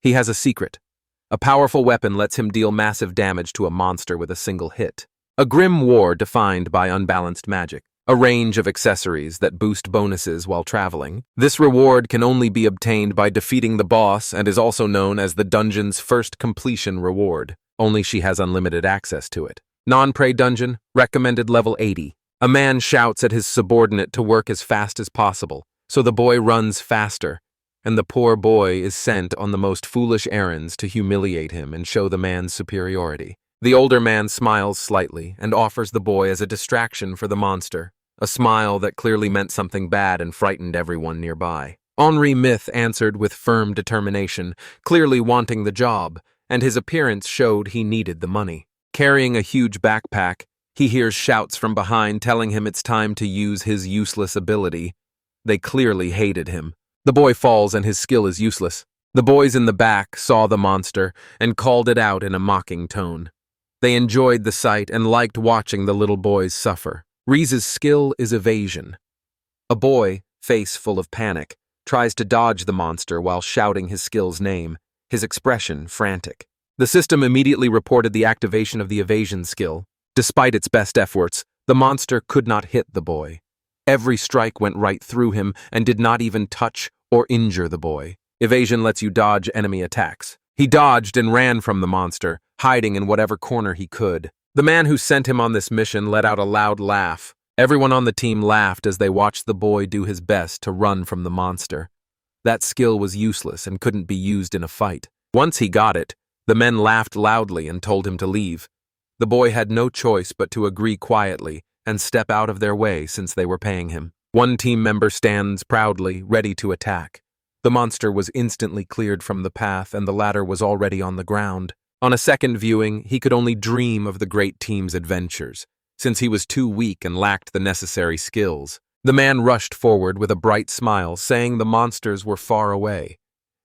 He has a secret. A powerful weapon lets him deal massive damage to a monster with a single hit. A grim war defined by unbalanced magic. A range of accessories that boost bonuses while traveling. This reward can only be obtained by defeating the boss and is also known as the dungeon's first completion reward. Only she has unlimited access to it. Non-prey dungeon, recommended level 80. A man shouts at his subordinate to work as fast as possible, so the boy runs faster, and the poor boy is sent on the most foolish errands to humiliate him and show the man's superiority. The older man smiles slightly and offers the boy as a distraction for the monster, a smile that clearly meant something bad and frightened everyone nearby. Henri Myth answered with firm determination, clearly wanting the job, and his appearance showed he needed the money. Carrying a huge backpack, he hears shouts from behind telling him it's time to use his useless ability. They clearly hated him. The boy falls and his skill is useless. The boys in the back saw the monster and called it out in a mocking tone. They enjoyed the sight and liked watching the little boys suffer. Reese's skill is evasion. A boy, face full of panic, tries to dodge the monster while shouting his skill's name, his expression frantic. The system immediately reported the activation of the evasion skill. Despite its best efforts, the monster could not hit the boy. Every strike went right through him and did not even touch or injure the boy. Evasion lets you dodge enemy attacks. He dodged and ran from the monster, hiding in whatever corner he could. The man who sent him on this mission let out a loud laugh. Everyone on the team laughed as they watched the boy do his best to run from the monster. That skill was useless and couldn't be used in a fight. Once he got it, the men laughed loudly and told him to leave. The boy had no choice but to agree quietly and step out of their way since they were paying him. One team member stands proudly, ready to attack. The monster was instantly cleared from the path and the latter was already on the ground. On a second viewing, he could only dream of the great team's adventures, since he was too weak and lacked the necessary skills. The man rushed forward with a bright smile, saying the monsters were far away.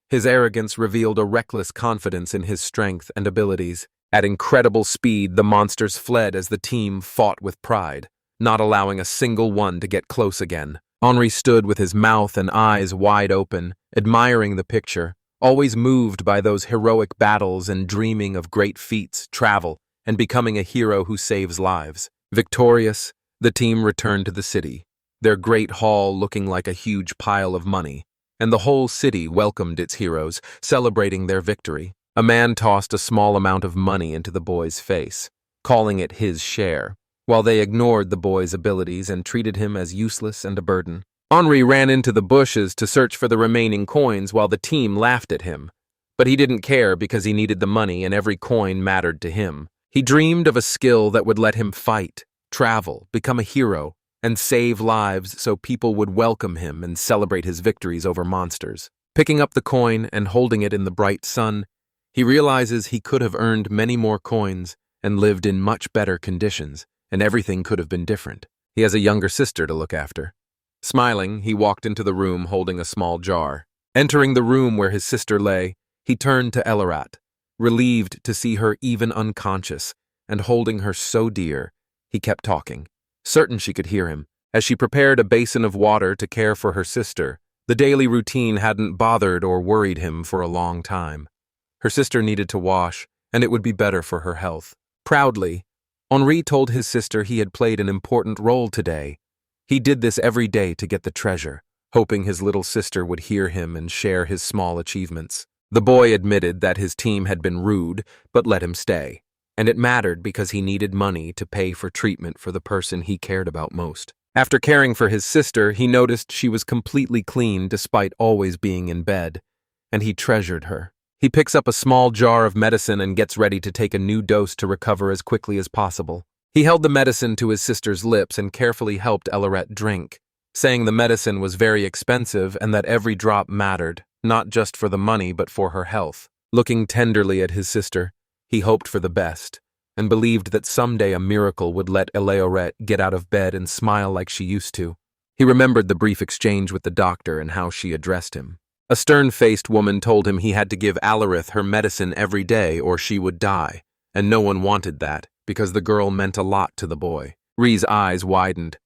His arrogance revealed a reckless confidence in his strength and abilities. At incredible speed, the monsters fled as the team fought with pride, not allowing a single one to get close again. Henri stood with his mouth and eyes wide open, admiring the picture, always moved by those heroic battles and dreaming of great feats, travel, and becoming a hero who saves lives. Victorious, the team returned to the city, their great hall looking like a huge pile of money, and the whole city welcomed its heroes, celebrating their victory. A man tossed a small amount of money into the boy's face, calling it his share, while they ignored the boy's abilities and treated him as useless and a burden. Henri ran into the bushes to search for the remaining coins while the team laughed at him. But he didn't care because he needed the money and every coin mattered to him. He dreamed of a skill that would let him fight, travel, become a hero, and save lives so people would welcome him and celebrate his victories over monsters. Picking up the coin and holding it in the bright sun, he realizes he could have earned many more coins and lived in much better conditions, and everything could have been different. He has a younger sister to look after. Smiling, he walked into the room holding a small jar. Entering the room where his sister lay, he turned to Elarat, relieved to see her even unconscious, and holding her so dear, he kept talking, certain she could hear him. As she prepared a basin of water to care for her sister, the daily routine hadn't bothered or worried him for a long time. Her sister needed to wash, and it would be better for her health. Proudly, Henri told his sister he had played an important role today. He did this every day to get the treasure, hoping his little sister would hear him and share his small achievements. The boy admitted that his team had been rude, but let him stay. And it mattered because he needed money to pay for treatment for the person he cared about most. After caring for his sister, he noticed she was completely clean despite always being in bed, and he treasured her. He picks up a small jar of medicine and gets ready to take a new dose to recover as quickly as possible. He held the medicine to his sister's lips and carefully helped Elaret drink, saying the medicine was very expensive and that every drop mattered, not just for the money but for her health. Looking tenderly at his sister, he hoped for the best, and believed that someday a miracle would let Elaret get out of bed and smile like she used to. He remembered the brief exchange with the doctor and how she addressed him. A stern-faced woman told him he had to give Alarith her medicine every day or she would die, and no one wanted that because the girl meant a lot to the boy. Ree's eyes widened.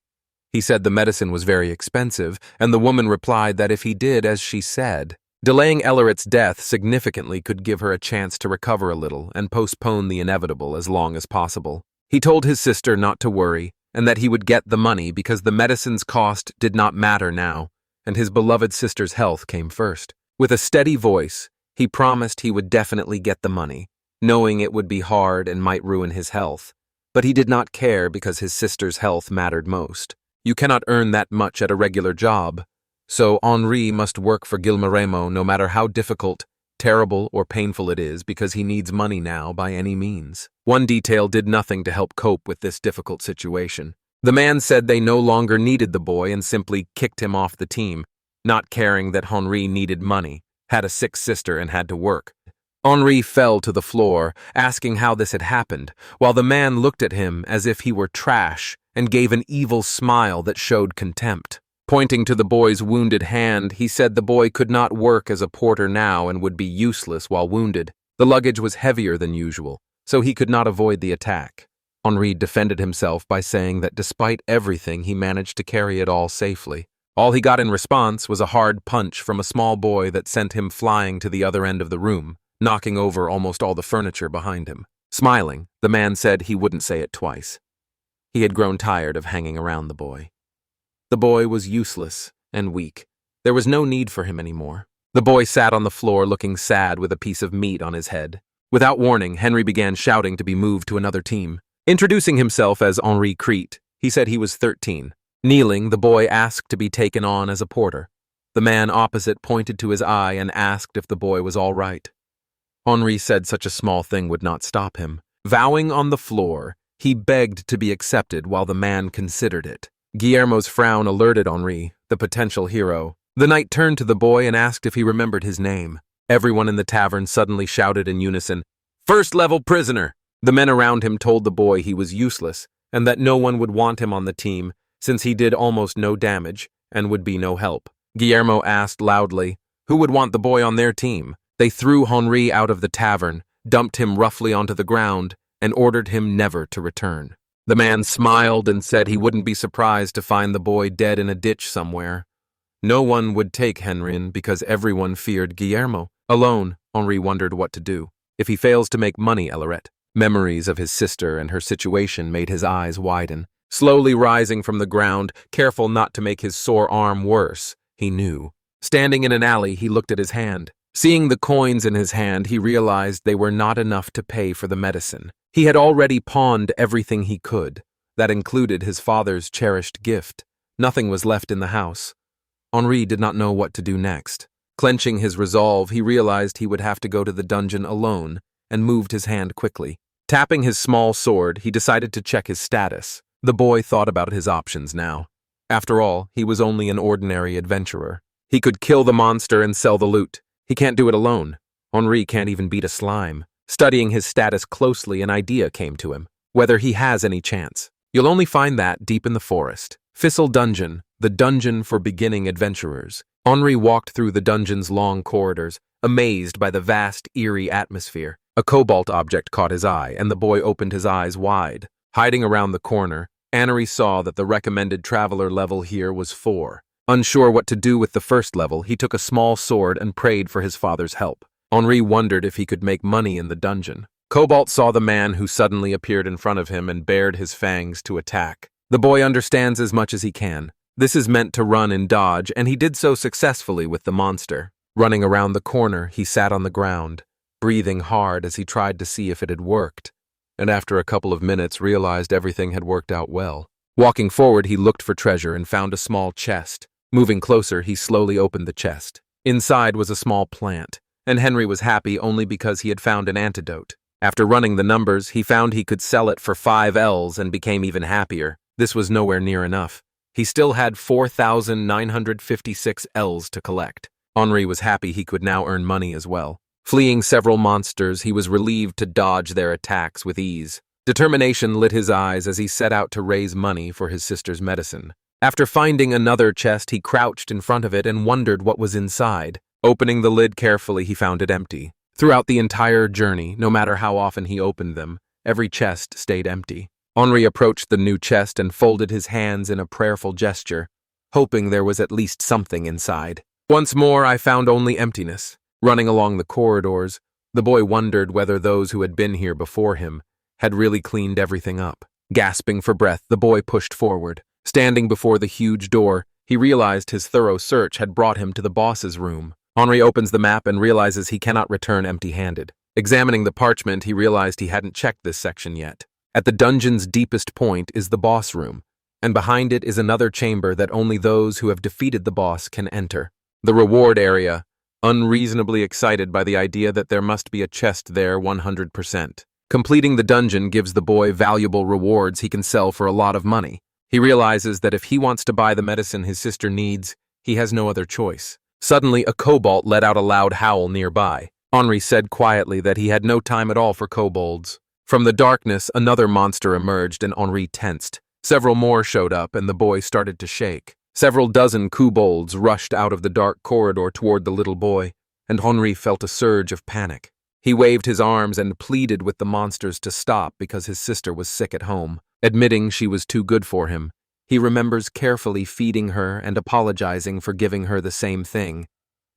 He said the medicine was very expensive, and the woman replied that if he did as she said, Delaying Elleret's death significantly could give her a chance to recover a little and postpone the inevitable as long as possible. He told his sister not to worry and that he would get the money because the medicine's cost did not matter now, and his beloved sister's health came first. With a steady voice, he promised he would definitely get the money, knowing it would be hard and might ruin his health. But he did not care because his sister's health mattered most. You cannot earn that much at a regular job, so Henri must work for Guillermo no matter how difficult, terrible, or painful it is because he needs money now by any means. One detail did nothing to help cope with this difficult situation. The man said they no longer needed the boy and simply kicked him off the team, not caring that Henri needed money, had a sick sister, and had to work. Henri fell to the floor, asking how this had happened, while the man looked at him as if he were trash and gave an evil smile that showed contempt. Pointing to the boy's wounded hand, he said the boy could not work as a porter now and would be useless while wounded. The luggage was heavier than usual, so he could not avoid the attack. Henri defended himself by saying that despite everything, he managed to carry it all safely. All he got in response was a hard punch from a small boy that sent him flying to the other end of the room, knocking over almost all the furniture behind him. Smiling, the man said he wouldn't say it twice. He had grown tired of hanging around the boy. The boy was useless and weak. There was no need for him anymore. The boy sat on the floor looking sad with a piece of meat on his head. Without warning, Henry began shouting to be moved to another team. Introducing himself as Henri Crete, he said he was 13. Kneeling, the boy asked to be taken on as a porter. The man opposite pointed to his eye and asked if the boy was all right. Henri said such a small thing would not stop him. Vowing on the floor, he begged to be accepted while the man considered it. Guillermo's frown alerted Henri, the potential hero. The knight turned to the boy and asked if he remembered his name. Everyone in the tavern suddenly shouted in unison, "First-level prisoner!" The men around him told the boy he was useless and that no one would want him on the team since he did almost no damage and would be no help. Guillermo asked loudly, who would want the boy on their team? They threw Henri out of the tavern, dumped him roughly onto the ground, and ordered him never to return. The man smiled and said he wouldn't be surprised to find the boy dead in a ditch somewhere. No one would take Henrin because everyone feared Guillermo. Alone, Henri wondered what to do. If he fails to make money, Elleret. Memories of his sister and her situation made his eyes widen. Slowly rising from the ground, careful not to make his sore arm worse, he knew. Standing in an alley, he looked at his hand. Seeing the coins in his hand, he realized they were not enough to pay for the medicine. He had already pawned everything he could. That included his father's cherished gift. Nothing was left in the house. Henri did not know what to do next. Clenching his resolve, he realized he would have to go to the dungeon alone and moved his hand quickly. Tapping his small sword, he decided to check his status. The boy thought about his options now. After all, he was only an ordinary adventurer. He could kill the monster and sell the loot. He can't do it alone. Henri can't even beat a slime. Studying his status closely, an idea came to him. Whether he has any chance. You'll only find that deep in the forest. Thistle Dungeon, the dungeon for beginning adventurers. Henri walked through the dungeon's long corridors, amazed by the vast, eerie atmosphere. A cobalt object caught his eye, and the boy opened his eyes wide. Hiding around the corner, Henri saw that the recommended traveler level here was 4. Unsure what to do with the first level, he took a small sword and prayed for his father's help. Henri wondered if he could make money in the dungeon. Cobalt saw the man who suddenly appeared in front of him and bared his fangs to attack. The boy understands as much as he can. This is meant to run and dodge, and he did so successfully with the monster. Running around the corner, he sat on the ground, breathing hard as he tried to see if it had worked, and after a couple of minutes realized everything had worked out well. Walking forward, he looked for treasure and found a small chest. Moving closer, he slowly opened the chest. Inside was a small plant, and Henri was happy only because he had found an antidote. After running the numbers, he found he could sell it for 5 Ls and became even happier. This was nowhere near enough. He still had 4,956 Ls to collect. Henri was happy he could now earn money as well. Fleeing several monsters, he was relieved to dodge their attacks with ease. Determination lit his eyes as he set out to raise money for his sister's medicine. After finding another chest, he crouched in front of it and wondered what was inside. Opening the lid carefully, he found it empty. Throughout the entire journey, no matter how often he opened them, every chest stayed empty. Henri approached the new chest and folded his hands in a prayerful gesture, hoping there was at least something inside. Once more, I found only emptiness. Running along the corridors, the boy wondered whether those who had been here before him had really cleaned everything up. Gasping for breath, the boy pushed forward. Standing before the huge door, he realized his thorough search had brought him to the boss's room. Henri opens the map and realizes he cannot return empty-handed. Examining the parchment, he realized he hadn't checked this section yet. At the dungeon's deepest point is the boss room, and behind it is another chamber that only those who have defeated the boss can enter. The reward area, unreasonably excited by the idea that there must be a chest there 100%. Completing the dungeon gives the boy valuable rewards he can sell for a lot of money. He realizes that if he wants to buy the medicine his sister needs, he has no other choice. Suddenly, a kobold let out a loud howl nearby. Henri said quietly that he had no time at all for kobolds. From the darkness, another monster emerged and Henri tensed. Several more showed up and the boy started to shake. Several dozen kobolds rushed out of the dark corridor toward the little boy, and Henri felt a surge of panic. He waved his arms and pleaded with the monsters to stop because his sister was sick at home. Admitting she was too good for him, he remembers carefully feeding her and apologizing for giving her the same thing,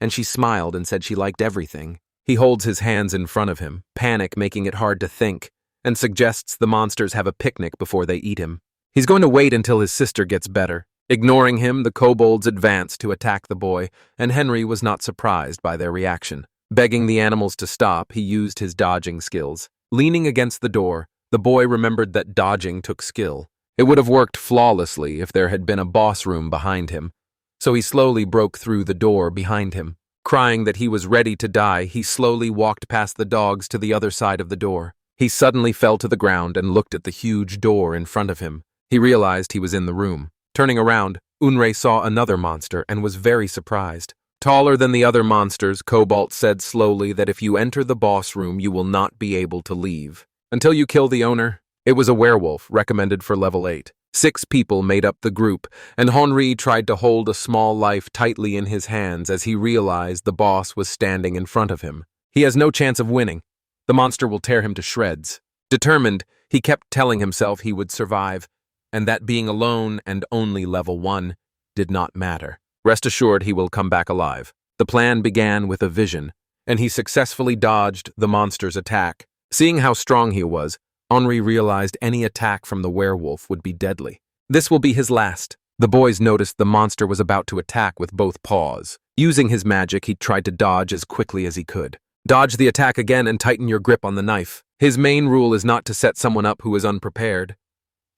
and she smiled and said she liked everything. He holds his hands in front of him, panic making it hard to think, and suggests the monsters have a picnic before they eat him. He's going to wait until his sister gets better. Ignoring him, the kobolds advanced to attack the boy, and Henri was not surprised by their reaction. Begging the animals to stop, he used his dodging skills. Leaning against the door, the boy remembered that dodging took skill. It would have worked flawlessly if there had been a boss room behind him, so he slowly broke through the door behind him. Crying that he was ready to die, he slowly walked past the dogs to the other side of the door. He suddenly fell to the ground and looked at the huge door in front of him. He realized he was in the room. Turning around, Unre saw another monster and was very surprised. Taller than the other monsters, Cobalt said slowly that if you enter the boss room, you will not be able to leave until you kill the owner. It was a werewolf, recommended for level 8. 6 people made up the group, and Henri tried to hold a small life tightly in his hands as he realized the boss was standing in front of him. He has no chance of winning. The monster will tear him to shreds. Determined, he kept telling himself he would survive, and that being alone and only level 1 did not matter. Rest assured he will come back alive. The plan began with a vision, and he successfully dodged the monster's attack. Seeing how strong he was, Henri realized any attack from the werewolf would be deadly. This will be his last. The boys noticed the monster was about to attack with both paws. Using his magic, he tried to dodge as quickly as he could. Dodge the attack again and tighten your grip on the knife. His main rule is not to set someone up who is unprepared.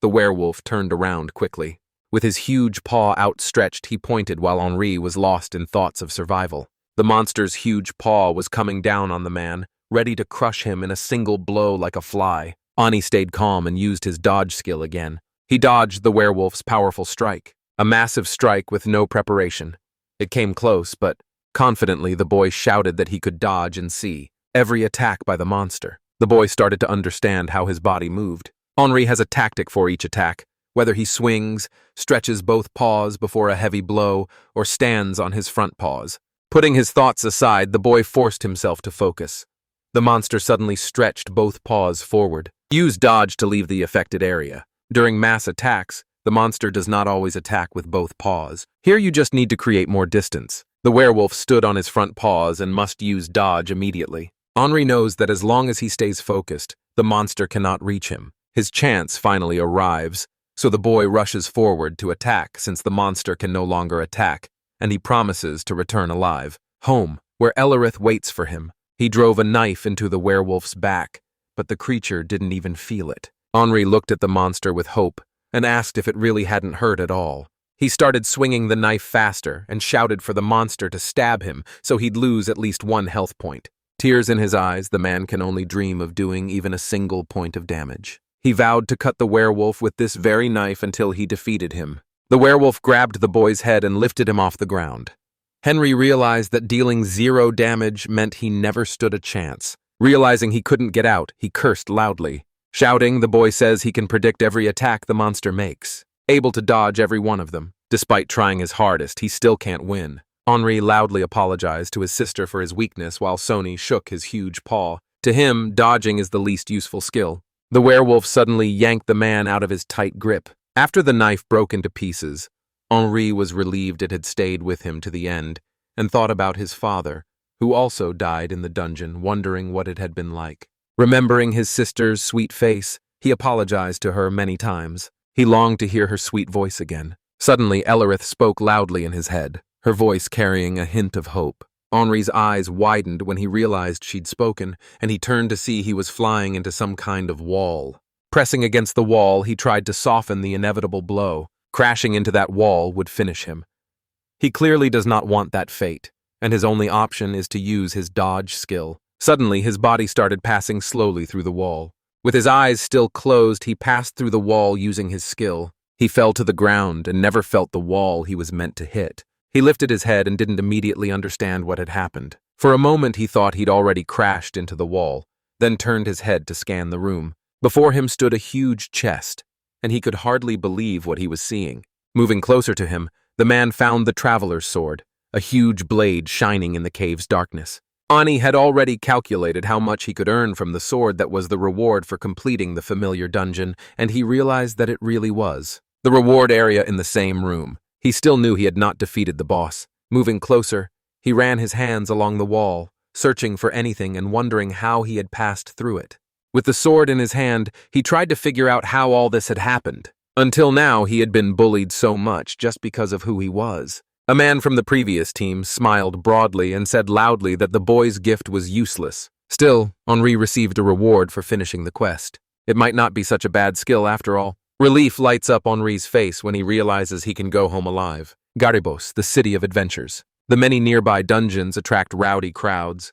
The werewolf turned around quickly. With his huge paw outstretched, he pointed while Henri was lost in thoughts of survival. The monster's huge paw was coming down on the man, ready to crush him in a single blow like a fly. Ani stayed calm and used his dodge skill again. He dodged the werewolf's powerful strike, a massive strike with no preparation. It came close, but confidently the boy shouted that he could dodge and see every attack by the monster. The boy started to understand how his body moved. Henri has a tactic for each attack, whether he swings, stretches both paws before a heavy blow, or stands on his front paws. Putting his thoughts aside, the boy forced himself to focus. The monster suddenly stretched both paws forward. Use dodge to leave the affected area. During mass attacks, the monster does not always attack with both paws. Here you just need to create more distance. The werewolf stood on his front paws and must use dodge immediately. Henri knows that as long as he stays focused, the monster cannot reach him. His chance finally arrives, so the boy rushes forward to attack since the monster can no longer attack, and he promises to return alive. Home, where Elerith waits for him. He drove a knife into the werewolf's back, but the creature didn't even feel it. Henri looked at the monster with hope and asked if it really hadn't hurt at all. He started swinging the knife faster and shouted for the monster to stab him so he'd lose at least 1 health point. Tears in his eyes, the man can only dream of doing even a single point of damage. He vowed to cut the werewolf with this very knife until he defeated him. The werewolf grabbed the boy's head and lifted him off the ground. Henri realized that dealing 0 damage meant he never stood a chance. Realizing he couldn't get out, he cursed loudly. Shouting, the boy says he can predict every attack the monster makes, able to dodge every one of them. Despite trying his hardest, he still can't win. Henri loudly apologized to his sister for his weakness while Sony shook his huge paw. To him, dodging is the least useful skill. The werewolf suddenly yanked the man out of his tight grip. After the knife broke into pieces, Henri was relieved it had stayed with him to the end, and thought about his father, who also died in the dungeon, wondering what it had been like. Remembering his sister's sweet face, he apologized to her many times. He longed to hear her sweet voice again. Suddenly, Ellerith spoke loudly in his head, her voice carrying a hint of hope. Henri's eyes widened when he realized she'd spoken, and he turned to see he was flying into some kind of wall. Pressing against the wall, he tried to soften the inevitable blow. Crashing into that wall would finish him. He clearly does not want that fate, and his only option is to use his dodge skill. Suddenly, his body started passing slowly through the wall. With his eyes still closed, he passed through the wall using his skill. He fell to the ground and never felt the wall he was meant to hit. He lifted his head and didn't immediately understand what had happened. For a moment, he thought he'd already crashed into the wall, then turned his head to scan the room. Before him stood a huge chest, and he could hardly believe what he was seeing. Moving closer to him, the man found the traveler's sword, a huge blade shining in the cave's darkness. Ani had already calculated how much he could earn from the sword that was the reward for completing the familiar dungeon, and he realized that it really was. The reward area in the same room. He still knew he had not defeated the boss. Moving closer, he ran his hands along the wall, searching for anything and wondering how he had passed through it. With the sword in his hand, he tried to figure out how all this had happened. Until now, he had been bullied so much just because of who he was. A man from the previous team smiled broadly and said loudly that the boy's gift was useless. Still, Henri received a reward for finishing the quest. It might not be such a bad skill after all. Relief lights up Henri's face when he realizes he can go home alive. Garibos, the city of adventures. The many nearby dungeons attract rowdy crowds.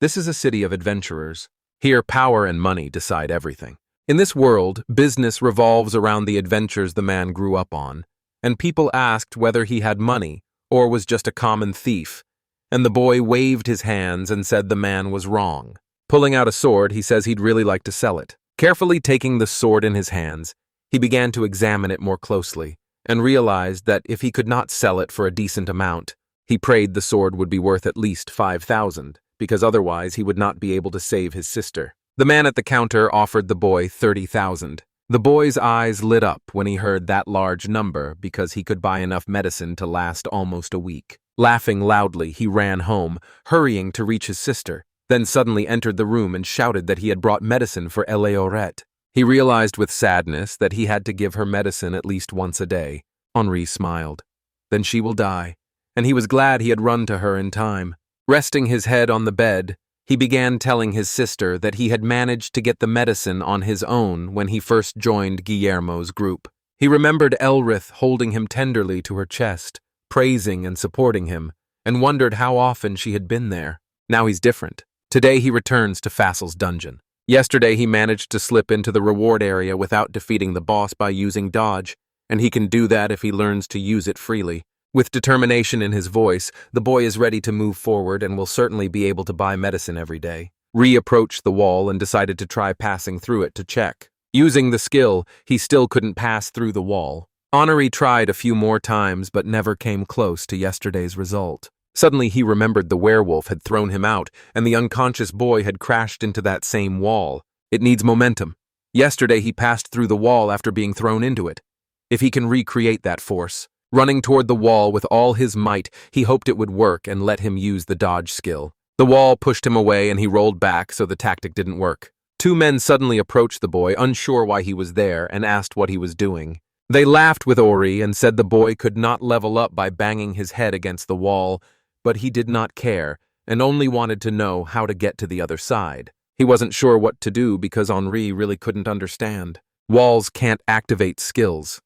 This is a city of adventurers. Here, power and money decide everything. In this world, business revolves around the adventures the man grew up on, and people asked whether he had money or was just a common thief, and the boy waved his hands and said the man was wrong. Pulling out a sword, he says he'd really like to sell it. Carefully taking the sword in his hands, he began to examine it more closely and realized that if he could not sell it for a decent amount, he prayed the sword would be worth at least 5,000, because otherwise he would not be able to save his sister. The man at the counter offered the boy 30,000. The boy's eyes lit up when he heard that large number because he could buy enough medicine to last almost a week. Laughing loudly, he ran home, hurrying to reach his sister, then suddenly entered the room and shouted that he had brought medicine for Eleorette. He realized with sadness that he had to give her medicine at least once a day. Henri smiled. Then she will die, and he was glad he had run to her in time. Resting his head on the bed, he began telling his sister that he had managed to get the medicine on his own when he first joined Guillermo's group. He remembered Elrith holding him tenderly to her chest, praising and supporting him, and wondered how often she had been there. Now he's different. Today he returns to Fassel's dungeon. Yesterday he managed to slip into the reward area without defeating the boss by using dodge, and he can do that if he learns to use it freely. With determination in his voice, the boy is ready to move forward and will certainly be able to buy medicine every day. Approached the wall and decided to try passing through it to check. Using the skill, he still couldn't pass through the wall. Henri tried a few more times but never came close to yesterday's result. Suddenly he remembered the werewolf had thrown him out and the unconscious boy had crashed into that same wall. It needs momentum. Yesterday he passed through the wall after being thrown into it. If he can recreate that force, running toward the wall with all his might, he hoped it would work and let him use the dodge skill. The wall pushed him away and he rolled back so the tactic didn't work. Two men suddenly approached the boy, unsure why he was there, and asked what he was doing. They laughed with Ori and said the boy could not level up by banging his head against the wall, but he did not care and only wanted to know how to get to the other side. He wasn't sure what to do because Henri really couldn't understand. Walls can't activate skills.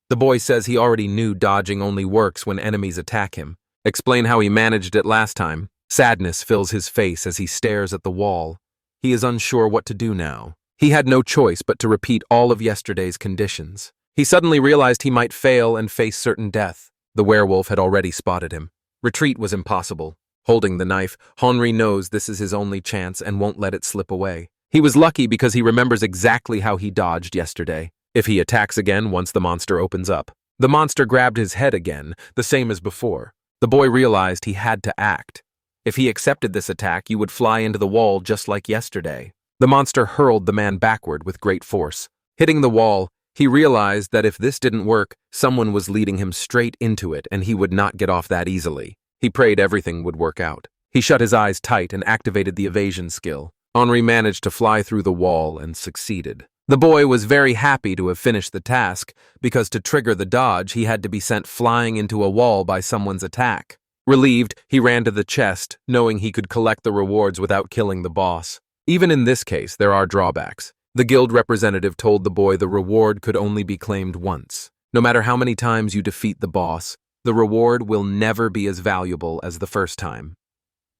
The boy says he already knew dodging only works when enemies attack him. Explain how he managed it last time. Sadness fills his face as he stares at the wall. He is unsure what to do now. He had no choice but to repeat all of yesterday's conditions. He suddenly realized he might fail and face certain death. The werewolf had already spotted him. Retreat was impossible. Holding the knife, Henri knows this is his only chance and won't let it slip away. He was lucky because he remembers exactly how he dodged yesterday. If he attacks again once the monster opens up. The monster grabbed his head again, the same as before. The boy realized he had to act. If he accepted this attack, you would fly into the wall just like yesterday. The monster hurled the man backward with great force. Hitting the wall, he realized that if this didn't work, someone was leading him straight into it and he would not get off that easily. He prayed everything would work out. He shut his eyes tight and activated the evasion skill. Henri managed to fly through the wall and succeeded. The boy was very happy to have finished the task, because to trigger the dodge, he had to be sent flying into a wall by someone's attack. Relieved, he ran to the chest, knowing he could collect the rewards without killing the boss. Even in this case, there are drawbacks. The guild representative told the boy the reward could only be claimed once. No matter how many times you defeat the boss, the reward will never be as valuable as the first time.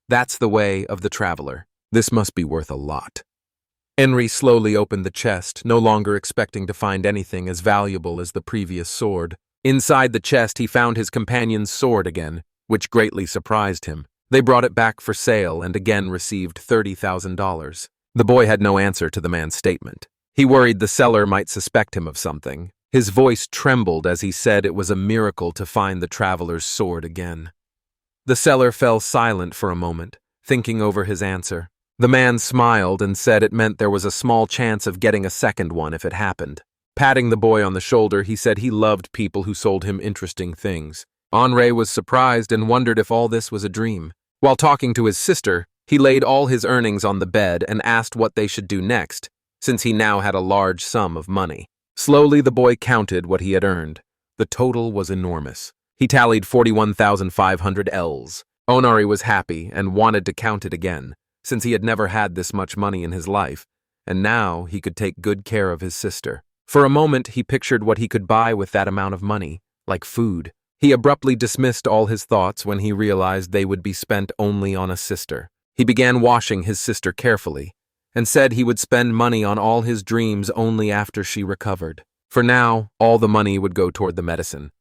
That's the way of the traveler. This must be worth a lot. Henri slowly opened the chest, no longer expecting to find anything as valuable as the previous sword. Inside the chest, he found his companion's sword again, which greatly surprised him. They brought it back for sale and again received $30,000. The boy had no answer to the man's statement. He worried the seller might suspect him of something. His voice trembled as he said it was a miracle to find the traveler's sword again. The seller fell silent for a moment, thinking over his answer. The man smiled and said it meant there was a small chance of getting a second one if it happened. Patting the boy on the shoulder, he said he loved people who sold him interesting things. Henri was surprised and wondered if all this was a dream. While talking to his sister, he laid all his earnings on the bed and asked what they should do next, since he now had a large sum of money. Slowly, the boy counted what he had earned. The total was enormous. He tallied 41,500 Ls. Henri was happy and wanted to count it again, since he had never had this much money in his life, and now he could take good care of his sister. For a moment, he pictured what he could buy with that amount of money, like food. He abruptly dismissed all his thoughts when he realized they would be spent only on a sister. He began washing his sister carefully, and said he would spend money on all his dreams only after she recovered. For now, all the money would go toward the medicine.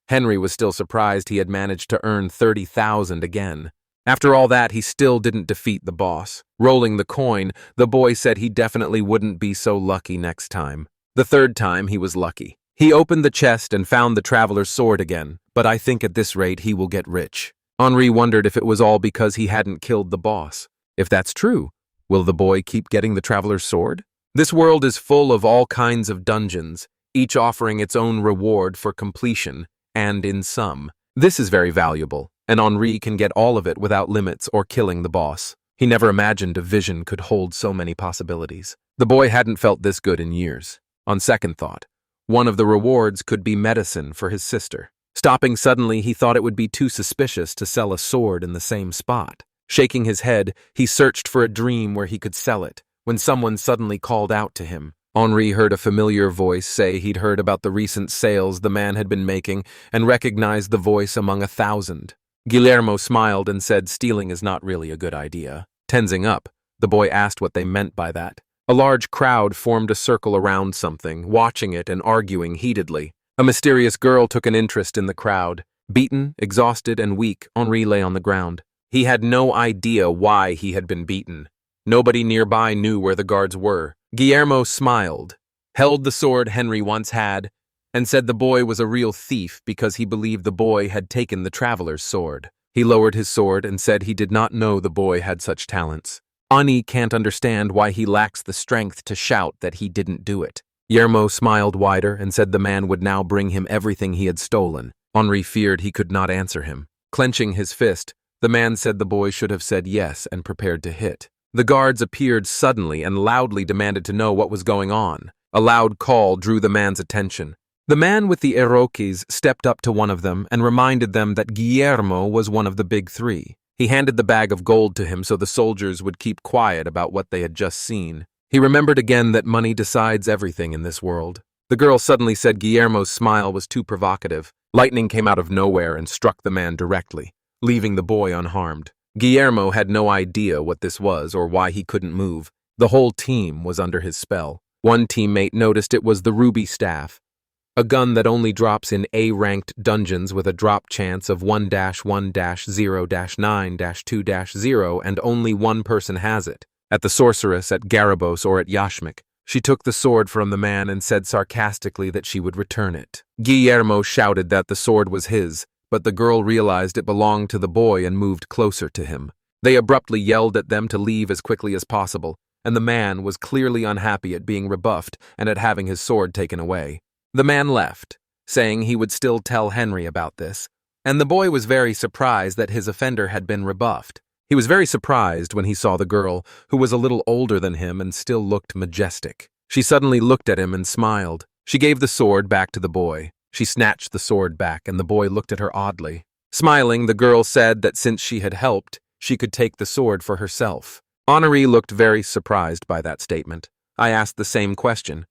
Henri was still surprised he had managed to earn 30,000 again. After all that, he still didn't defeat the boss. Rolling the coin, the boy said he definitely wouldn't be so lucky next time. The third time, he was lucky. He opened the chest and found the traveler's sword again, but I think at this rate he will get rich. Henri wondered if it was all because he hadn't killed the boss. If that's true, will the boy keep getting the traveler's sword? This world is full of all kinds of dungeons, each offering its own reward for completion, and in some. This is very valuable, and Henri can get all of it without limits or killing the boss. He never imagined a vision could hold so many possibilities. The boy hadn't felt this good in years. On second thought, one of the rewards could be medicine for his sister. Stopping suddenly, he thought it would be too suspicious to sell a sword in the same spot. Shaking his head, he searched for a dream where he could sell it, when someone suddenly called out to him. Henri heard a familiar voice say he'd heard about the recent sales the man had been making and recognized the voice among 1,000. Guillermo smiled and said stealing is not really a good idea. Tensing up, the boy asked what they meant by that. A large crowd formed a circle around something, watching it and arguing heatedly. A mysterious girl took an interest in the crowd. Beaten, exhausted, and weak, Henri lay on the ground. He had no idea why he had been beaten. Nobody nearby knew where the guards were. Guillermo smiled, held the sword Henri once had, and said the boy was a real thief because he believed the boy had taken the traveler's sword. He lowered his sword and said he did not know the boy had such talents. Ani can't understand why he lacks the strength to shout that he didn't do it. Guillermo smiled wider and said the man would now bring him everything he had stolen. Henri feared he could not answer him. Clenching his fist, the man said the boy should have said yes and prepared to hit. The guards appeared suddenly and loudly demanded to know what was going on. A loud call drew the man's attention. The man with the Irokes stepped up to one of them and reminded them that Guillermo was one of the big three. He handed the bag of gold to him so the soldiers would keep quiet about what they had just seen. He remembered again that money decides everything in this world. The girl suddenly said Guillermo's smile was too provocative. Lightning came out of nowhere and struck the man directly, leaving the boy unharmed. Guillermo had no idea what this was or why he couldn't move. The whole team was under his spell. One teammate noticed it was the ruby staff, a gun that only drops in A-ranked dungeons with a drop chance of 1-1-0-9-2-0 and only one person has it. At the sorceress at Garibos or at Yashmik, she took the sword from the man and said sarcastically that she would return it. Guillermo shouted that the sword was his, but the girl realized it belonged to the boy and moved closer to him. They abruptly yelled at them to leave as quickly as possible, and the man was clearly unhappy at being rebuffed and at having his sword taken away. The man left, saying he would still tell Henri about this, and the boy was very surprised that his offender had been rebuffed. He was very surprised when he saw the girl, who was a little older than him and still looked majestic. She suddenly looked at him and smiled. She gave the sword back to the boy. She snatched the sword back, and the boy looked at her oddly. Smiling, the girl said that since she had helped, she could take the sword for herself. Henri looked very surprised by that statement. I asked the same question,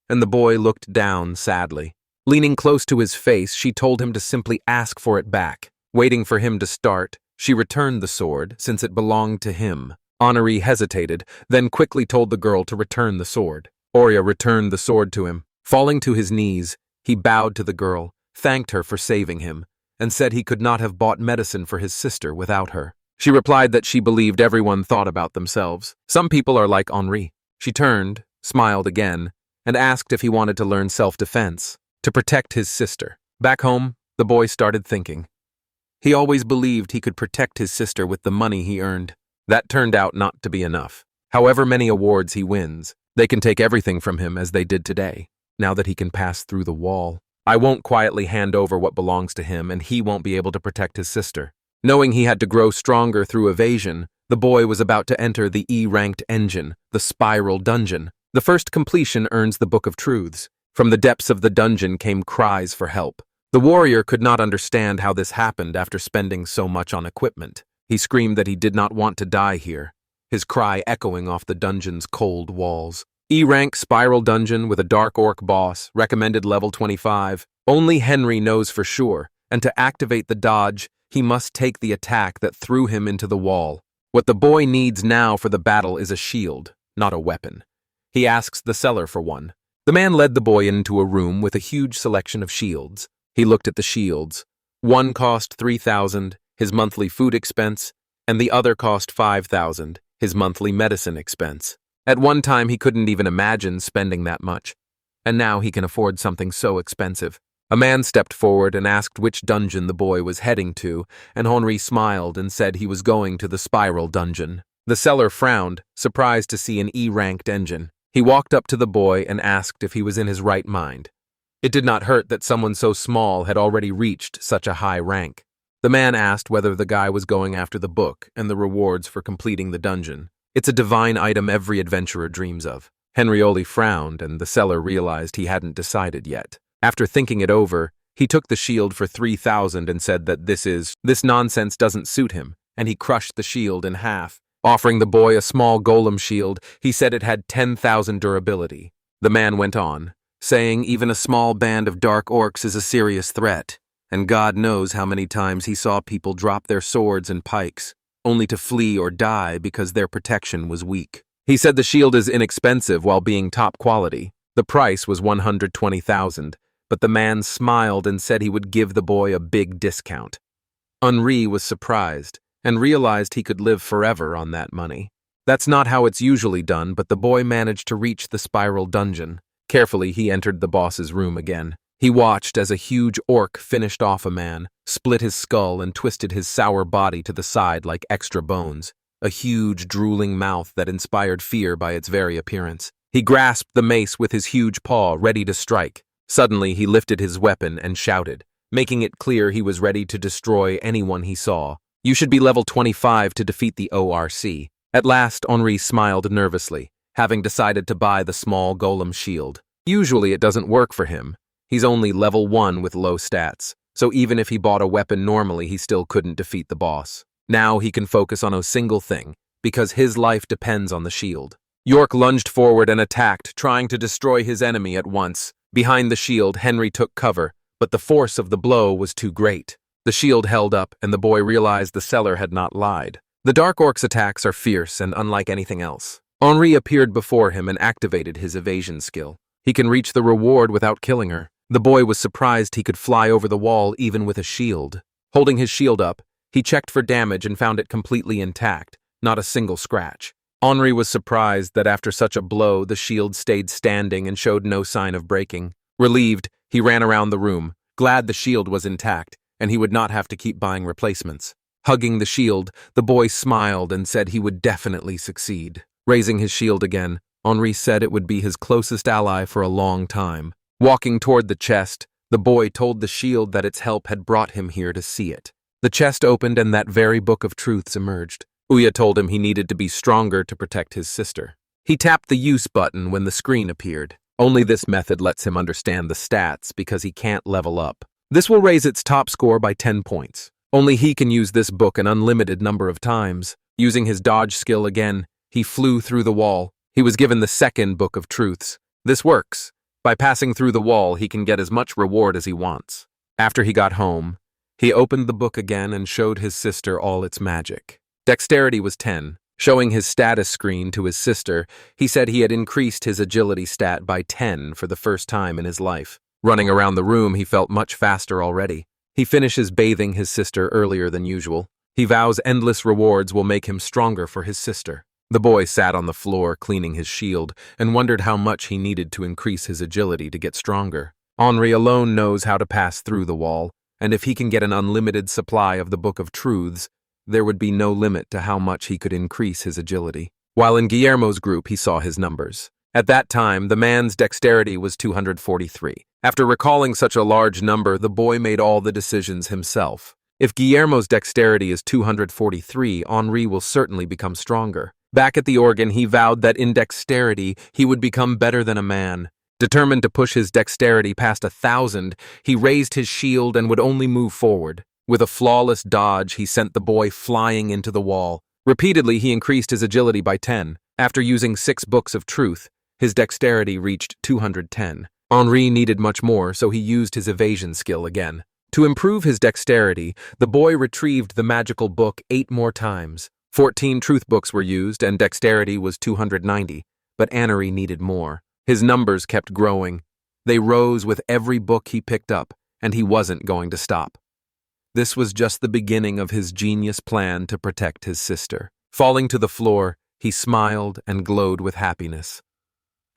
and the boy looked down sadly. Leaning close to his face, she told him to simply ask for it back. Waiting for him to start, she returned the sword, since it belonged to him. Henri hesitated, then quickly told the girl to return the sword. Oria returned the sword to him. Falling to his knees, he bowed to the girl, thanked her for saving him, and said he could not have bought medicine for his sister without her. She replied that she believed everyone thought about themselves. Some people are like Henri. She turned, smiled again, and asked if he wanted to learn self-defense, to protect his sister. Back home, the boy started thinking. He always believed he could protect his sister with the money he earned. That turned out not to be enough. However many awards he wins, they can take everything from him as they did today, now that he can pass through the wall. I won't quietly hand over what belongs to him, and he won't be able to protect his sister. Knowing he had to grow stronger through evasion, the boy was about to enter the E-ranked engine, the Spiral Dungeon. The first completion earns the Book of Truths. From the depths of the dungeon came cries for help. The warrior could not understand how this happened after spending so much on equipment. He screamed that he did not want to die here, his cry echoing off the dungeon's cold walls. E-rank Spiral Dungeon with a Dark Orc boss, recommended level 25. Only Henry knows for sure, and to activate the dodge, he must take the attack that threw him into the wall. What the boy needs now for the battle is a shield, not a weapon. He asks the seller for one. The man led the boy into a room with a huge selection of shields. He looked at the shields. One cost 3,000, his monthly food expense, and the other cost 5,000, his monthly medicine expense. At one time, he couldn't even imagine spending that much, and now he can afford something so expensive. A man stepped forward and asked which dungeon the boy was heading to, and Henri smiled and said he was going to the Spiral Dungeon. The seller frowned, surprised to see an E-ranked engine. He walked up to the boy and asked if he was in his right mind. It did not hurt that someone so small had already reached such a high rank. The man asked whether the guy was going after the book and the rewards for completing the dungeon. It's a divine item every adventurer dreams of. Henrioli frowned, and the seller realized he hadn't decided yet. After thinking it over, he took the shield for 3,000 and said that this nonsense doesn't suit him, and he crushed the shield in half. Offering the boy a small golem shield, he said it had 10,000 durability. The man went on, saying even a small band of dark orcs is a serious threat, and God knows how many times he saw people drop their swords and pikes, only to flee or die because their protection was weak. He said the shield is inexpensive while being top quality. The price was 120,000, but the man smiled and said he would give the boy a big discount. Henri was surprised and realized he could live forever on that money. That's not how it's usually done, but the boy managed to reach the Spiral Dungeon. Carefully, he entered the boss's room again. He watched as a huge orc finished off a man, split his skull and twisted his sour body to the side like extra bones, a huge drooling mouth that inspired fear by its very appearance. He grasped the mace with his huge paw, ready to strike. Suddenly, he lifted his weapon and shouted, making it clear he was ready to destroy anyone he saw. You should be level 25 to defeat the ORC. At last, Henri smiled nervously, having decided to buy the small golem shield. Usually it doesn't work for him. He's only level 1 with low stats, so even if he bought a weapon normally, he still couldn't defeat the boss. Now he can focus on a single thing, because his life depends on the shield. York lunged forward and attacked, trying to destroy his enemy at once. Behind the shield, Henry took cover, but the force of the blow was too great. The shield held up, and the boy realized the seller had not lied. The Dark Orc's attacks are fierce and unlike anything else. Henri appeared before him and activated his evasion skill. He can reach the reward without killing her. The boy was surprised he could fly over the wall even with a shield. Holding his shield up, he checked for damage and found it completely intact, not a single scratch. Henri was surprised that after such a blow, the shield stayed standing and showed no sign of breaking. Relieved, he ran around the room, glad the shield was intact, and he would not have to keep buying replacements. Hugging the shield, the boy smiled and said he would definitely succeed. Raising his shield again, Henri said it would be his closest ally for a long time. Walking toward the chest, The boy told the shield that its help had brought him here to see it. The chest opened and that very book of truths emerged. Uya told him he needed to be stronger to protect his sister. He tapped the use button when the screen appeared. Only this method lets him understand the stats because he can't level up. This will raise its top score by 10 points. Only he can use this book an unlimited number of times. Using his dodge skill again, he flew through the wall. He was given the second book of truths. This works. By passing through the wall, he can get as much reward as he wants. After he got home, he opened the book again and showed his sister all its magic. Dexterity was 10. Showing his status screen to his sister, he said he had increased his agility stat by 10 for the first time in his life. Running around the room, he felt much faster already. He finishes bathing his sister earlier than usual. He vows endless rewards will make him stronger for his sister. The boy sat on the floor cleaning his shield and wondered how much he needed to increase his agility to get stronger. Henri alone knows how to pass through the wall, and if he can get an unlimited supply of the Book of Truths, there would be no limit to how much he could increase his agility. While in Guillermo's group, he saw his numbers. At that time, the man's dexterity was 243. After recalling such a large number, the boy made all the decisions himself. If Guillermo's dexterity is 243, Henri will certainly become stronger. Back at the organ, he vowed that in dexterity, he would become better than a man. Determined to push his dexterity past 1,000, he raised his shield and would only move forward. With a flawless dodge, he sent the boy flying into the wall. Repeatedly, he increased his agility by 10. After using 6 books of truth, his dexterity reached 210. Henri needed much more, so he used his evasion skill again. To improve his dexterity, the boy retrieved the magical book 8 more times. 14 truth books were used, and dexterity was 290, but Henri needed more. His numbers kept growing. They rose with every book he picked up, and he wasn't going to stop. This was just the beginning of his genius plan to protect his sister. Falling to the floor, he smiled and glowed with happiness.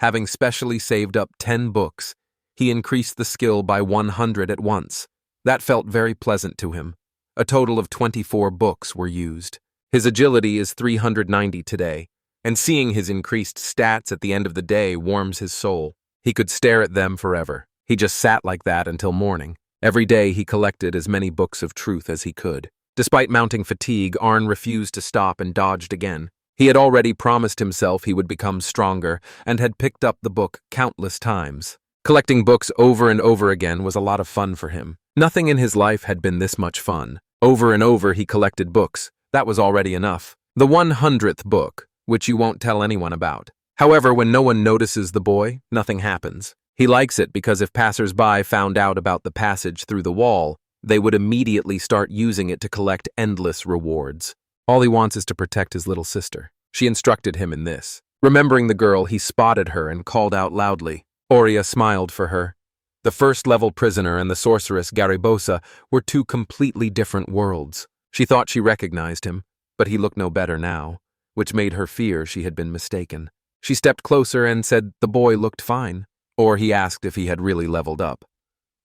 Having specially saved up 10 books, he increased the skill by 100 at once. That felt very pleasant to him. A total of 24 books were used. His agility is 390 today, and seeing his increased stats at the end of the day warms his soul. He could stare at them forever. He just sat like that until morning. Every day he collected as many books of truth as he could. Despite mounting fatigue, Arn refused to stop and dodged again. He had already promised himself he would become stronger and had picked up the book countless times. Collecting books over and over again was a lot of fun for him. Nothing in his life had been this much fun. Over and over he collected books. That was already enough. The 100th book, which you won't tell anyone about. However, when no one notices the boy, nothing happens. He likes it because if passers-by found out about the passage through the wall, they would immediately start using it to collect endless rewards. All he wants is to protect his little sister. She instructed him in this. Remembering the girl, he spotted her and called out loudly. Aurea smiled for her. The first-level prisoner and the sorceress Garibosa were 2 completely different worlds. She thought she recognized him, but he looked no better now, which made her fear she had been mistaken. She stepped closer and said the boy looked fine, or he asked if he had really leveled up.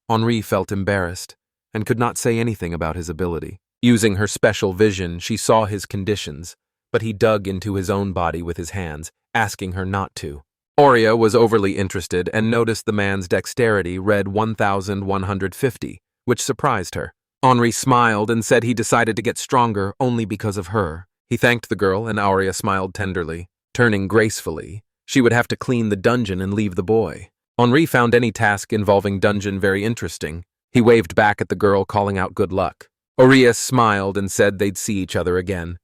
Henri felt embarrassed and could not say anything about his ability. Using her special vision, she saw his conditions, but he dug into his own body with his hands, asking her not to. Aurea was overly interested and noticed the man's dexterity read 1,150, which surprised her. Henri smiled and said he decided to get stronger only because of her. He thanked the girl, and Aurea smiled tenderly. Turning gracefully, she would have to clean the dungeon and leave the boy. Henri found any task involving dungeon very interesting. He waved back at the girl, calling out good luck. Aurea smiled and said they'd see each other again.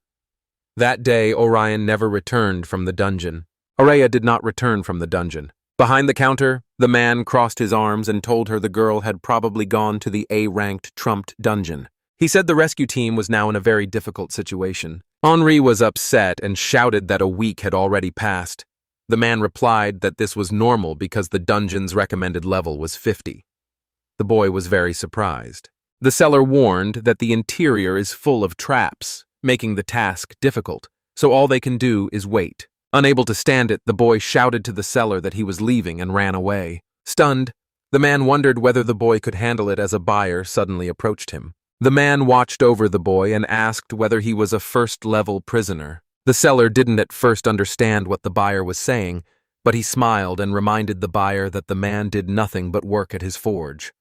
That day, Orion never returned from the dungeon. Aurea did not return from the dungeon. Behind the counter, the man crossed his arms and told her the girl had probably gone to the A-ranked trumped dungeon. He said the rescue team was now in a very difficult situation. Henri was upset and shouted that a week had already passed. The man replied that this was normal because the dungeon's recommended level was 50. The boy was very surprised. The seller warned that the interior is full of traps, making the task difficult, so all they can do is wait. Unable to stand it, the boy shouted to the seller that he was leaving and ran away. Stunned, the man wondered whether the boy could handle it as a buyer suddenly approached him. The man watched over the boy and asked whether he was a first-level prisoner. The seller didn't at first understand what the buyer was saying, but he smiled and reminded the buyer that the man did nothing but work at his forge.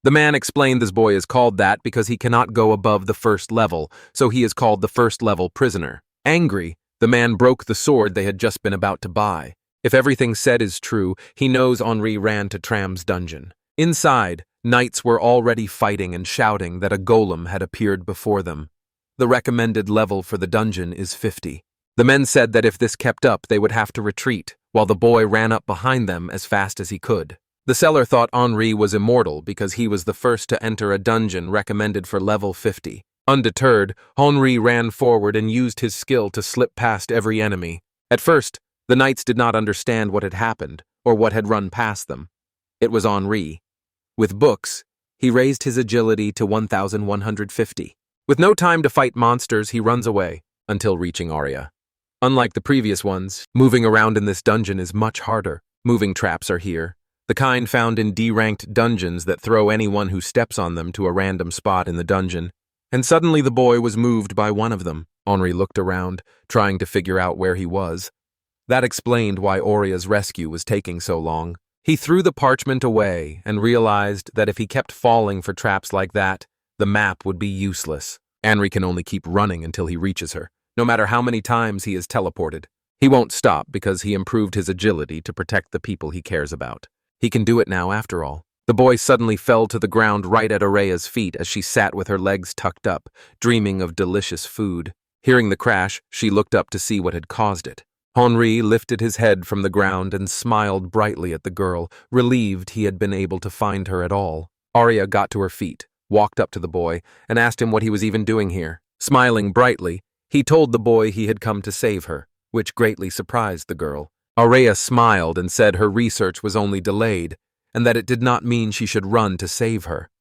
The man explained this boy is called that because he cannot go above the first level, so he is called the first-level prisoner. Angry, the man broke the sword they had just been about to buy. If everything said is true, he knows Henri ran to Tram's dungeon. Inside, knights were already fighting and shouting that a golem had appeared before them. The recommended level for the dungeon is 50. The men said that if this kept up, they would have to retreat, while the boy ran up behind them as fast as he could. The seller thought Henri was immortal because he was the first to enter a dungeon recommended for level 50. Undeterred, Henri ran forward and used his skill to slip past every enemy. At first, the knights did not understand what had happened or what had run past them. It was Henri. With books, he raised his agility to 1,150. With no time to fight monsters, he runs away until reaching Arya. Unlike the previous ones, moving around in this dungeon is much harder. Moving traps are here, the kind found in D-ranked dungeons that throw anyone who steps on them to a random spot in the dungeon. And suddenly the boy was moved by one of them. Henri looked around, trying to figure out where he was. That explained why Oria's rescue was taking so long. He threw the parchment away and realized that if he kept falling for traps like that, the map would be useless. Henri can only keep running until he reaches her, no matter how many times he is teleported. He won't stop because he improved his agility to protect the people he cares about. He can do it now, after all. The boy suddenly fell to the ground right at Araya's feet as she sat with her legs tucked up, dreaming of delicious food. Hearing the crash, she looked up to see what had caused it. Henri lifted his head from the ground and smiled brightly at the girl, relieved he had been able to find her at all. Arya got to her feet, walked up to the boy, and asked him what he was even doing here. Smiling brightly, he told the boy he had come to save her, which greatly surprised the girl. Arya smiled and said her research was only delayed, and that it did not mean she should run to save her.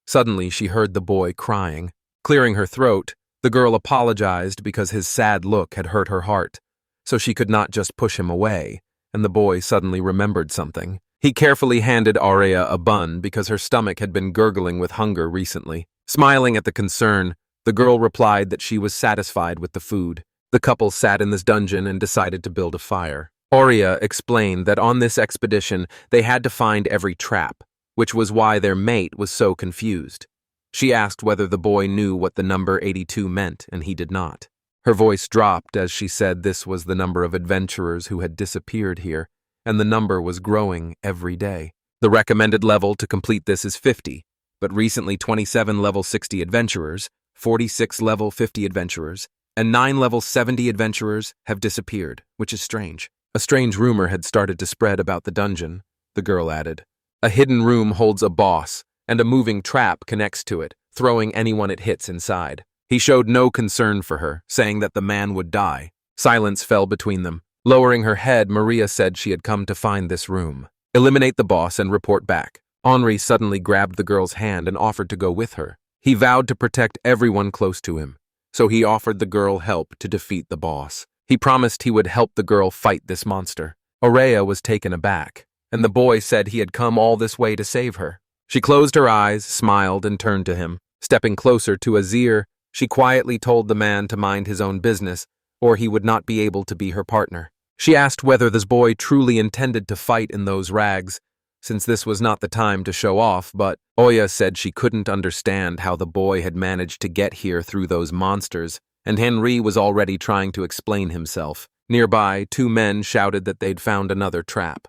Suddenly she heard the boy crying. Clearing her throat, the girl apologized because his sad look had hurt her heart, so she could not just push him away, and the boy suddenly remembered something. He carefully handed Arya a bun because her stomach had been gurgling with hunger recently. Smiling at the concern, the girl replied that she was satisfied with the food. The couple sat in this dungeon and decided to build a fire. Arya explained that on this expedition they had to find every trap, which was why their mate was so confused. She asked whether the boy knew what the number 82 meant, and he did not. Her voice dropped as she said this was the number of adventurers who had disappeared here, and the number was growing every day. The recommended level to complete this is 50, but recently 27 level 60 adventurers, 46 level 50 adventurers, and 9 level 70 adventurers have disappeared, which is strange. A strange rumor had started to spread about the dungeon, the girl added. A hidden room holds a boss, and a moving trap connects to it, throwing anyone it hits inside. He showed no concern for her, saying that the man would die. Silence fell between them. Lowering her head, Maria said she had come to find this room. Eliminate the boss and report back. Henri suddenly grabbed the girl's hand and offered to go with her. He vowed to protect everyone close to him, so he offered the girl help to defeat the boss. He promised he would help the girl fight this monster. Arya was taken aback, and the boy said he had come all this way to save her. She closed her eyes, smiled, and turned to him. Stepping closer to Azir, she quietly told the man to mind his own business, or he would not be able to be her partner. She asked whether this boy truly intended to fight in those rags, since this was not the time to show off, but Oya said she couldn't understand how the boy had managed to get here through those monsters, and Henri was already trying to explain himself. Nearby, 2 men shouted that they'd found another trap.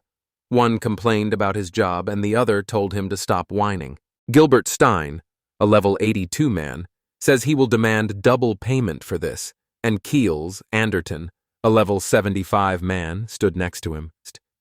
One complained about his job, and the other told him to stop whining. Gilbert Stein, a level 82 man, says he will demand double payment for this, and Keels Anderton, a level 75 man, stood next to him.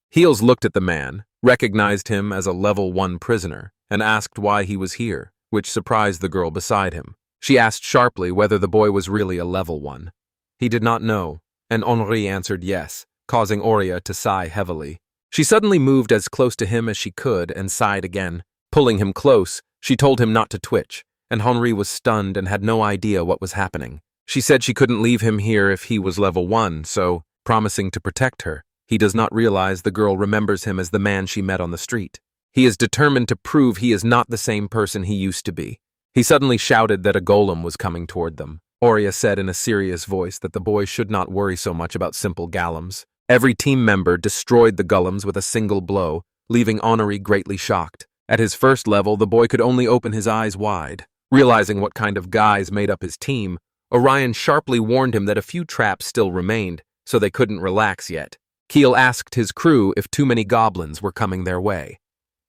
Heels looked at the man, recognized him as a level 1 prisoner, and asked why he was here, which surprised the girl beside him. She asked sharply whether the boy was really a level 1. He did not know, and Henri answered yes, causing Arya to sigh heavily. She suddenly moved as close to him as she could and sighed again. Pulling him close, she told him not to twitch, and Henri was stunned and had no idea what was happening. She said she couldn't leave him here if he was level 1, so, promising to protect her, he does not realize the girl remembers him as the man she met on the street. He is determined to prove he is not the same person he used to be. He suddenly shouted that a golem was coming toward them. Arya said in a serious voice that the boy should not worry so much about simple golems. Every team member destroyed the golems with a single blow, leaving Henri greatly shocked. At his first level, the boy could only open his eyes wide. Realizing what kind of guys made up his team, Orion sharply warned him that a few traps still remained, so they couldn't relax yet. Keel asked his crew if too many goblins were coming their way.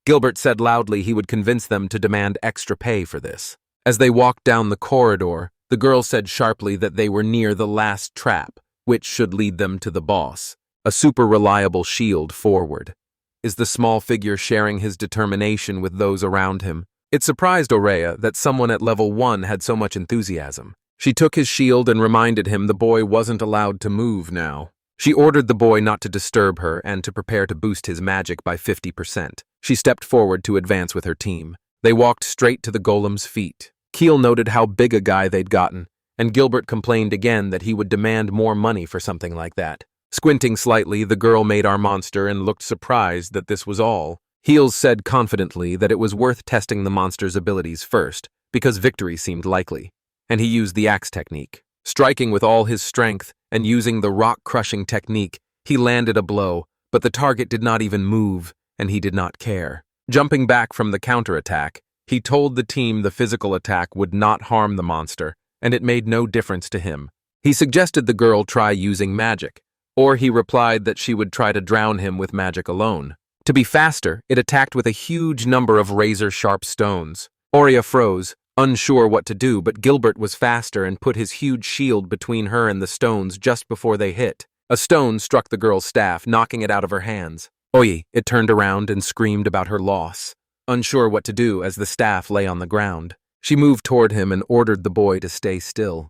Gilbert said loudly he would convince them to demand extra pay for this. As they walked down the corridor, the girl said sharply that they were near the last trap, which should lead them to the boss, a super reliable shield forward. Is the small figure sharing his determination with those around him? It surprised Aurea that someone at level 1 had so much enthusiasm. She took his shield and reminded him the boy wasn't allowed to move now. She ordered the boy not to disturb her and to prepare to boost his magic by 50%. She stepped forward to advance with her team. They walked straight to the golem's feet. Keel noted how big a guy they'd gotten, and Gilbert complained again that he would demand more money for something like that. Squinting slightly, the girl made our monster and looked surprised that this was all. Heels said confidently that it was worth testing the monster's abilities first, because victory seemed likely, and he used the axe technique. Striking with all his strength and using the rock-crushing technique, he landed a blow, but the target did not even move, and he did not care. Jumping back from the counterattack, he told the team the physical attack would not harm the monster, and it made no difference to him. He suggested the girl try using magic, or he replied that she would try to drown him with magic alone. To be faster, it attacked with a huge number of razor-sharp stones. Aurea froze, unsure what to do, but Gilbert was faster and put his huge shield between her and the stones just before they hit. A stone struck the girl's staff, knocking it out of her hands. Oye, it turned around and screamed about her loss, unsure what to do as the staff lay on the ground. She moved toward him and ordered the boy to stay still.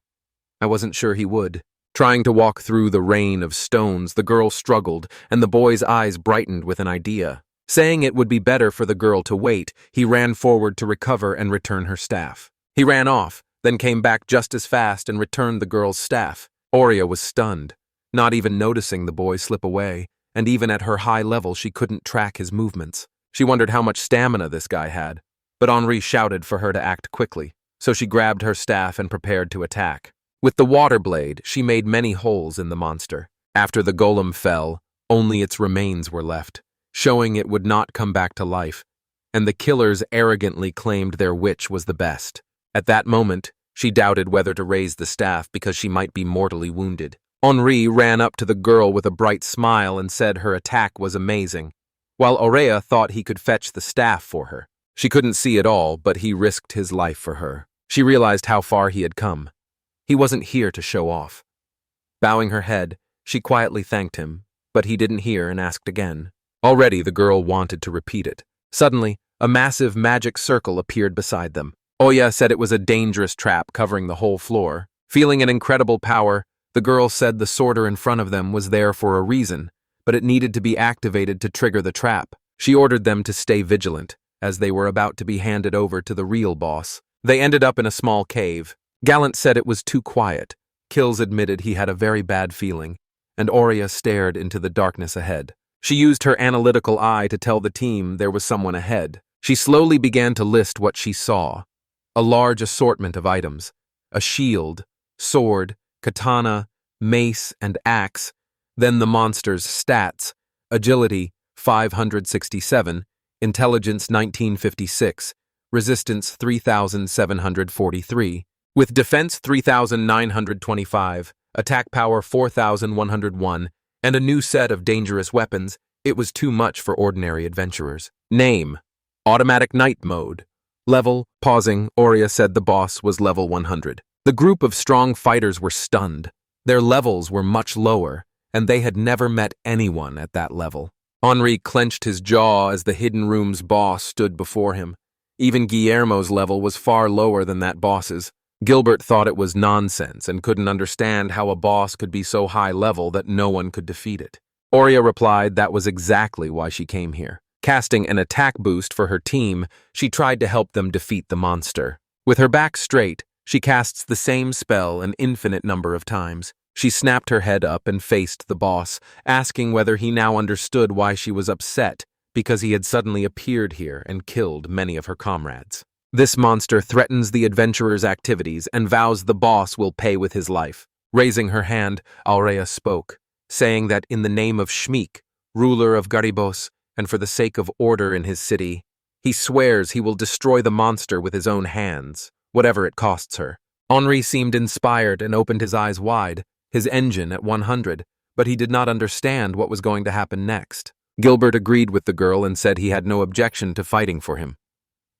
I wasn't sure he would. Trying to walk through the rain of stones, the girl struggled, and the boy's eyes brightened with an idea. Saying it would be better for the girl to wait, he ran forward to recover and return her staff. He ran off, then came back just as fast and returned the girl's staff. Aurea was stunned, not even noticing the boy slip away, and even at her high level she couldn't track his movements. She wondered how much stamina this guy had, but Henri shouted for her to act quickly, so she grabbed her staff and prepared to attack. With the water blade, she made many holes in the monster. After the golem fell, only its remains were left, showing it would not come back to life, and the killers arrogantly claimed their witch was the best. At that moment, she doubted whether to raise the staff because she might be mortally wounded. Henri ran up to the girl with a bright smile and said her attack was amazing, while Aurea thought he could fetch the staff for her. She couldn't see it all, but he risked his life for her. She realized how far he had come. He wasn't here to show off. Bowing her head, she quietly thanked him, but he didn't hear and asked again. Already the girl wanted to repeat it. Suddenly, a massive magic circle appeared beside them. Oya said it was a dangerous trap covering the whole floor. Feeling an incredible power, the girl said the sorter in front of them was there for a reason, but it needed to be activated to trigger the trap. She ordered them to stay vigilant, as they were about to be handed over to the real boss. They ended up in a small cave. Gallant said it was too quiet. Kills admitted he had a very bad feeling, and Aurea stared into the darkness ahead. She used her analytical eye to tell the team there was someone ahead. She slowly began to list what she saw. A large assortment of items. A shield, sword, katana, mace, and axe. Then the monster's stats. Agility, 567. Intelligence, 1956. Resistance, 3,743. With defense, 3,925. Attack power, 4,101. And a new set of dangerous weapons, it was too much for ordinary adventurers. Name: Automatic Night Mode. Level, pausing, Aurea said the boss was level 100. The group of strong fighters were stunned. Their levels were much lower, and they had never met anyone at that level. Henri clenched his jaw as the Hidden Room's boss stood before him. Even Guillermo's level was far lower than that boss's. Gilbert thought it was nonsense and couldn't understand how a boss could be so high level that no one could defeat it. Aurea replied that was exactly why she came here. Casting an attack boost for her team, she tried to help them defeat the monster. With her back straight, she casts the same spell an infinite number of times. She snapped her head up and faced the boss, asking whether he now understood why she was upset because he had suddenly appeared here and killed many of her comrades. This monster threatens the adventurer's activities and vows the boss will pay with his life. Raising her hand, Aurea spoke, saying that in the name of Shmeek, ruler of Garibos, and for the sake of order in his city, He swears he will destroy the monster with his own hands, whatever it costs her. Henri seemed inspired and opened his eyes wide, his engine at 100, but he did not understand what was going to happen next. Gilbert agreed with the girl and said he had no objection to fighting for him.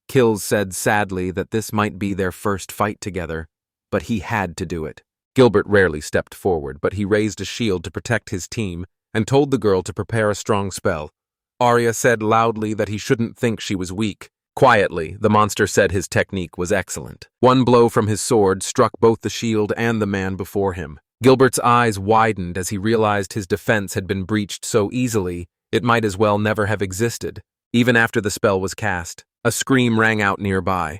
Kills said sadly that this might be their first fight together, but he had to do it. Gilbert rarely stepped forward, but he raised a shield to protect his team and told the girl to prepare a strong spell. Arya said loudly that he shouldn't think she was weak. Quietly, the monster said his technique was excellent. One blow from his sword struck both the shield and the man before him. Gilbert's eyes widened as he realized his defense had been breached so easily it might as well never have existed. Even after the spell was cast, a scream rang out nearby.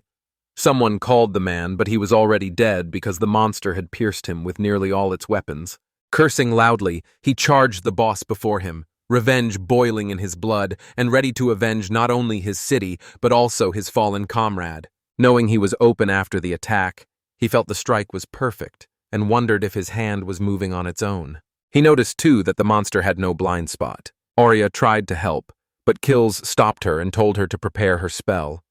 Someone called the man, but he was already dead because the monster had pierced him with nearly all its weapons. Cursing loudly, he charged the boss before him, revenge boiling in his blood and ready to avenge not only his city but also his fallen comrade. Knowing he was open after the attack, he felt the strike was perfect and wondered if his hand was moving on its own. He noticed too that the monster had no blind spot. Arya tried to help, but Kills stopped her and told her to prepare her spell.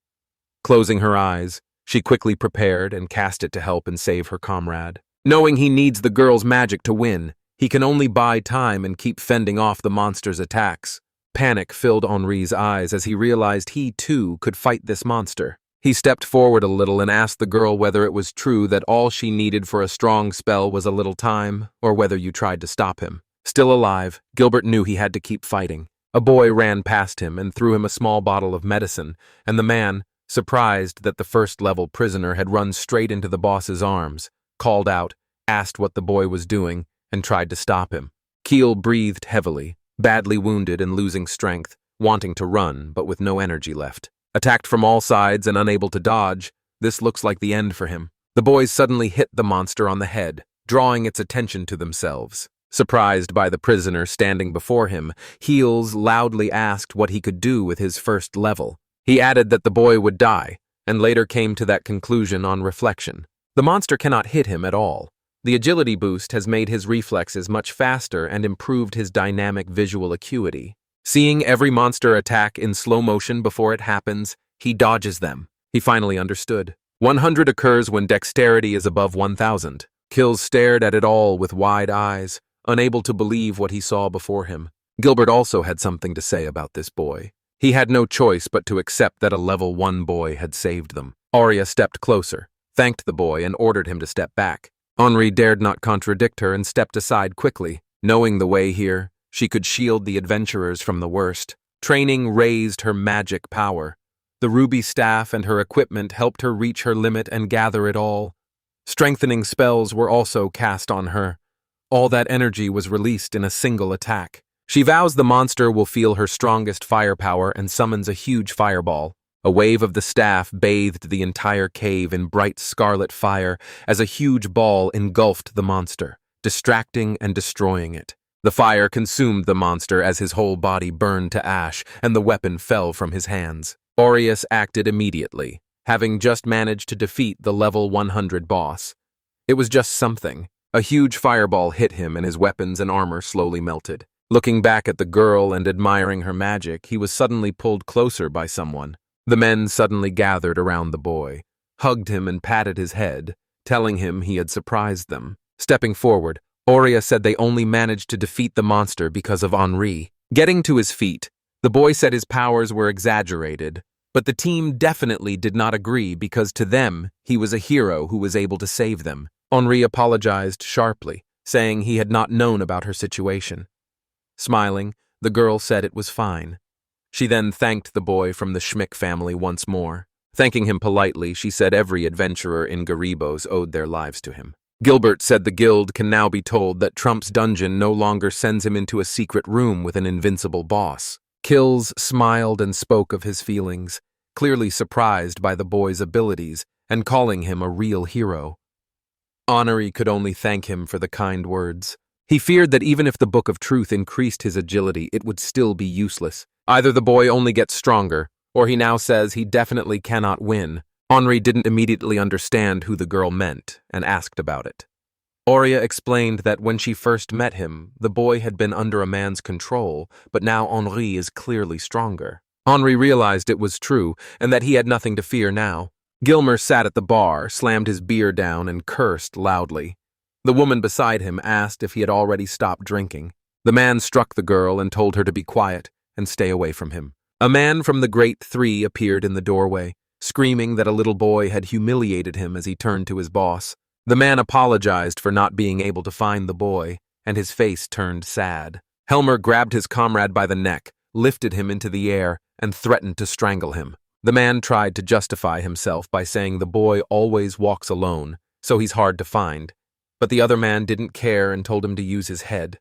Closing her eyes, she quickly prepared and cast it to help and save her comrade. Knowing he needs the girl's magic to win, he can only buy time and keep fending off the monster's attacks. Panic filled Henri's eyes as he realized he too could fight this monster. He stepped forward a little and asked the girl whether it was true that all she needed for a strong spell was a little time, or whether you tried to stop him. Still alive, Gilbert knew he had to keep fighting. A boy ran past him and threw him a small bottle of medicine, and the man, surprised that the first-level prisoner had run straight into the boss's arms, called out, asked what the boy was doing, and tried to stop him. Keel breathed heavily, badly wounded and losing strength, wanting to run but with no energy left. Attacked from all sides and unable to dodge, this looks like the end for him. The boys suddenly hit the monster on the head, drawing its attention to themselves. Surprised by the prisoner standing before him, Heels loudly asked what he could do with his first level. He added that the boy would die, and later came to that conclusion on reflection. The monster cannot hit him at all. The agility boost has made his reflexes much faster and improved his dynamic visual acuity. Seeing every monster attack in slow motion before it happens, he dodges them. He finally understood. 100 occurs when dexterity is above 1,000. Kills stared at it all with wide eyes, unable to believe what he saw before him. Gilbert also had something to say about this boy. He had no choice but to accept that a level 1 boy had saved them. Arya stepped closer, thanked the boy, and ordered him to step back. Henri dared not contradict her and stepped aside quickly. Knowing the way here, she could shield the adventurers from the worst. Training raised her magic power. The ruby staff and her equipment helped her reach her limit and gather it all. Strengthening spells were also cast on her. All that energy was released in a single attack. She vows the monster will feel her strongest firepower and summons a huge fireball. A wave of the staff bathed the entire cave in bright scarlet fire as a huge ball engulfed the monster, distracting and destroying it. The fire consumed the monster as his whole body burned to ash and the weapon fell from his hands. Aureus acted immediately, having just managed to defeat the level 100 boss. It was just something. A huge fireball hit him and his weapons and armor slowly melted. Looking back at the girl and admiring her magic, he was suddenly pulled closer by someone. The men suddenly gathered around the boy, hugged him and patted his head, telling him he had surprised them. Stepping forward, Aurea said they only managed to defeat the monster because of Henri. Getting to his feet, the boy said his powers were exaggerated, but the team definitely did not agree because to them, he was a hero who was able to save them. Henri apologized sharply, saying he had not known about her situation. Smiling, the girl said it was fine. She then thanked the boy from the Schmick family once more. Thanking him politely, she said every adventurer in Garibos owed their lives to him. Gilbert said the guild can now be told that Trump's dungeon no longer sends him into a secret room with an invincible boss. Kills smiled and spoke of his feelings, clearly surprised by the boy's abilities and calling him a real hero. Honoree could only thank him for the kind words. He feared that even if the Book of Truth increased his agility, it would still be useless. Either the boy only gets stronger, or he now says he definitely cannot win. Henri didn't immediately understand who the girl meant and asked about it. Aurea explained that when she first met him, the boy had been under a man's control, but now Henri is clearly stronger. Henri realized it was true, and that he had nothing to fear now. Gilmer sat at the bar, slammed his beer down, and cursed loudly. The woman beside him asked if he had already stopped drinking. The man struck the girl and told her to be quiet and stay away from him. A man from the Great Three appeared in the doorway, screaming that a little boy had humiliated him as he turned to his boss. The man apologized for not being able to find the boy, and his face turned sad. Helmer grabbed his comrade by the neck, lifted him into the air, and threatened to strangle him. The man tried to justify himself by saying the boy always walks alone, so he's hard to find. But the other man didn't care and told him to use his head.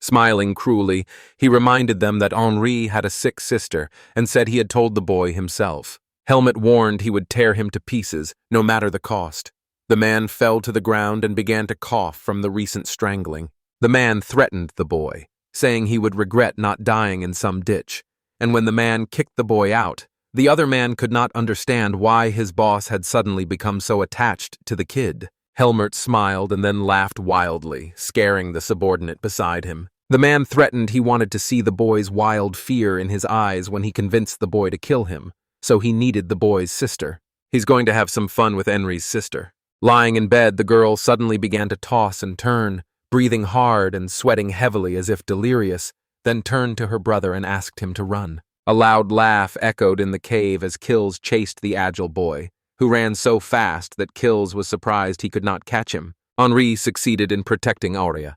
Smiling cruelly, he reminded them that Henri had a sick sister and said he had told the boy himself. Helmet warned he would tear him to pieces, no matter the cost. The man fell to the ground and began to cough from the recent strangling. The man threatened the boy, saying he would regret not dying in some ditch, and when the man kicked the boy out, the other man could not understand why his boss had suddenly become so attached to the kid. Helmert smiled and then laughed wildly, scaring the subordinate beside him. The man threatened he wanted to see the boy's wild fear in his eyes when he convinced the boy to kill him, so he needed the boy's sister. He's going to have some fun with Henri's sister. Lying in bed, the girl suddenly began to toss and turn, breathing hard and sweating heavily as if delirious, then turned to her brother and asked him to run. A loud laugh echoed in the cave as Kills chased the agile boy, who ran so fast that Kills was surprised he could not catch him. Henri succeeded in protecting Aurea.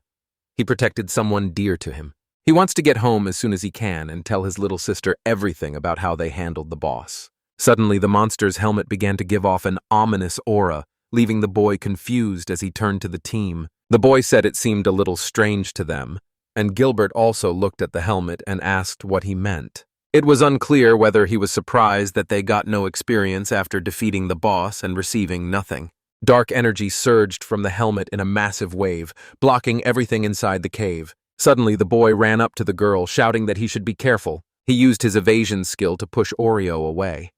He protected someone dear to him. He wants to get home as soon as he can and tell his little sister everything about how they handled the boss. Suddenly, the monster's helmet began to give off an ominous aura, leaving the boy confused as he turned to the team. The boy said it seemed a little strange to them, and Gilbert also looked at the helmet and asked what he meant. It was unclear whether he was surprised that they got no experience after defeating the boss and receiving nothing. Dark energy surged from the helmet in a massive wave, blocking everything inside the cave. Suddenly, the boy ran up to the girl, shouting that he should be careful. He used his evasion skill to push Oreo away.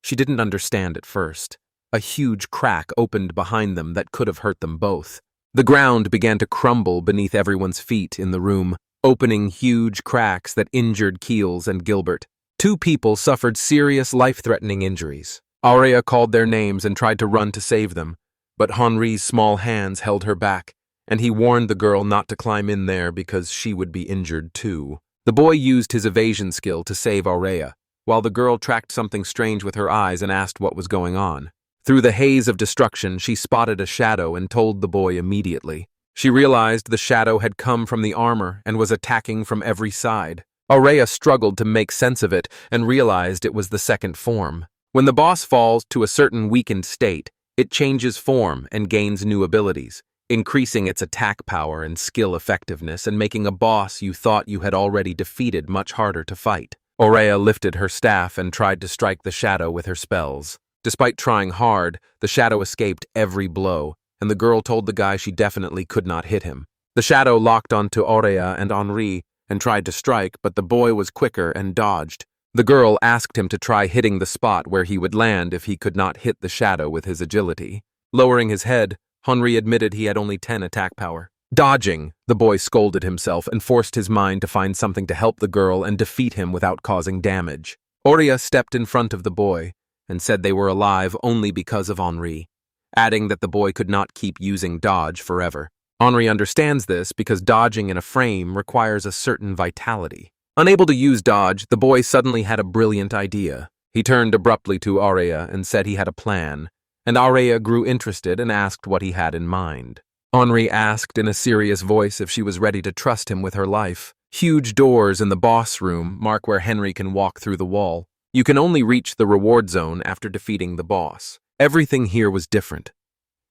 She didn't understand at first. A huge crack opened behind them that could have hurt them both. The ground began to crumble beneath everyone's feet in the room, opening huge cracks that injured Keels and Gilbert. Two people suffered serious life-threatening injuries. Aurea called their names and tried to run to save them, but Henri's small hands held her back, and he warned the girl not to climb in there because she would be injured too. The boy used his evasion skill to save Aurea, while the girl tracked something strange with her eyes and asked what was going on. Through the haze of destruction, she spotted a shadow and told the boy immediately. She realized the shadow had come from the armor and was attacking from every side. Aurea struggled to make sense of it and realized it was the second form. When the boss falls to a certain weakened state, it changes form and gains new abilities, increasing its attack power and skill effectiveness and making a boss you thought you had already defeated much harder to fight. Aurea lifted her staff and tried to strike the shadow with her spells. Despite trying hard, the shadow escaped every blow, and the girl told the guy she definitely could not hit him. The shadow locked onto Aurea and Henri and tried to strike, but the boy was quicker and dodged. The girl asked him to try hitting the spot where he would land if he could not hit the shadow with his agility. Lowering his head, Henri admitted he had only 10 attack power. Dodging, the boy scolded himself and forced his mind to find something to help the girl and defeat him without causing damage. Aurea stepped in front of the boy and said they were alive only because of Henri, adding that the boy could not keep using dodge forever. Henri understands this because dodging in a frame requires a certain vitality. Unable to use dodge, the boy suddenly had a brilliant idea. He turned abruptly to Aurea and said he had a plan, and Aurea grew interested and asked what he had in mind. Henri asked in a serious voice if she was ready to trust him with her life. Huge doors in the boss room mark where Henry can walk through the wall. You can only reach the reward zone after defeating the boss. Everything here was different.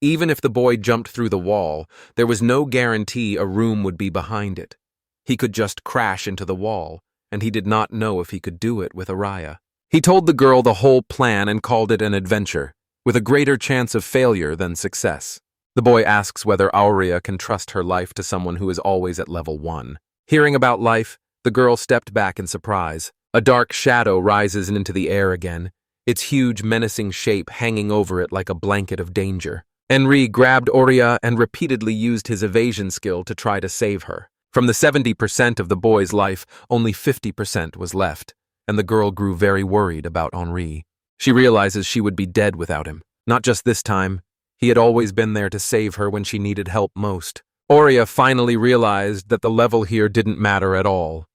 Even if the boy jumped through the wall, there was no guarantee a room would be behind it. He could just crash into the wall, and he did not know if he could do it with Aurea. He told the girl the whole plan and called it an adventure, with a greater chance of failure than success. The boy asks whether Aurea can trust her life to someone who is always at level 1. Hearing about life, the girl stepped back in surprise. A dark shadow rises into the air again, its huge menacing shape hanging over it like a blanket of danger. Henri grabbed Aurea and repeatedly used his evasion skill to try to save her. From the 70% of the boy's life, only 50% was left. and the girl grew very worried about Henri. She realizes she would be dead without him. Not just this time. He had always been there to save her when she needed help most. Aurea finally realized that the level here didn't matter at all.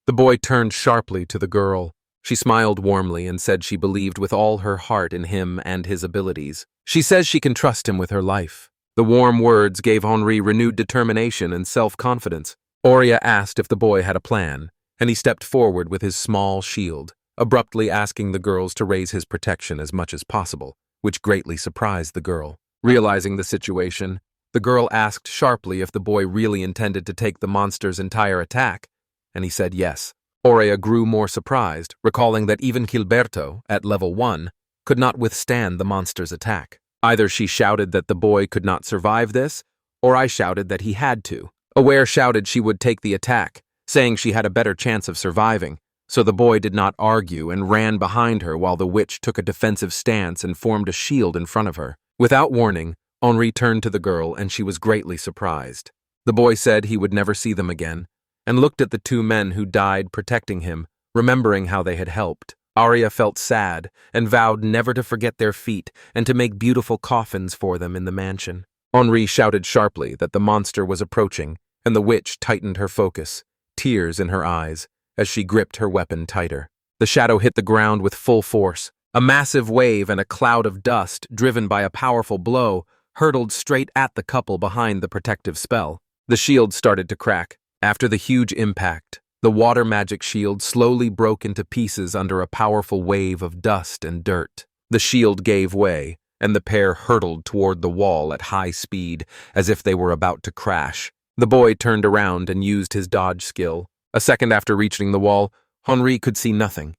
The boy turned sharply to the girl. She smiled warmly and said she believed with all her heart in him and his abilities. She says she can trust him with her life. The warm words gave Henri renewed determination and self-confidence. Aurea asked if the boy had a plan, and he stepped forward with his small shield, abruptly asking the girls to raise his protection as much as possible, which greatly surprised the girl. Realizing the situation, the girl asked sharply if the boy really intended to take the monster's entire attack, and he said yes. Aurea grew more surprised, recalling that even Gilberto, at level 1, could not withstand the monster's attack. Either she shouted that the boy could not survive this, or I shouted that he had to. Aware shouted she would take the attack, saying she had a better chance of surviving, so the boy did not argue and ran behind her while the witch took a defensive stance and formed a shield in front of her. Without warning, Henri turned to the girl and she was greatly surprised. The boy said he would never see them again, and looked at the two men who died protecting him, remembering how they had helped. Aurea felt sad and vowed never to forget their feat and to make beautiful coffins for them in the mansion. Henri shouted sharply that the monster was approaching, and the witch tightened her focus, tears in her eyes, as she gripped her weapon tighter. The shadow hit the ground with full force. A massive wave and a cloud of dust, driven by a powerful blow, hurtled straight at the couple behind the protective spell. The shield started to crack. After the huge impact, the water magic shield slowly broke into pieces under a powerful wave of dust and dirt. The shield gave way, and the pair hurtled toward the wall at high speed, as if they were about to crash. The boy turned around and used his dodge skill. A second after reaching the wall, Henri could see nothing.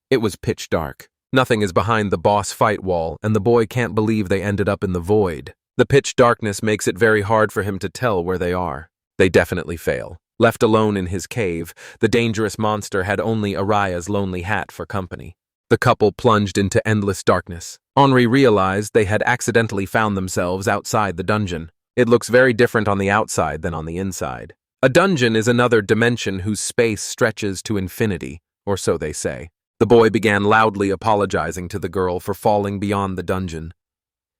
It was pitch dark. Nothing is behind the boss fight wall, and the boy can't believe they ended up in the void. The pitch darkness makes it very hard for him to tell where they are. They definitely fail. Left alone in his cave, the dangerous monster had only Araya's lonely hat for company. The couple plunged into endless darkness. Henri realized they had accidentally found themselves outside the dungeon. It looks very different on the outside than on the inside. A dungeon is another dimension whose space stretches to infinity, or so they say. The boy began loudly apologizing to the girl for falling beyond the dungeon.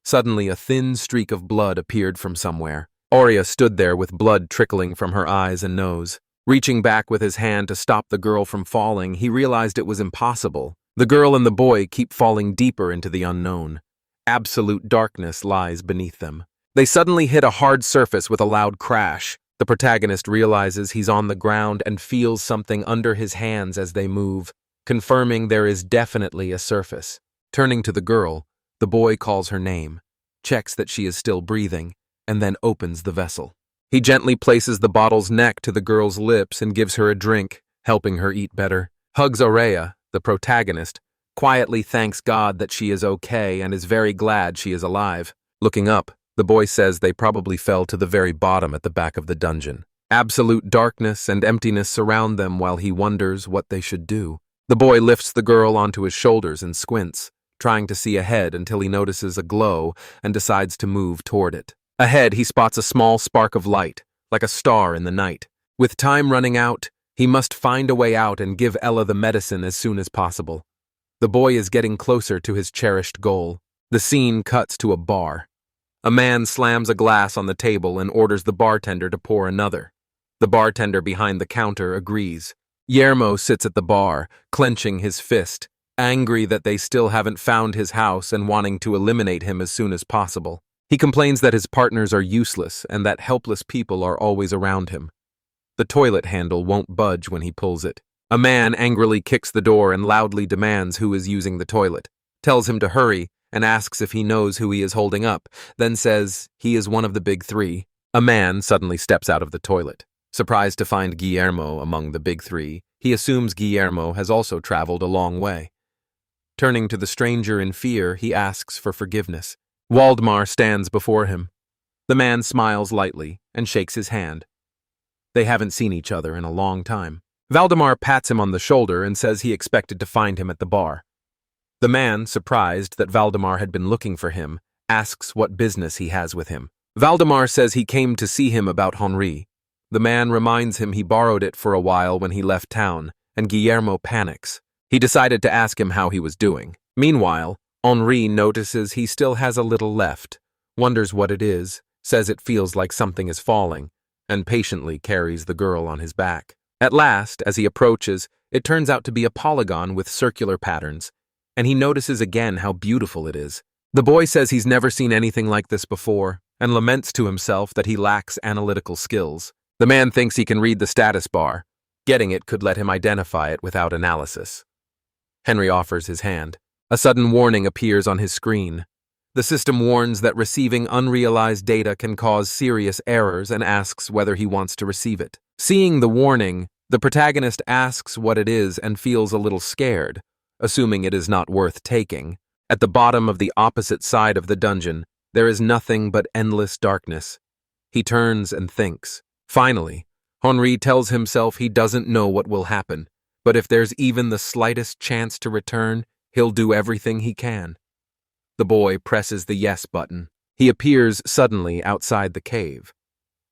Suddenly, a thin streak of blood appeared from somewhere. Aurea stood there with blood trickling from her eyes and nose. Reaching back with his hand to stop the girl from falling, he realized it was impossible. The girl and the boy keep falling deeper into the unknown. Absolute darkness lies beneath them. They suddenly hit a hard surface with a loud crash. The protagonist realizes he's on the ground and feels something under his hands as they move, confirming there is definitely a surface. Turning to the girl, the boy calls her name, checks that she is still breathing, and then opens the vessel. He gently places the bottle's neck to the girl's lips and gives her a drink, helping her eat better. Hugs Aurea, the protagonist, quietly thanks God that she is okay and is very glad she is alive. Looking up, the boy says they probably fell to the very bottom at the back of the dungeon. Absolute darkness and emptiness surround them while he wonders what they should do. The boy lifts the girl onto his shoulders and squints, trying to see ahead until he notices a glow and decides to move toward it. Ahead, he spots a small spark of light, like a star in the night. With time running out, he must find a way out and give Ella the medicine as soon as possible. The boy is getting closer to his cherished goal. The scene cuts to a bar. A man slams a glass on the table and orders the bartender to pour another. The bartender behind the counter agrees. Guillermo sits at the bar, clenching his fist, angry that they still haven't found his house and wanting to eliminate him as soon as possible. He complains that his partners are useless and that helpless people are always around him. The toilet handle won't budge when he pulls it. A man angrily kicks the door and loudly demands who is using the toilet, tells him to hurry, and asks if he knows who he is holding up, then says he is one of the big three. A man suddenly steps out of the toilet. Surprised to find Guillermo among the big three, he assumes Guillermo has also traveled a long way. Turning to the stranger in fear, he asks for forgiveness. Waldemar stands before him. The man smiles lightly and shakes his hand. They haven't seen each other in a long time. Waldemar pats him on the shoulder and says he expected to find him at the bar. The man, surprised that Waldemar had been looking for him, asks what business he has with him. Waldemar says he came to see him about Henri. The man reminds him he borrowed it for a while when he left town, and Guillermo panics. He decided to ask him how he was doing. Meanwhile, Henri notices he still has a little left, wonders what it is, says it feels like something is falling, and patiently carries the girl on his back. At last, as he approaches, it turns out to be a polygon with circular patterns, and he notices again how beautiful it is. The boy says he's never seen anything like this before, and laments to himself that he lacks analytical skills. The man thinks he can read the status bar. Getting it could let him identify it without analysis. Henry offers his hand. A sudden warning appears on his screen. The system warns that receiving unrealized data can cause serious errors and asks whether he wants to receive it. Seeing the warning, the protagonist asks what it is and feels a little scared, assuming it is not worth taking. At the bottom of the opposite side of the dungeon, there is nothing but endless darkness. He turns and thinks. Finally, Henri tells himself he doesn't know what will happen, but if there's even the slightest chance to return, he'll do everything he can. The boy presses the yes button. He appears suddenly outside the cave.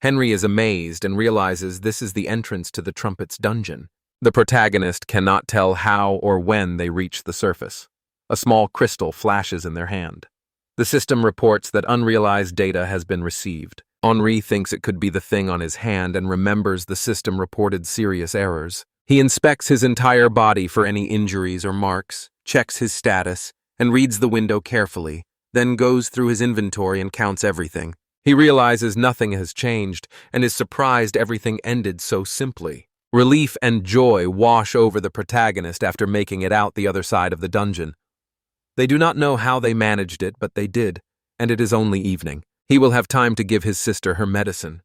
Henry is amazed and realizes this is the entrance to the trumpet's dungeon. The protagonist cannot tell how or when they reach the surface. A small crystal flashes in their hand. The system reports that unrealized data has been received. Henri thinks it could be the thing on his hand and remembers the system reported serious errors. He inspects his entire body for any injuries or marks, checks his status, and reads the window carefully, then goes through his inventory and counts everything. He realizes nothing has changed and is surprised everything ended so simply. Relief and joy wash over the protagonist after making it out the other side of the dungeon. They do not know how they managed it, but they did, and it is only evening. He will have time to give his sister her medicine.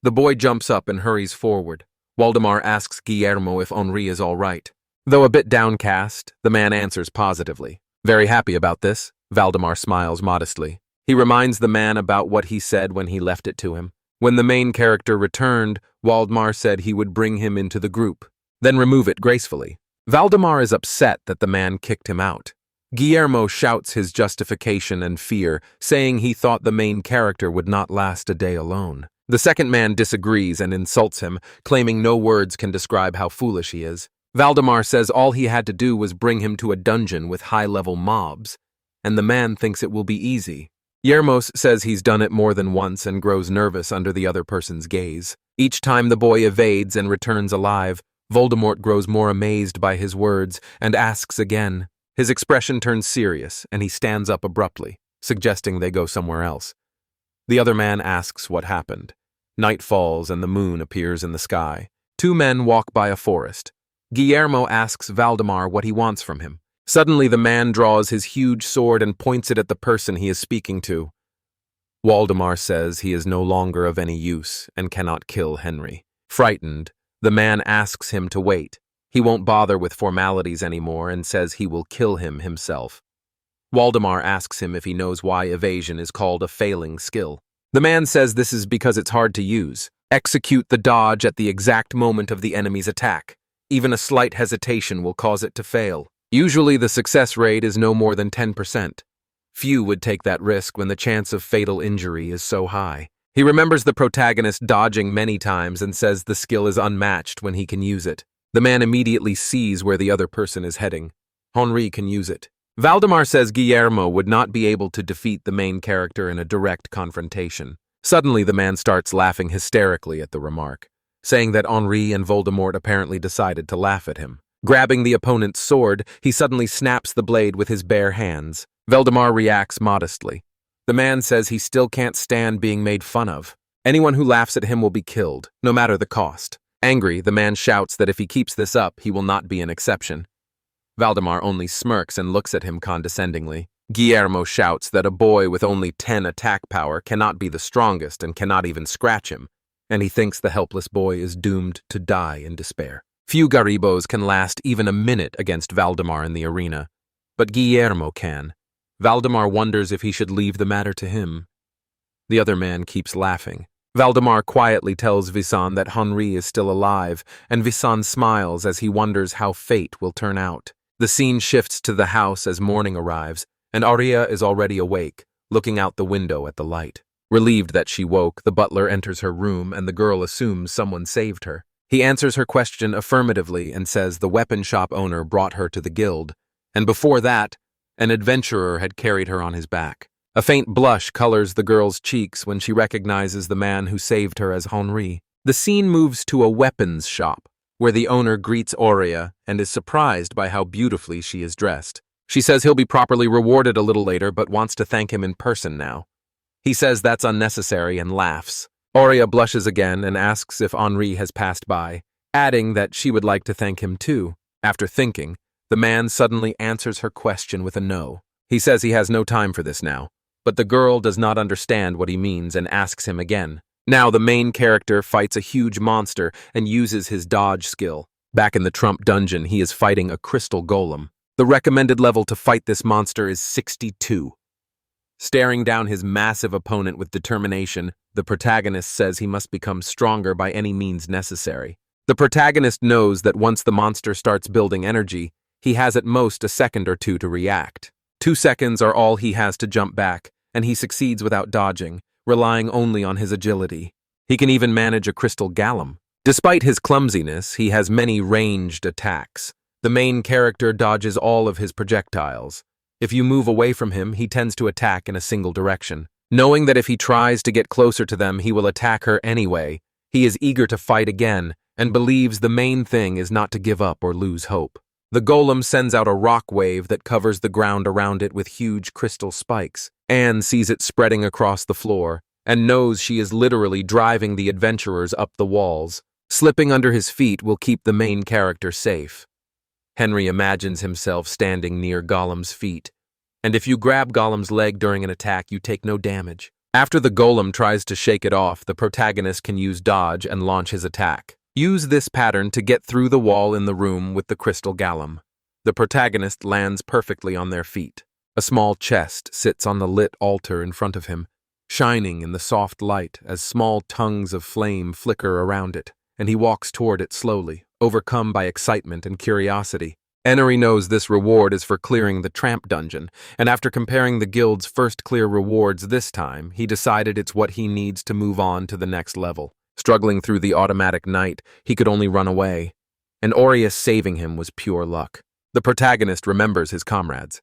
The boy jumps up and hurries forward. Waldemar asks Guillermo if Henri is all right. Though a bit downcast, the man answers positively. Very happy about this, Waldemar smiles modestly. He reminds the man about what he said when he left it to him. When the main character returned, Waldemar said he would bring him into the group, then remove it gracefully. Waldemar is upset that the man kicked him out. Guillermo shouts his justification and fear, saying he thought the main character would not last a day alone. The second man disagrees and insults him, claiming no words can describe how foolish he is. Waldemar says all he had to do was bring him to a dungeon with high-level mobs, and the man thinks it will be easy. Yermos says he's done it more than once and grows nervous under the other person's gaze. Each time the boy evades and returns alive, Voldemort grows more amazed by his words and asks again. His expression turns serious, and he stands up abruptly, suggesting they go somewhere else. The other man asks what happened. Night falls and the moon appears in the sky. Two men walk by a forest. Guillermo asks Waldemar what he wants from him. Suddenly the man draws his huge sword and points it at the person he is speaking to. Waldemar says he is no longer of any use and cannot kill Henry. Frightened, the man asks him to wait. He won't bother with formalities anymore and says he will kill him himself. Waldemar asks him if he knows why evasion is called a failing skill. The man says this is because it's hard to use. Execute the dodge at the exact moment of the enemy's attack. Even a slight hesitation will cause it to fail. Usually the success rate is no more than 10%. Few would take that risk when the chance of fatal injury is so high. He remembers the protagonist dodging many times and says the skill is unmatched when he can use it. The man immediately sees where the other person is heading. Henri can use it. Waldemar says Guillermo would not be able to defeat the main character in a direct confrontation. Suddenly the man starts laughing hysterically at the remark, saying that Henri and Voldemort apparently decided to laugh at him. Grabbing the opponent's sword, he suddenly snaps the blade with his bare hands. Waldemar reacts modestly. The man says he still can't stand being made fun of. Anyone who laughs at him will be killed, no matter the cost. Angry, the man shouts that if he keeps this up, he will not be an exception. Waldemar only smirks and looks at him condescendingly. Guillermo shouts that a boy with only 10 attack power cannot be the strongest and cannot even scratch him, and he thinks the helpless boy is doomed to die in despair. Few Garibos can last even a minute against Waldemar in the arena, but Guillermo can. Waldemar wonders if he should leave the matter to him. The other man keeps laughing. Waldemar quietly tells Visan that Henri is still alive, and Visan smiles as he wonders how fate will turn out. The scene shifts to the house as morning arrives, and Aria is already awake, looking out the window at the light. Relieved that she woke, the butler enters her room and the girl assumes someone saved her. He answers her question affirmatively and says the weapon shop owner brought her to the guild, and before that, an adventurer had carried her on his back. A faint blush colors the girl's cheeks when she recognizes the man who saved her as Henri. The scene moves to a weapons shop, where the owner greets Aurea and is surprised by how beautifully she is dressed. She says he'll be properly rewarded a little later but wants to thank him in person now. He says that's unnecessary and laughs. Aurea blushes again and asks if Henri has passed by, adding that she would like to thank him too. After thinking, the man suddenly answers her question with a no. He says he has no time for this now, but the girl does not understand what he means and asks him again. Now the main character fights a huge monster and uses his dodge skill. Back in the Trump dungeon, he is fighting a crystal golem. The recommended level to fight this monster is 62. Staring down his massive opponent with determination, the protagonist says he must become stronger by any means necessary. The protagonist knows that once the monster starts building energy, he has at most a second or two to react. 2 seconds are all he has to jump back, and he succeeds without dodging, relying only on his agility. He can even manage a crystal golem. Despite his clumsiness, he has many ranged attacks. The main character dodges all of his projectiles. If you move away from him, he tends to attack in a single direction. Knowing that if he tries to get closer to them, he will attack her anyway, he is eager to fight again and believes the main thing is not to give up or lose hope. The golem sends out a rock wave that covers the ground around it with huge crystal spikes. Anne sees it spreading across the floor and knows she is literally driving the adventurers up the walls. Slipping under his feet will keep the main character safe. Henry imagines himself standing near Golem's feet, and if you grab Golem's leg during an attack, you take no damage. After the golem tries to shake it off, the protagonist can use dodge and launch his attack. Use this pattern to get through the wall in the room with the crystal golem. The protagonist lands perfectly on their feet. A small chest sits on the lit altar in front of him, shining in the soft light as small tongues of flame flicker around it, and he walks toward it slowly, overcome by excitement and curiosity. Henry knows this reward is for clearing the tramp dungeon, and after comparing the guild's first clear rewards this time, he decided it's what he needs to move on to the next level. Struggling through the automatic night, he could only run away, and Aurea saving him was pure luck. The protagonist remembers his comrades.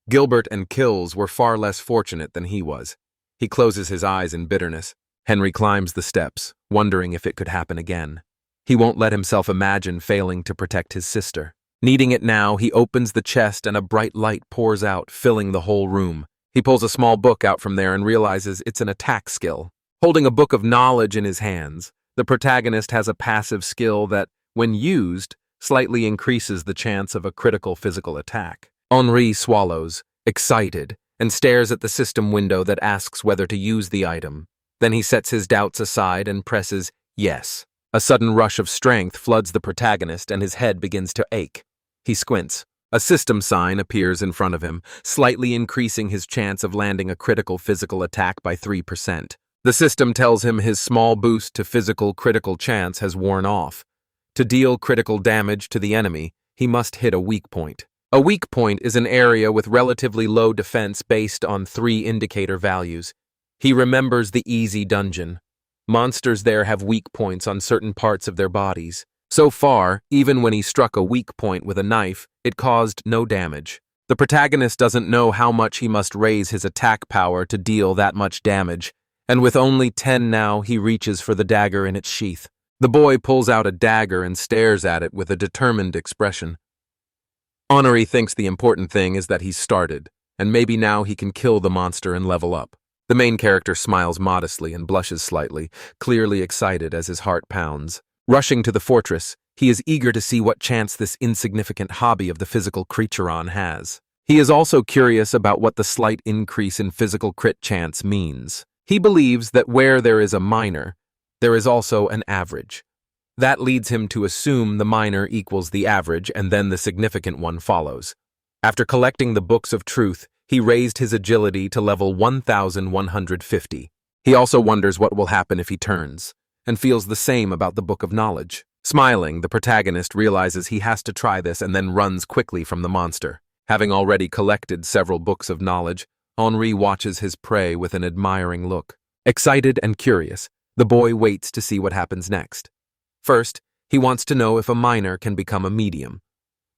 Gilbert and Kills were far less fortunate than he was. He closes his eyes in bitterness. Henry climbs the steps, wondering if it could happen again. He won't let himself imagine failing to protect his sister. Needing it now, he opens the chest and a bright light pours out, filling the whole room. He pulls a small book out from there and realizes it's an attack skill. Holding a book of knowledge in his hands, the protagonist has a passive skill that, when used, slightly increases the chance of a critical physical attack. Henri swallows, excited, and stares at the system window that asks whether to use the item. Then he sets his doubts aside and presses yes. A sudden rush of strength floods the protagonist and his head begins to ache. He squints. A system sign appears in front of him, slightly increasing his chance of landing a critical physical attack by 3%. The system tells him his small boost to physical critical chance has worn off. To deal critical damage to the enemy, he must hit a weak point. A weak point is an area with relatively low defense based on 3 indicator values. He remembers the easy dungeon. Monsters there have weak points on certain parts of their bodies. So far, even when he struck a weak point with a knife, it caused no damage. The protagonist doesn't know how much he must raise his attack power to deal that much damage, and with only 10 now, he reaches for the dagger in its sheath. The boy pulls out a dagger and stares at it with a determined expression. Henri thinks the important thing is that he's started, and maybe now he can kill the monster and level up. The main character smiles modestly and blushes slightly, clearly excited as his heart pounds. Rushing to the fortress, he is eager to see what chance this insignificant hobby of the physical creaturon has. He is also curious about what the slight increase in physical crit chance means. He believes that where there is a minor, there is also an average. That leads him to assume the minor equals the average and then the significant one follows. After collecting the books of truth, he raised his agility to level 1,150. He also wonders what will happen if he turns, and feels the same about the Book of Knowledge. Smiling, the protagonist realizes he has to try this and then runs quickly from the monster. Having already collected several books of knowledge, Henri watches his prey with an admiring look. Excited and curious, the boy waits to see what happens next. First, He wants to know if a minor can become a medium.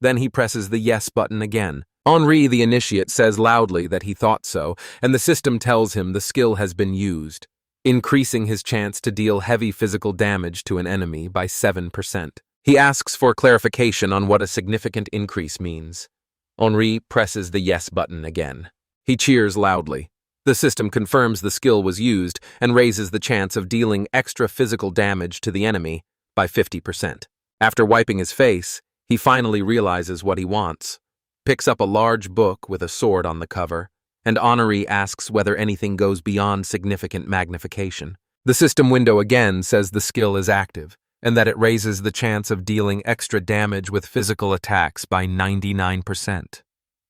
Then he presses the yes button again. Henri, the initiate, says loudly that he thought so, and the system tells him the skill has been used, increasing his chance to deal heavy physical damage to an enemy by 7%. He asks for clarification on what a significant increase means. Henri presses the yes button again. He cheers loudly. The system confirms the skill was used and raises the chance of dealing extra physical damage to the enemy by 50%. After wiping his face, he finally realizes what he wants, picks up a large book with a sword on the cover, and Henri asks whether anything goes beyond significant magnification. The system window again says the skill is active, and that it raises the chance of dealing extra damage with physical attacks by 99%.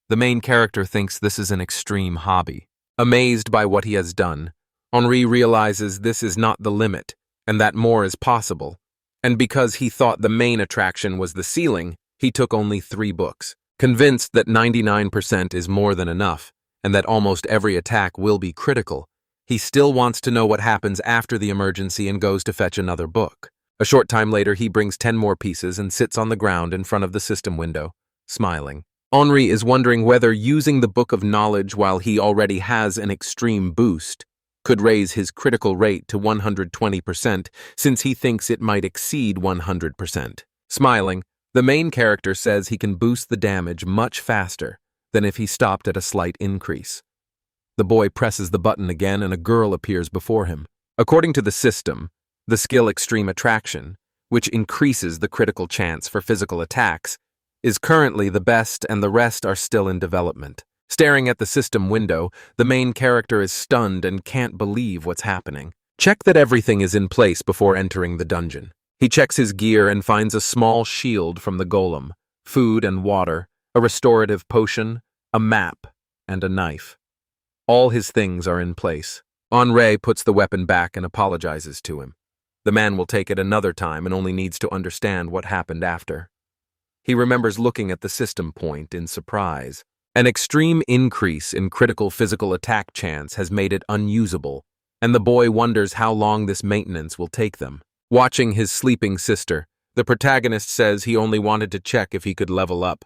The main character thinks this is an extreme hobby. Amazed by what he has done, Henri realizes this is not the limit, and that more is possible. And because he thought the main attraction was the ceiling, he took only 3 books. Convinced that 99% is more than enough, and that almost every attack will be critical, he still wants to know what happens after the emergency and goes to fetch another book. A short time later, he brings 10 more pieces and sits on the ground in front of the system window, smiling. Henri is wondering whether using the Book of Knowledge while he already has an extreme boost could raise his critical rate to 120%, since he thinks it might exceed 100%. Smiling, the main character says he can boost the damage much faster than if he stopped at a slight increase. The boy presses the button again and a girl appears before him. According to the system, the skill Extreme Attraction, which increases the critical chance for physical attacks, is currently the best and the rest are still in development. Staring at the system window, the main character is stunned and can't believe what's happening. Check that everything is in place before entering the dungeon. He checks his gear and finds a small shield from the golem, food and water, a restorative potion, a map, and a knife. All his things are in place. Henri puts the weapon back and apologizes to him. The man will take it another time and only needs to understand what happened after. He remembers looking at the system point in surprise. An extreme increase in critical physical attack chance has made it unusable, and the boy wonders how long this maintenance will take them. Watching his sleeping sister, the protagonist says he only wanted to check if he could level up.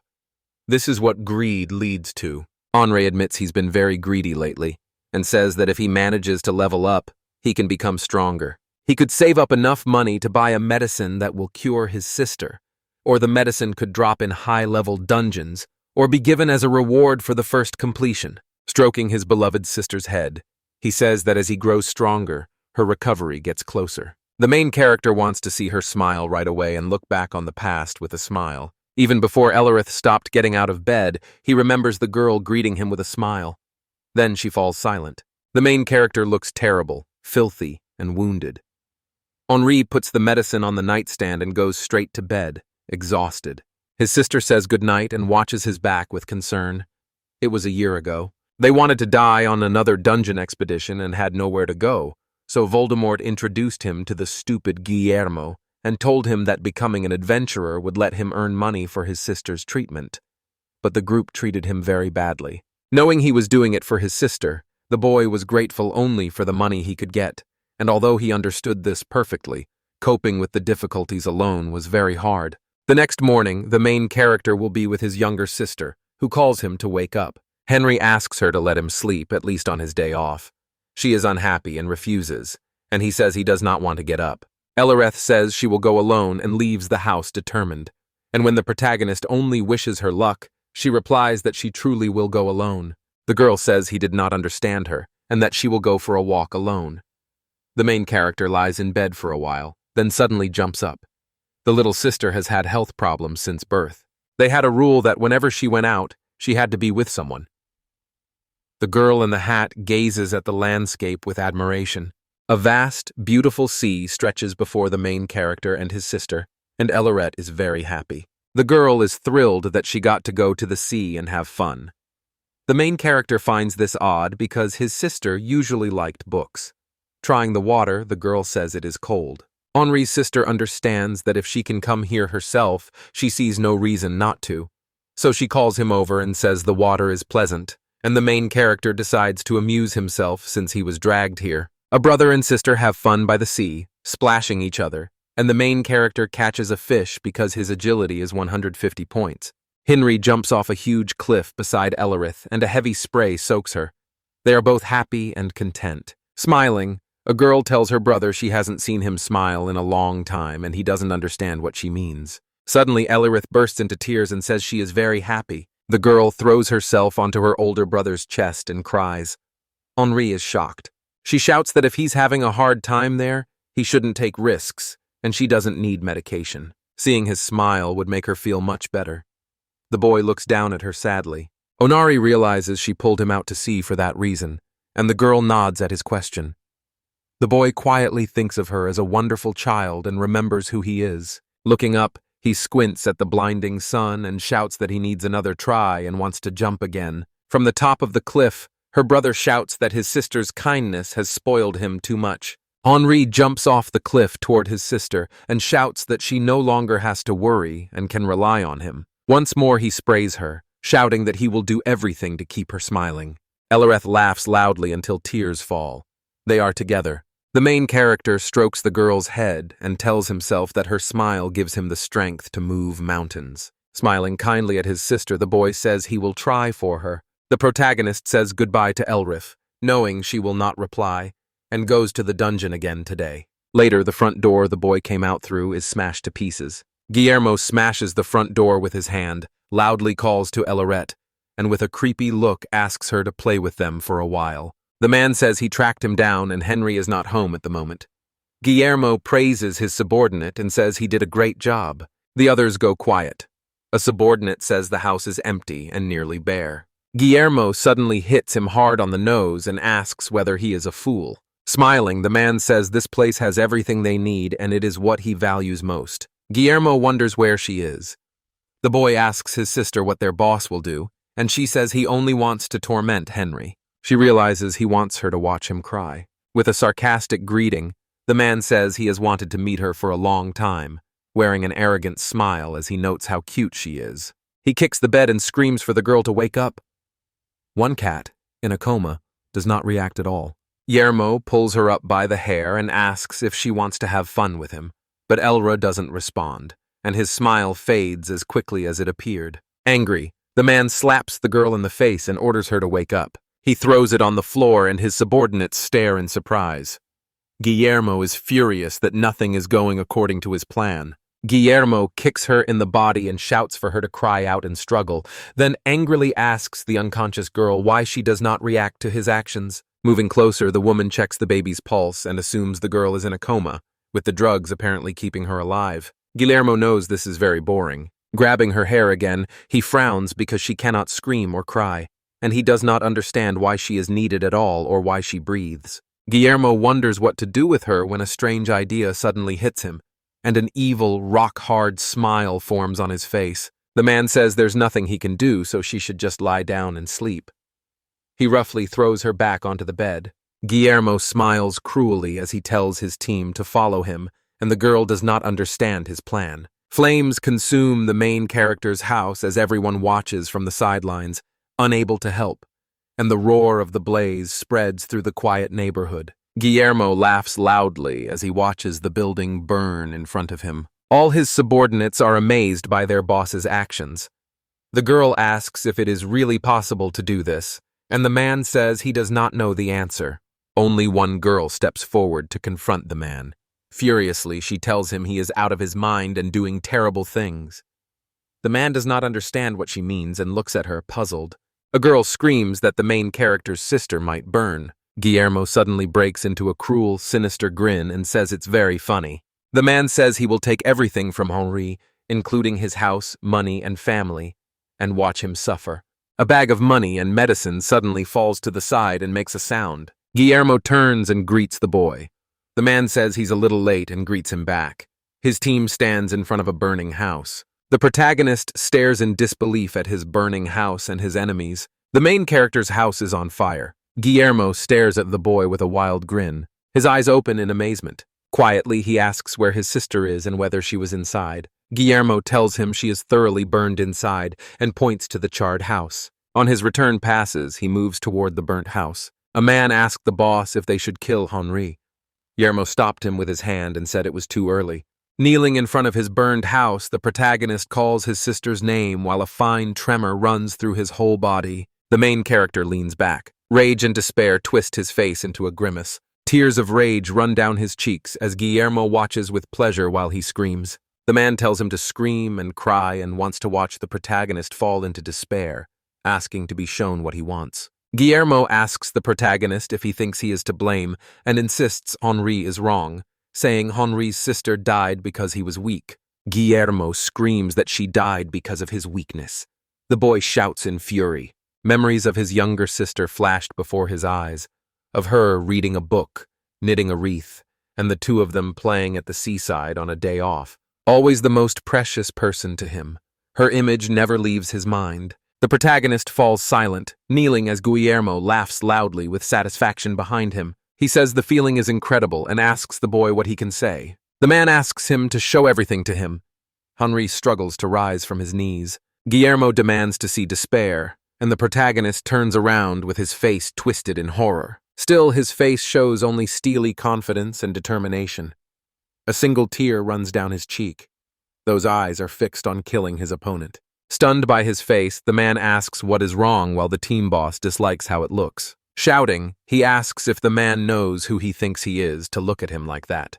This is what greed leads to. Henri admits he's been very greedy lately, and says that if he manages to level up, he can become stronger. He could save up enough money to buy a medicine that will cure his sister, or the medicine could drop in high-level dungeons, or be given as a reward for the first completion. Stroking his beloved sister's head, he says that as he grows stronger, her recovery gets closer. The main character wants to see her smile right away and look back on the past with a smile. Even before Ellerith stopped getting out of bed, he remembers the girl greeting him with a smile. Then she falls silent. The main character looks terrible, filthy, and wounded. Henri puts the medicine on the nightstand and goes straight to bed, exhausted. His sister says goodnight and watches his back with concern. It was a year ago. They wanted to die on another dungeon expedition and had nowhere to go, so Voldemort introduced him to the stupid Guillermo and told him that becoming an adventurer would let him earn money for his sister's treatment. But the group treated him very badly. Knowing he was doing it for his sister, the boy was grateful only for the money he could get, and although he understood this perfectly, coping with the difficulties alone was very hard. The next morning, the main character will be with his younger sister, who calls him to wake up. Henry asks her to let him sleep, at least on his day off. She is unhappy and refuses, and he says he does not want to get up. Ellereth says she will go alone and leaves the house determined. And when the protagonist only wishes her luck, she replies that she truly will go alone. The girl says he did not understand her, and that she will go for a walk alone. The main character lies in bed for a while, then suddenly jumps up. The little sister has had health problems since birth. They had a rule that whenever she went out, she had to be with someone. The girl in the hat gazes at the landscape with admiration. A vast, beautiful sea stretches before the main character and his sister, and Ellereth is very happy. The girl is thrilled that she got to go to the sea and have fun. The main character finds this odd because his sister usually liked books. Trying the water, the girl says it is cold. Henri's sister understands that if she can come here herself, she sees no reason not to. So she calls him over and says the water is pleasant, and the main character decides to amuse himself since he was dragged here. A brother and sister have fun by the sea, splashing each other, and the main character catches a fish because his agility is 150 points. Henry jumps off a huge cliff beside Ellerith, and a heavy spray soaks her. They are both happy and content. Smiling, a girl tells her brother she hasn't seen him smile in a long time and he doesn't understand what she means. Suddenly, Ellerith bursts into tears and says she is very happy. The girl throws herself onto her older brother's chest and cries. Henri is shocked. She shouts that if he's having a hard time there, he shouldn't take risks, and she doesn't need medication. Seeing his smile would make her feel much better. The boy looks down at her sadly. Onari realizes she pulled him out to sea for that reason, and the girl nods at his question. The boy quietly thinks of her as a wonderful child and remembers who he is. Looking up, he squints at the blinding sun and shouts that he needs another try and wants to jump again. From the top of the cliff, her brother shouts that his sister's kindness has spoiled him too much. Henri jumps off the cliff toward his sister and shouts that she no longer has to worry and can rely on him. Once more he sprays her, shouting that he will do everything to keep her smiling. Ellerith laughs loudly until tears fall. They are together. The main character strokes the girl's head and tells himself that her smile gives him the strength to move mountains. Smiling kindly at his sister, the boy says he will try for her. The protagonist says goodbye to Ellerith, knowing she will not reply, and goes to the dungeon again today. Later, the front door the boy came out through is smashed to pieces. Guillermo smashes the front door with his hand, loudly calls to Ellerith, and with a creepy look asks her to play with them for a while. The man says he tracked him down and Henry is not home at the moment. Guillermo praises his subordinate and says he did a great job. The others go quiet. A subordinate says the house is empty and nearly bare. Guillermo suddenly hits him hard on the nose and asks whether he is a fool. Smiling, the man says this place has everything they need and it is what he values most. Guillermo wonders where she is. The boy asks his sister what their boss will do, and she says he only wants to torment Henry. She realizes he wants her to watch him cry. With a sarcastic greeting, the man says he has wanted to meet her for a long time, wearing an arrogant smile as he notes how cute she is. He kicks the bed and screams for the girl to wake up. One cat, in a coma, does not react at all. Guillermo pulls her up by the hair and asks if she wants to have fun with him, but Elra doesn't respond, and his smile fades as quickly as it appeared. Angry, the man slaps the girl in the face and orders her to wake up. He throws it on the floor and his subordinates stare in surprise. Guillermo is furious that nothing is going according to his plan. Guillermo kicks her in the body and shouts for her to cry out and struggle, then angrily asks the unconscious girl why she does not react to his actions. Moving closer, the woman checks the baby's pulse and assumes the girl is in a coma, with the drugs apparently keeping her alive. Guillermo knows this is very boring. Grabbing her hair again, he frowns because she cannot scream or cry, and he does not understand why she is needed at all or why she breathes. Guillermo wonders what to do with her when a strange idea suddenly hits him, and an evil, rock-hard smile forms on his face. The man says there's nothing he can do, so she should just lie down and sleep. He roughly throws her back onto the bed. Guillermo smiles cruelly as he tells his team to follow him, and the girl does not understand his plan. Flames consume the main character's house as everyone watches from the sidelines, unable to help, and the roar of the blaze spreads through the quiet neighborhood. Guillermo laughs loudly as he watches the building burn in front of him. All his subordinates are amazed by their boss's actions. The girl asks if it is really possible to do this, and the man says he does not know the answer. Only one girl steps forward to confront the man. Furiously, she tells him he is out of his mind and doing terrible things. The man does not understand what she means and looks at her, puzzled. A girl screams that the main character's sister might burn. Guillermo suddenly breaks into a cruel, sinister grin and says it's very funny. The man says he will take everything from Henri, including his house, money, and family, and watch him suffer. A bag of money and medicine suddenly falls to the side and makes a sound. Guillermo turns and greets the boy. The man says he's a little late and greets him back. His team stands in front of a burning house. The protagonist stares in disbelief at his burning house and his enemies. The main character's house is on fire. Guillermo stares at the boy with a wild grin. His eyes open in amazement. Quietly, he asks where his sister is and whether she was inside. Guillermo tells him she is thoroughly burned inside and points to the charred house. On his return passes, he moves toward the burnt house. A man asked the boss if they should kill Henri. Guillermo stopped him with his hand and said it was too early. Kneeling in front of his burned house, the protagonist calls his sister's name while a fine tremor runs through his whole body. The main character leans back. Rage and despair twist his face into a grimace. Tears of rage run down his cheeks as Guillermo watches with pleasure while he screams. The man tells him to scream and cry and wants to watch the protagonist fall into despair, asking to be shown what he wants. Guillermo asks the protagonist if he thinks he is to blame and insists Henri is wrong, saying Henri's sister died because he was weak. Guillermo screams that she died because of his weakness. The boy shouts in fury. Memories of his younger sister flashed before his eyes, of her reading a book, knitting a wreath, and the two of them playing at the seaside on a day off. Always the most precious person to him. Her image never leaves his mind. The protagonist falls silent, kneeling as Guillermo laughs loudly with satisfaction behind him. He says the feeling is incredible and asks the boy what he can say. The man asks him to show everything to him. Henri struggles to rise from his knees. Guillermo demands to see despair, and the protagonist turns around with his face twisted in horror. Still, his face shows only steely confidence and determination. A single tear runs down his cheek. Those eyes are fixed on killing his opponent. Stunned by his face, the man asks what is wrong while the team boss dislikes how it looks. Shouting, he asks if the man knows who he thinks he is to look at him like that.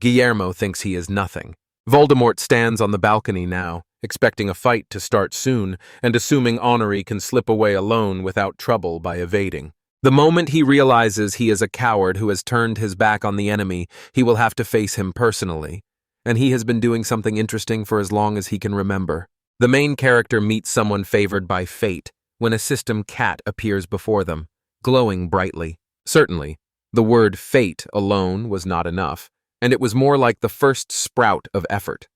Guillermo thinks he is nothing. Voldemort stands on the balcony now, expecting a fight to start soon and assuming Henri can slip away alone without trouble by evading. The moment he realizes he is a coward who has turned his back on the enemy, he will have to face him personally, and he has been doing something interesting for as long as he can remember. The main character meets someone favored by fate when a system cat appears before them, glowing brightly. Certainly, the word fate alone was not enough, and it was more like the first sprout of effort.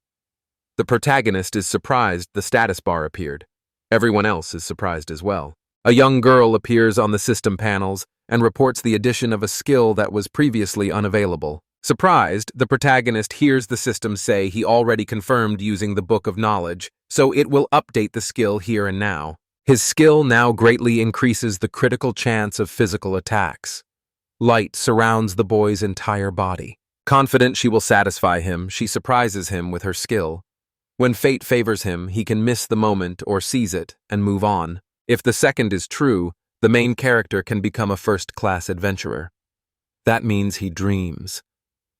The protagonist is surprised the status bar appeared. Everyone else is surprised as well. A young girl appears on the system panels and reports the addition of a skill that was previously unavailable. Surprised, the protagonist hears the system say he already confirmed using the Book of Knowledge, so it will update the skill here and now. His skill now greatly increases the critical chance of physical attacks. Light surrounds the boy's entire body. Confident she will satisfy him, she surprises him with her skill. When fate favors him, he can miss the moment or seize it and move on. If the second is true, the main character can become a first-class adventurer. That means he dreams.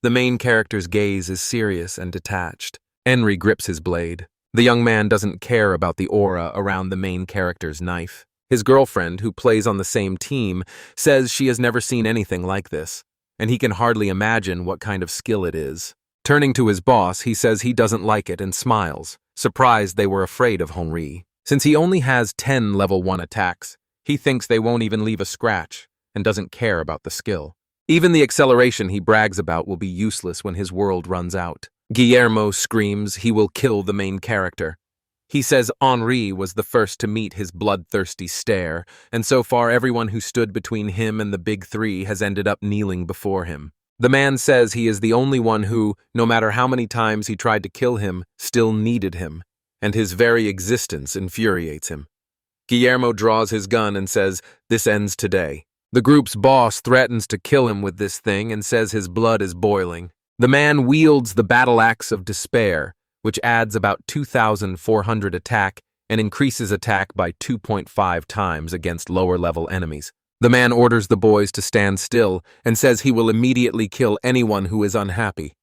The main character's gaze is serious and detached. Henri grips his blade. The young man doesn't care about the aura around the main character's knife. His girlfriend, who plays on the same team, says she has never seen anything like this, and he can hardly imagine what kind of skill it is. Turning to his boss, he says he doesn't like it and smiles, surprised they were afraid of Henri. Since he only has 10 level 1 attacks, he thinks they won't even leave a scratch and doesn't care about the skill. Even the acceleration he brags about will be useless when his world runs out. Guillermo screams he will kill the main character. He says Henri was the first to meet his bloodthirsty stare, and so far everyone who stood between him and the big three has ended up kneeling before him. The man says he is the only one who, no matter how many times he tried to kill him, still needed him, and his very existence infuriates him. Guillermo draws his gun and says, "This ends today." The group's boss threatens to kill him with this thing and says his blood is boiling. The man wields the battle axe of despair, which adds about 2,400 attack and increases attack by 2.5 times against lower-level enemies. The man orders the boys to stand still and says he will immediately kill anyone who is unhappy.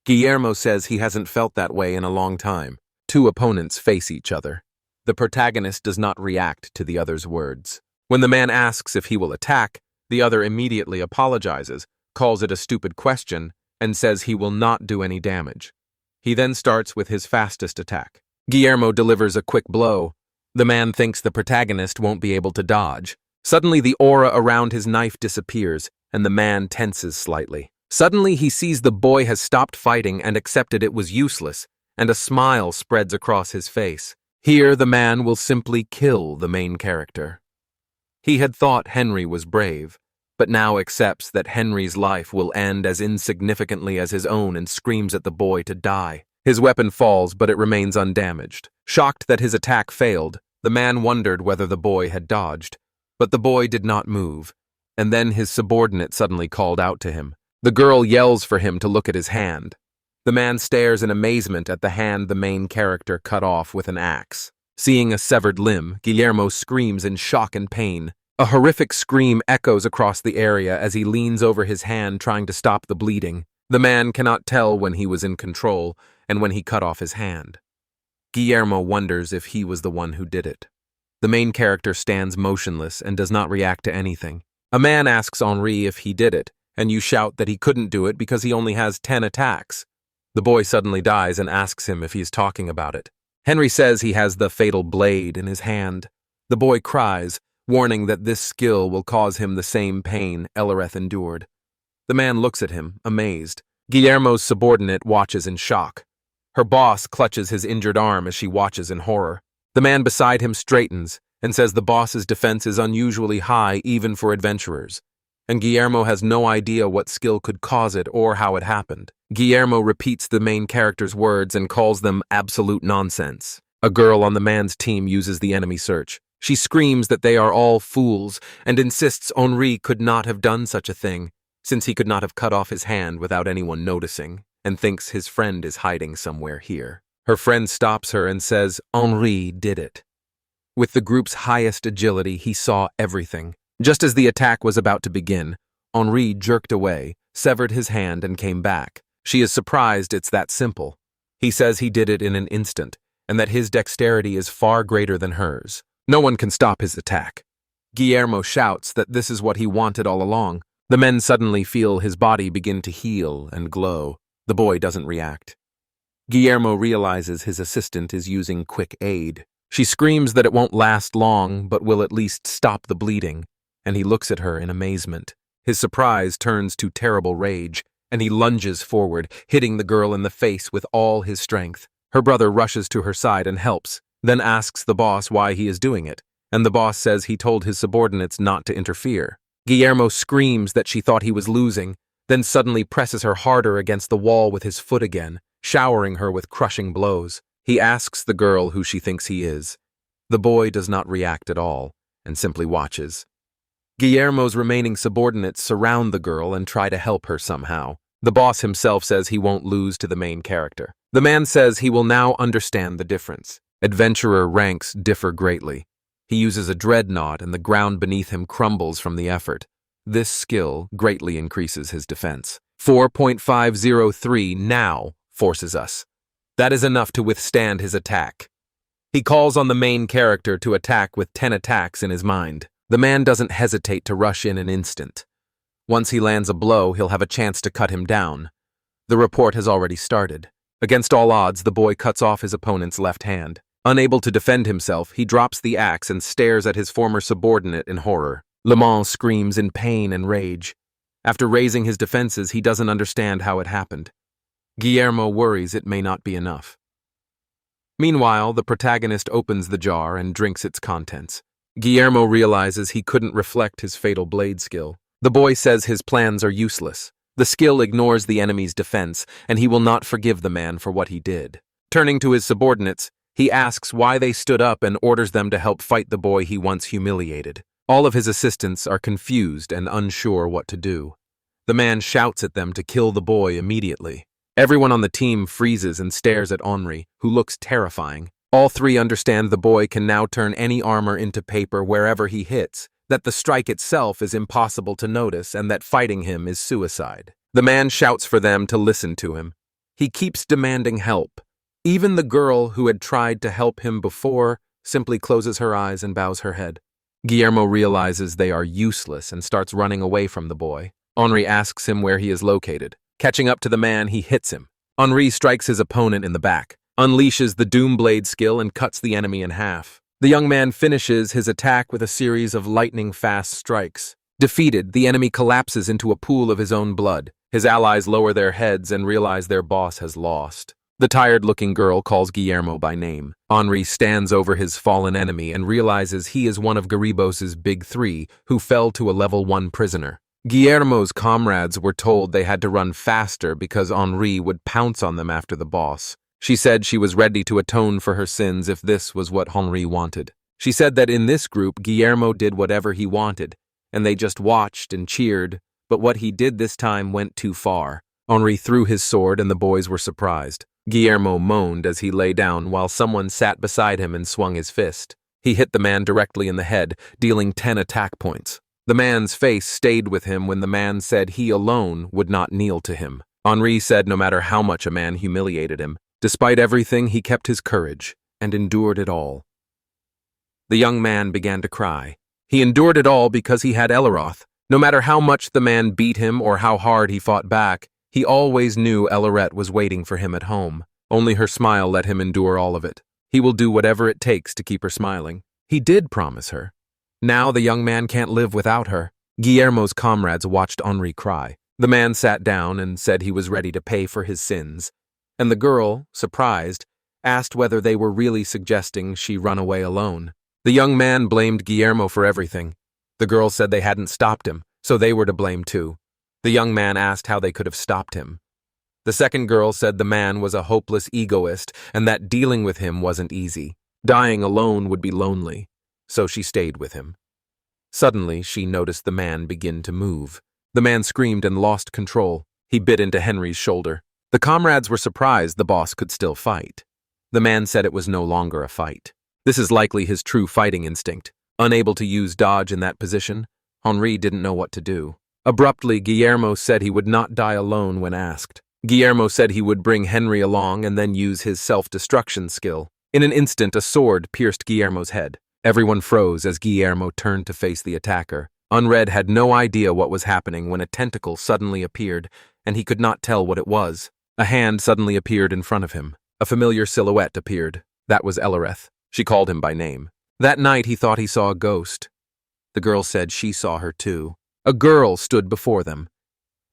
Guillermo says he hasn't felt that way in a long time. Two opponents face each other. The protagonist does not react to the other's words. When the man asks if he will attack, the other immediately apologizes, calls it a stupid question, and says he will not do any damage. He then starts with his fastest attack. Guillermo delivers a quick blow. The man thinks the protagonist won't be able to dodge. Suddenly the aura around his knife disappears, and the man tenses slightly. Suddenly he sees the boy has stopped fighting and accepted it was useless, and a smile spreads across his face. Here the man will simply kill the main character. He had thought Henri was brave, but now accepts that Henri's life will end as insignificantly as his own and screams at the boy to die. His weapon falls, but it remains undamaged. Shocked that his attack failed, the man wondered whether the boy had dodged. But the boy did not move, and then his subordinate suddenly called out to him. The girl yells for him to look at his hand. The man stares in amazement at the hand the main character cut off with an axe. Seeing a severed limb, Guillermo screams in shock and pain. A horrific scream echoes across the area as he leans over his hand trying to stop the bleeding. The man cannot tell when he was in control and when he cut off his hand. Guillermo wonders if he was the one who did it. The main character stands motionless and does not react to anything. A man asks Henri if he did it, and you shout that he couldn't do it because he only has 10 attacks. The boy suddenly dies and asks him if he's talking about it. Henry says he has the fatal blade in his hand. The boy cries, warning that this skill will cause him the same pain Elereth endured. The man looks at him, amazed. Guillermo's subordinate watches in shock. Her boss clutches his injured arm as she watches in horror. The man beside him straightens and says the boss's defense is unusually high even for adventurers. And Guillermo has no idea what skill could cause it or how it happened. Guillermo repeats the main character's words and calls them absolute nonsense. A girl on the man's team uses the enemy search. She screams that they are all fools and insists Henri could not have done such a thing, since he could not have cut off his hand without anyone noticing, and thinks his friend is hiding somewhere here. Her friend stops her and says Henri did it. With the group's highest agility, he saw everything. Just as the attack was about to begin, Henri jerked away, severed his hand, and came back. She is surprised it's that simple. He says he did it in an instant, and that his dexterity is far greater than hers. No one can stop his attack. Guillermo shouts that this is what he wanted all along. The men suddenly feel his body begin to heal and glow. The boy doesn't react. Guillermo realizes his assistant is using quick aid. She screams that it won't last long, but will at least stop the bleeding, and he looks at her in amazement. His surprise turns to terrible rage, and he lunges forward, hitting the girl in the face with all his strength. Her brother rushes to her side and helps, then asks the boss why he is doing it, and the boss says he told his subordinates not to interfere. Guillermo screams that she thought he was losing, then suddenly presses her harder against the wall with his foot again, showering her with crushing blows. He asks the girl who she thinks he is. The boy does not react at all, and simply watches. Guillermo's remaining subordinates surround the girl and try to help her somehow. The boss himself says he won't lose to the main character. The man says he will now understand the difference. Adventurer ranks differ greatly. He uses a dreadnought and the ground beneath him crumbles from the effort. This skill greatly increases his defense. 4.503 now forces us. That is enough to withstand his attack. He calls on the main character to attack with 10 attacks in his mind. The man doesn't hesitate to rush in an instant. Once he lands a blow, he'll have a chance to cut him down. The report has already started. Against all odds, the boy cuts off his opponent's left hand. Unable to defend himself, he drops the axe and stares at his former subordinate in horror. Le Mans screams in pain and rage. After raising his defenses, he doesn't understand how it happened. Guillermo worries it may not be enough. Meanwhile, the protagonist opens the jar and drinks its contents. Guillermo realizes he couldn't reflect his fatal blade skill. The boy says his plans are useless. The skill ignores the enemy's defense, and he will not forgive the man for what he did. Turning to his subordinates, he asks why they stood up and orders them to help fight the boy he once humiliated. All of his assistants are confused and unsure what to do. The man shouts at them to kill the boy immediately. Everyone on the team freezes and stares at Henri, who looks terrifying. All three understand the boy can now turn any armor into paper wherever he hits, that the strike itself is impossible to notice, and that fighting him is suicide. The man shouts for them to listen to him. He keeps demanding help. Even the girl who had tried to help him before simply closes her eyes and bows her head. Guillermo realizes they are useless and starts running away from the boy. Henri asks him where he is located. Catching up to the man, he hits him. Henri strikes his opponent in the back, unleashes the Doom Blade skill and cuts the enemy in half. The young man finishes his attack with a series of lightning-fast strikes. Defeated, the enemy collapses into a pool of his own blood. His allies lower their heads and realize their boss has lost. The tired-looking girl calls Guillermo by name. Henri stands over his fallen enemy and realizes he is one of Garibos's big three who fell to a level 1 prisoner. Guillermo's comrades were told they had to run faster because Henri would pounce on them after the boss. She said she was ready to atone for her sins if this was what Henri wanted. She said that in this group, Guillermo did whatever he wanted, and they just watched and cheered, but what he did this time went too far. Henri threw his sword and the boys were surprised. Guillermo moaned as he lay down while someone sat beside him and swung his fist. He hit the man directly in the head, dealing 10 attack points. The man's face stayed with him when the man said he alone would not kneel to him. Henri said no matter how much a man humiliated him, despite everything he kept his courage and endured it all. The young man began to cry. He endured it all because he had Elaroth. No matter how much the man beat him or how hard he fought back, he always knew Elaret was waiting for him at home. Only her smile let him endure all of it. He will do whatever it takes to keep her smiling. He did promise her. Now the young man can't live without her. Guillermo's comrades watched Henri cry. The man sat down and said he was ready to pay for his sins. And the girl, surprised, asked whether they were really suggesting she run away alone. The young man blamed Guillermo for everything. The girl said they hadn't stopped him, so they were to blame too. The young man asked how they could have stopped him. The second girl said the man was a hopeless egoist and that dealing with him wasn't easy. Dying alone would be lonely, so she stayed with him. Suddenly, she noticed the man begin to move. The man screamed and lost control. He bit into Henry's shoulder. The comrades were surprised the boss could still fight. The man said it was no longer a fight. This is likely his true fighting instinct. Unable to use dodge in that position, Henri didn't know what to do. Abruptly, Guillermo said he would not die alone when asked. Guillermo said he would bring Henry along and then use his self-destruction skill. In an instant, a sword pierced Guillermo's head. Everyone froze as Guillermo turned to face the attacker. Unred had no idea what was happening when a tentacle suddenly appeared, and he could not tell what it was. A hand suddenly appeared in front of him. A familiar silhouette appeared. That was Elareth. She called him by name. That night he thought he saw a ghost. The girl said she saw her too. A girl stood before them.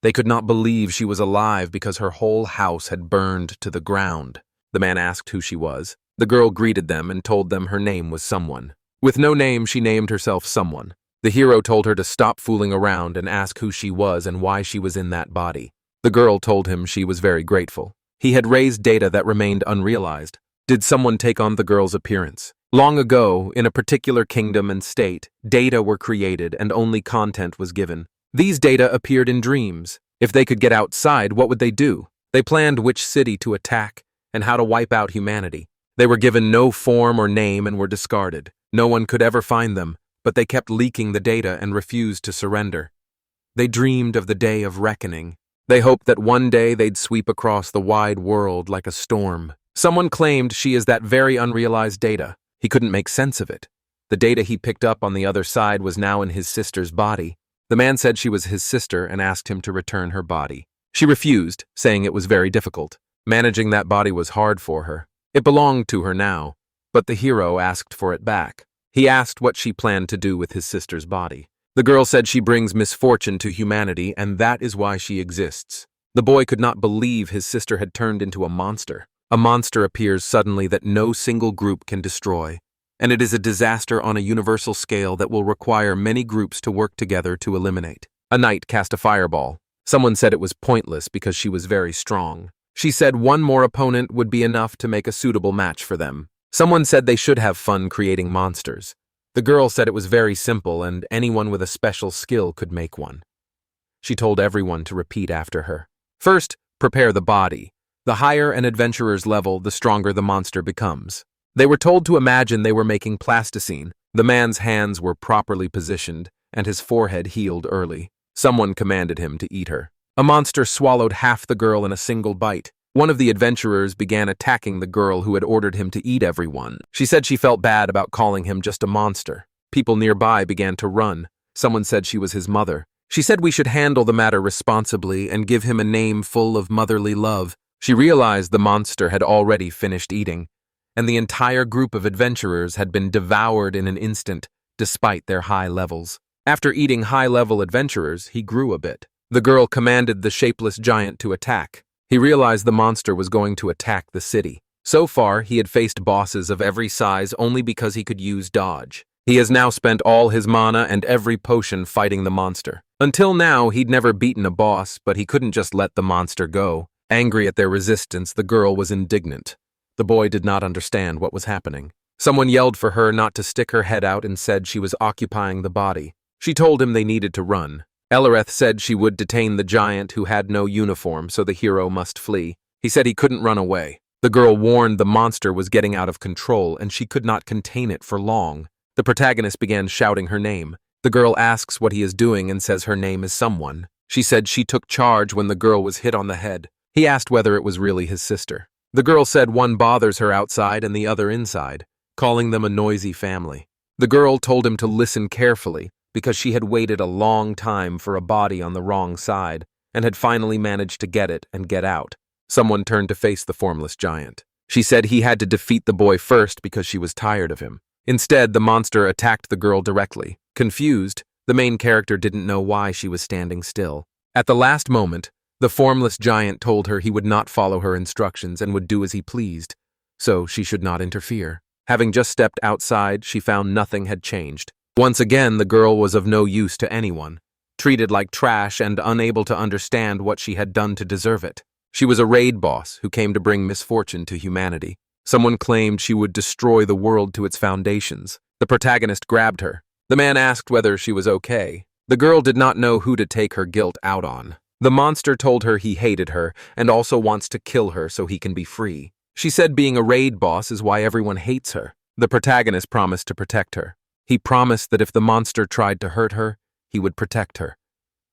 They could not believe she was alive because her whole house had burned to the ground. The man asked who she was. The girl greeted them and told them her name was Someone. With no name, she named herself Someone. The hero told her to stop fooling around and ask who she was and why she was in that body. The girl told him she was very grateful. He had raised data that remained unrealized. Did someone take on the girl's appearance? Long ago, in a particular kingdom and state, data were created and only content was given. These data appeared in dreams. If they could get outside, what would they do? They planned which city to attack and how to wipe out humanity. They were given no form or name and were discarded. No one could ever find them, but they kept leaking the data and refused to surrender. They dreamed of the day of reckoning. They hoped that one day they'd sweep across the wide world like a storm. Someone claimed she is that very unrealized data. He couldn't make sense of it. The data he picked up on the other side was now in his sister's body. The man said she was his sister and asked him to return her body. She refused, saying it was very difficult. Managing that body was hard for her. It belonged to her now, but the hero asked for it back. He asked what she planned to do with his sister's body. The girl said she brings misfortune to humanity and that is why she exists. The boy could not believe his sister had turned into a monster. A monster appears suddenly that no single group can destroy, and it is a disaster on a universal scale that will require many groups to work together to eliminate. A knight cast a fireball. Someone said it was pointless because she was very strong. She said one more opponent would be enough to make a suitable match for them. Someone said they should have fun creating monsters. The girl said it was very simple and anyone with a special skill could make one. She told everyone to repeat after her. First, prepare the body. The higher an adventurer's level, the stronger the monster becomes. They were told to imagine they were making plasticine. The man's hands were properly positioned, and his forehead healed early. Someone commanded him to eat her. A monster swallowed half the girl in a single bite. One of the adventurers began attacking the girl who had ordered him to eat everyone. She said she felt bad about calling him just a monster. People nearby began to run. Someone said she was his mother. She said we should handle the matter responsibly and give him a name full of motherly love. She realized the monster had already finished eating, and the entire group of adventurers had been devoured in an instant, despite their high levels. After eating high-level adventurers, he grew a bit. The girl commanded the shapeless giant to attack. He realized the monster was going to attack the city. So far, he had faced bosses of every size only because he could use dodge. He has now spent all his mana and every potion fighting the monster. Until now, he'd never beaten a boss, but he couldn't just let the monster go. Angry at their resistance, the girl was indignant. The boy did not understand what was happening. Someone yelled for her not to stick her head out and said she was occupying the body. She told him they needed to run. Elareth said she would detain the giant who had no uniform, so the hero must flee. He said he couldn't run away. The girl warned the monster was getting out of control and she could not contain it for long. The protagonist began shouting her name. The girl asks what he is doing and says her name is someone. She said she took charge when the girl was hit on the head. He asked whether it was really his sister. The girl said one bothers her outside and the other inside, calling them a noisy family. The girl told him to listen carefully because she had waited a long time for a body on the wrong side and had finally managed to get it and get out. Someone turned to face the formless giant. She said he had to defeat the boy first because she was tired of him. Instead, the monster attacked the girl directly. Confused, the main character didn't know why she was standing still. At the last moment, the formless giant told her he would not follow her instructions and would do as he pleased, so she should not interfere. Having just stepped outside, she found nothing had changed. Once again, the girl was of no use to anyone, treated like trash and unable to understand what she had done to deserve it. She was a raid boss who came to bring misfortune to humanity. Someone claimed she would destroy the world to its foundations. The protagonist grabbed her. The man asked whether she was okay. The girl did not know who to take her guilt out on. The monster told her he hated her and also wants to kill her so he can be free. She said being a raid boss is why everyone hates her. The protagonist promised to protect her. He promised that if the monster tried to hurt her, he would protect her.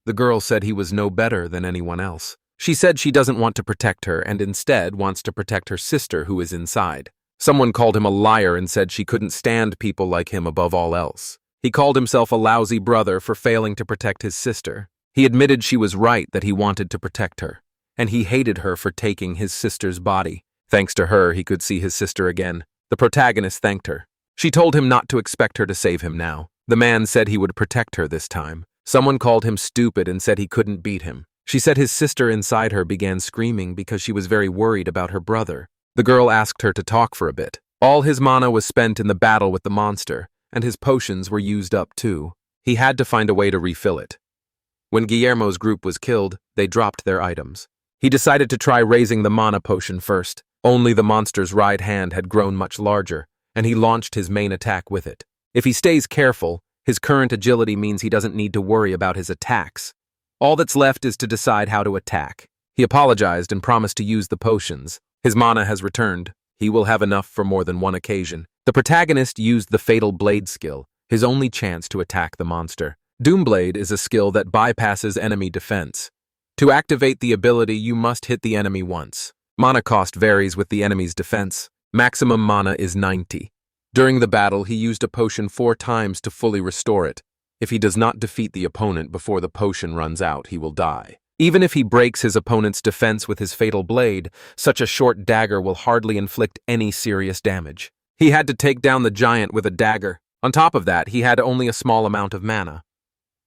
The girl said he was no better than anyone else. She said she doesn't want to protect her and instead wants to protect her sister who is inside. Someone called him a liar and said she couldn't stand people like him above all else. He called himself a lousy brother for failing to protect his sister. He admitted she was right that he wanted to protect her, and he hated her for taking his sister's body. Thanks to her, he could see his sister again. The protagonist thanked her. She told him not to expect her to save him now. The man said he would protect her this time. Someone called him stupid and said he couldn't beat him. She said his sister inside her began screaming because she was very worried about her brother. The girl asked her to talk for a bit. All his mana was spent in the battle with the monster, and his potions were used up too. He had to find a way to refill it. When Guillermo's group was killed, they dropped their items. He decided to try raising the mana potion first. Only the monster's right hand had grown much larger, and he launched his main attack with it. If he stays careful, his current agility means he doesn't need to worry about his attacks. All that's left is to decide how to attack. He apologized and promised to use the potions. His mana has returned. He will have enough for more than one occasion. The protagonist used the Fatal Blade skill, his only chance to attack the monster. Doomblade is a skill that bypasses enemy defense. To activate the ability, you must hit the enemy once. Mana cost varies with the enemy's defense. Maximum mana is 90. During the battle, he used a potion 4 times to fully restore it. If he does not defeat the opponent before the potion runs out, he will die. Even if he breaks his opponent's defense with his Fatal Blade, such a short dagger will hardly inflict any serious damage. He had to take down the giant with a dagger. On top of that, he had only a small amount of mana.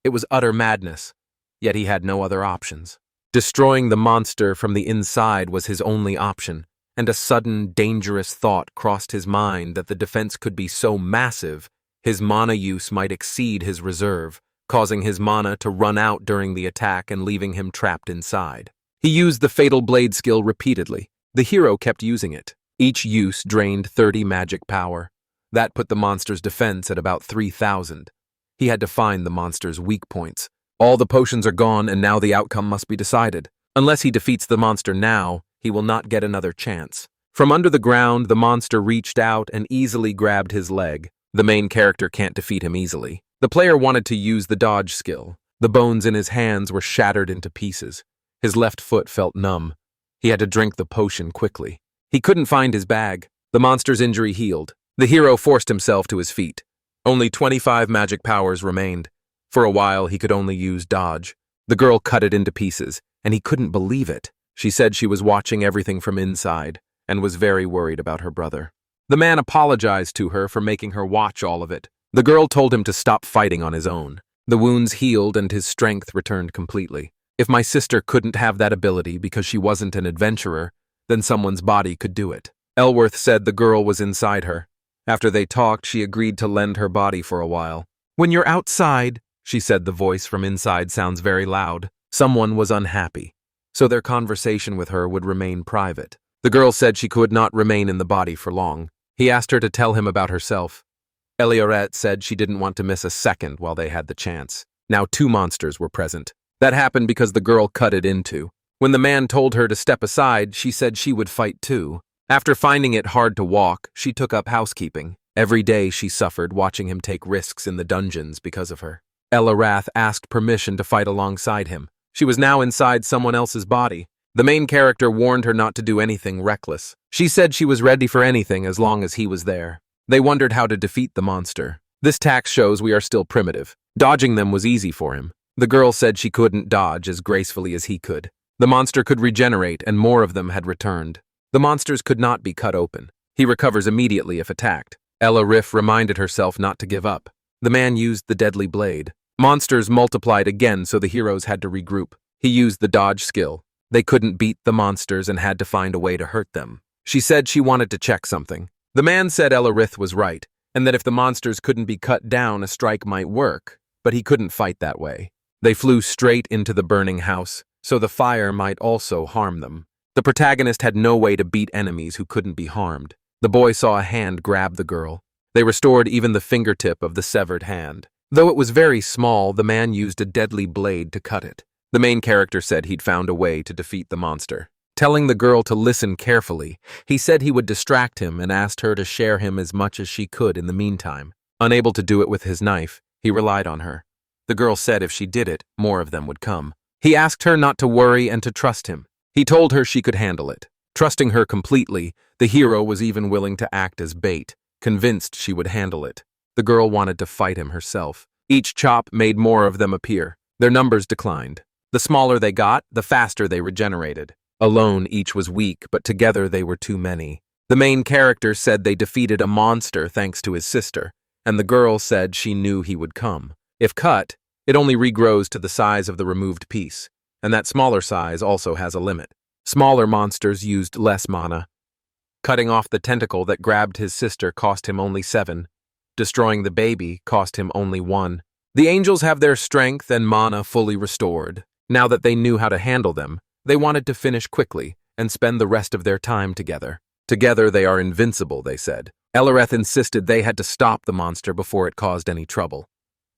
It was utter madness, yet he had no other options. Destroying the monster from the inside was his only option, and a sudden, dangerous thought crossed his mind that the defense could be so massive, his mana use might exceed his reserve, causing his mana to run out during the attack and leaving him trapped inside. He used the Fatal Blade skill repeatedly. The hero kept using it. Each use drained 30 magic power. That put the monster's defense at about 3,000. He had to find the monster's weak points. All the potions are gone and now the outcome must be decided. Unless he defeats the monster now, he will not get another chance. From under the ground, the monster reached out and easily grabbed his leg. The main character can't defeat him easily. The player wanted to use the dodge skill. The bones in his hands were shattered into pieces. His left foot felt numb. He had to drink the potion quickly. He couldn't find his bag. The monster's injury healed. The hero forced himself to his feet. Only 25 magic powers remained. For a while, he could only use dodge. The girl cut it into pieces, and he couldn't believe it. She said she was watching everything from inside and was very worried about her brother. The man apologized to her for making her watch all of it. The girl told him to stop fighting on his own. The wounds healed and his strength returned completely. If my sister couldn't have that ability because she wasn't an adventurer, then someone's body could do it. Elworth said the girl was inside her. After they talked, she agreed to lend her body for a while. "When you're outside," she said, the voice from inside sounds very loud. Someone was unhappy, so their conversation with her would remain private. The girl said she could not remain in the body for long. He asked her to tell him about herself. Eliorette said she didn't want to miss a second while they had the chance. Now 2 monsters were present. That happened because the girl cut it into. When the man told her to step aside, she said she would fight too. After finding it hard to walk, she took up housekeeping. Every day she suffered watching him take risks in the dungeons because of her. Ella Rath asked permission to fight alongside him. She was now inside someone else's body. The main character warned her not to do anything reckless. She said she was ready for anything as long as he was there. They wondered how to defeat the monster. This tax shows we are still primitive. Dodging them was easy for him. The girl said she couldn't dodge as gracefully as he could. The monster could regenerate, and more of them had returned. The monsters could not be cut open. He recovers immediately if attacked. Ella Riff reminded herself not to give up. The man used the deadly blade. Monsters multiplied again, so the heroes had to regroup. He used the dodge skill. They couldn't beat the monsters and had to find a way to hurt them. She said she wanted to check something. The man said Ella Rith was right, and that if the monsters couldn't be cut down, a strike might work, but he couldn't fight that way. They flew straight into the burning house, so the fire might also harm them. The protagonist had no way to beat enemies who couldn't be harmed. The boy saw a hand grab the girl. They restored even the fingertip of the severed hand. Though it was very small, the man used a deadly blade to cut it. The main character said he'd found a way to defeat the monster. Telling the girl to listen carefully, he said he would distract him and asked her to share him as much as she could in the meantime. Unable to do it with his knife, he relied on her. The girl said if she did it, more of them would come. He asked her not to worry and to trust him. He told her she could handle it. Trusting her completely, the hero was even willing to act as bait, convinced she would handle it. The girl wanted to fight him herself. Each chop made more of them appear. Their numbers declined. The smaller they got, the faster they regenerated. Alone, each was weak, but together they were too many. The main character said they defeated a monster thanks to his sister, and the girl said she knew he would come. If cut, it only regrows to the size of the removed piece, and that smaller size also has a limit. Smaller monsters used less mana. Cutting off the tentacle that grabbed his sister cost him only 7. Destroying the baby cost him only 1. The angels have their strength and mana fully restored. Now that they knew how to handle them, they wanted to finish quickly and spend the rest of their time together. Together they are invincible, they said. Ellereth insisted they had to stop the monster before it caused any trouble.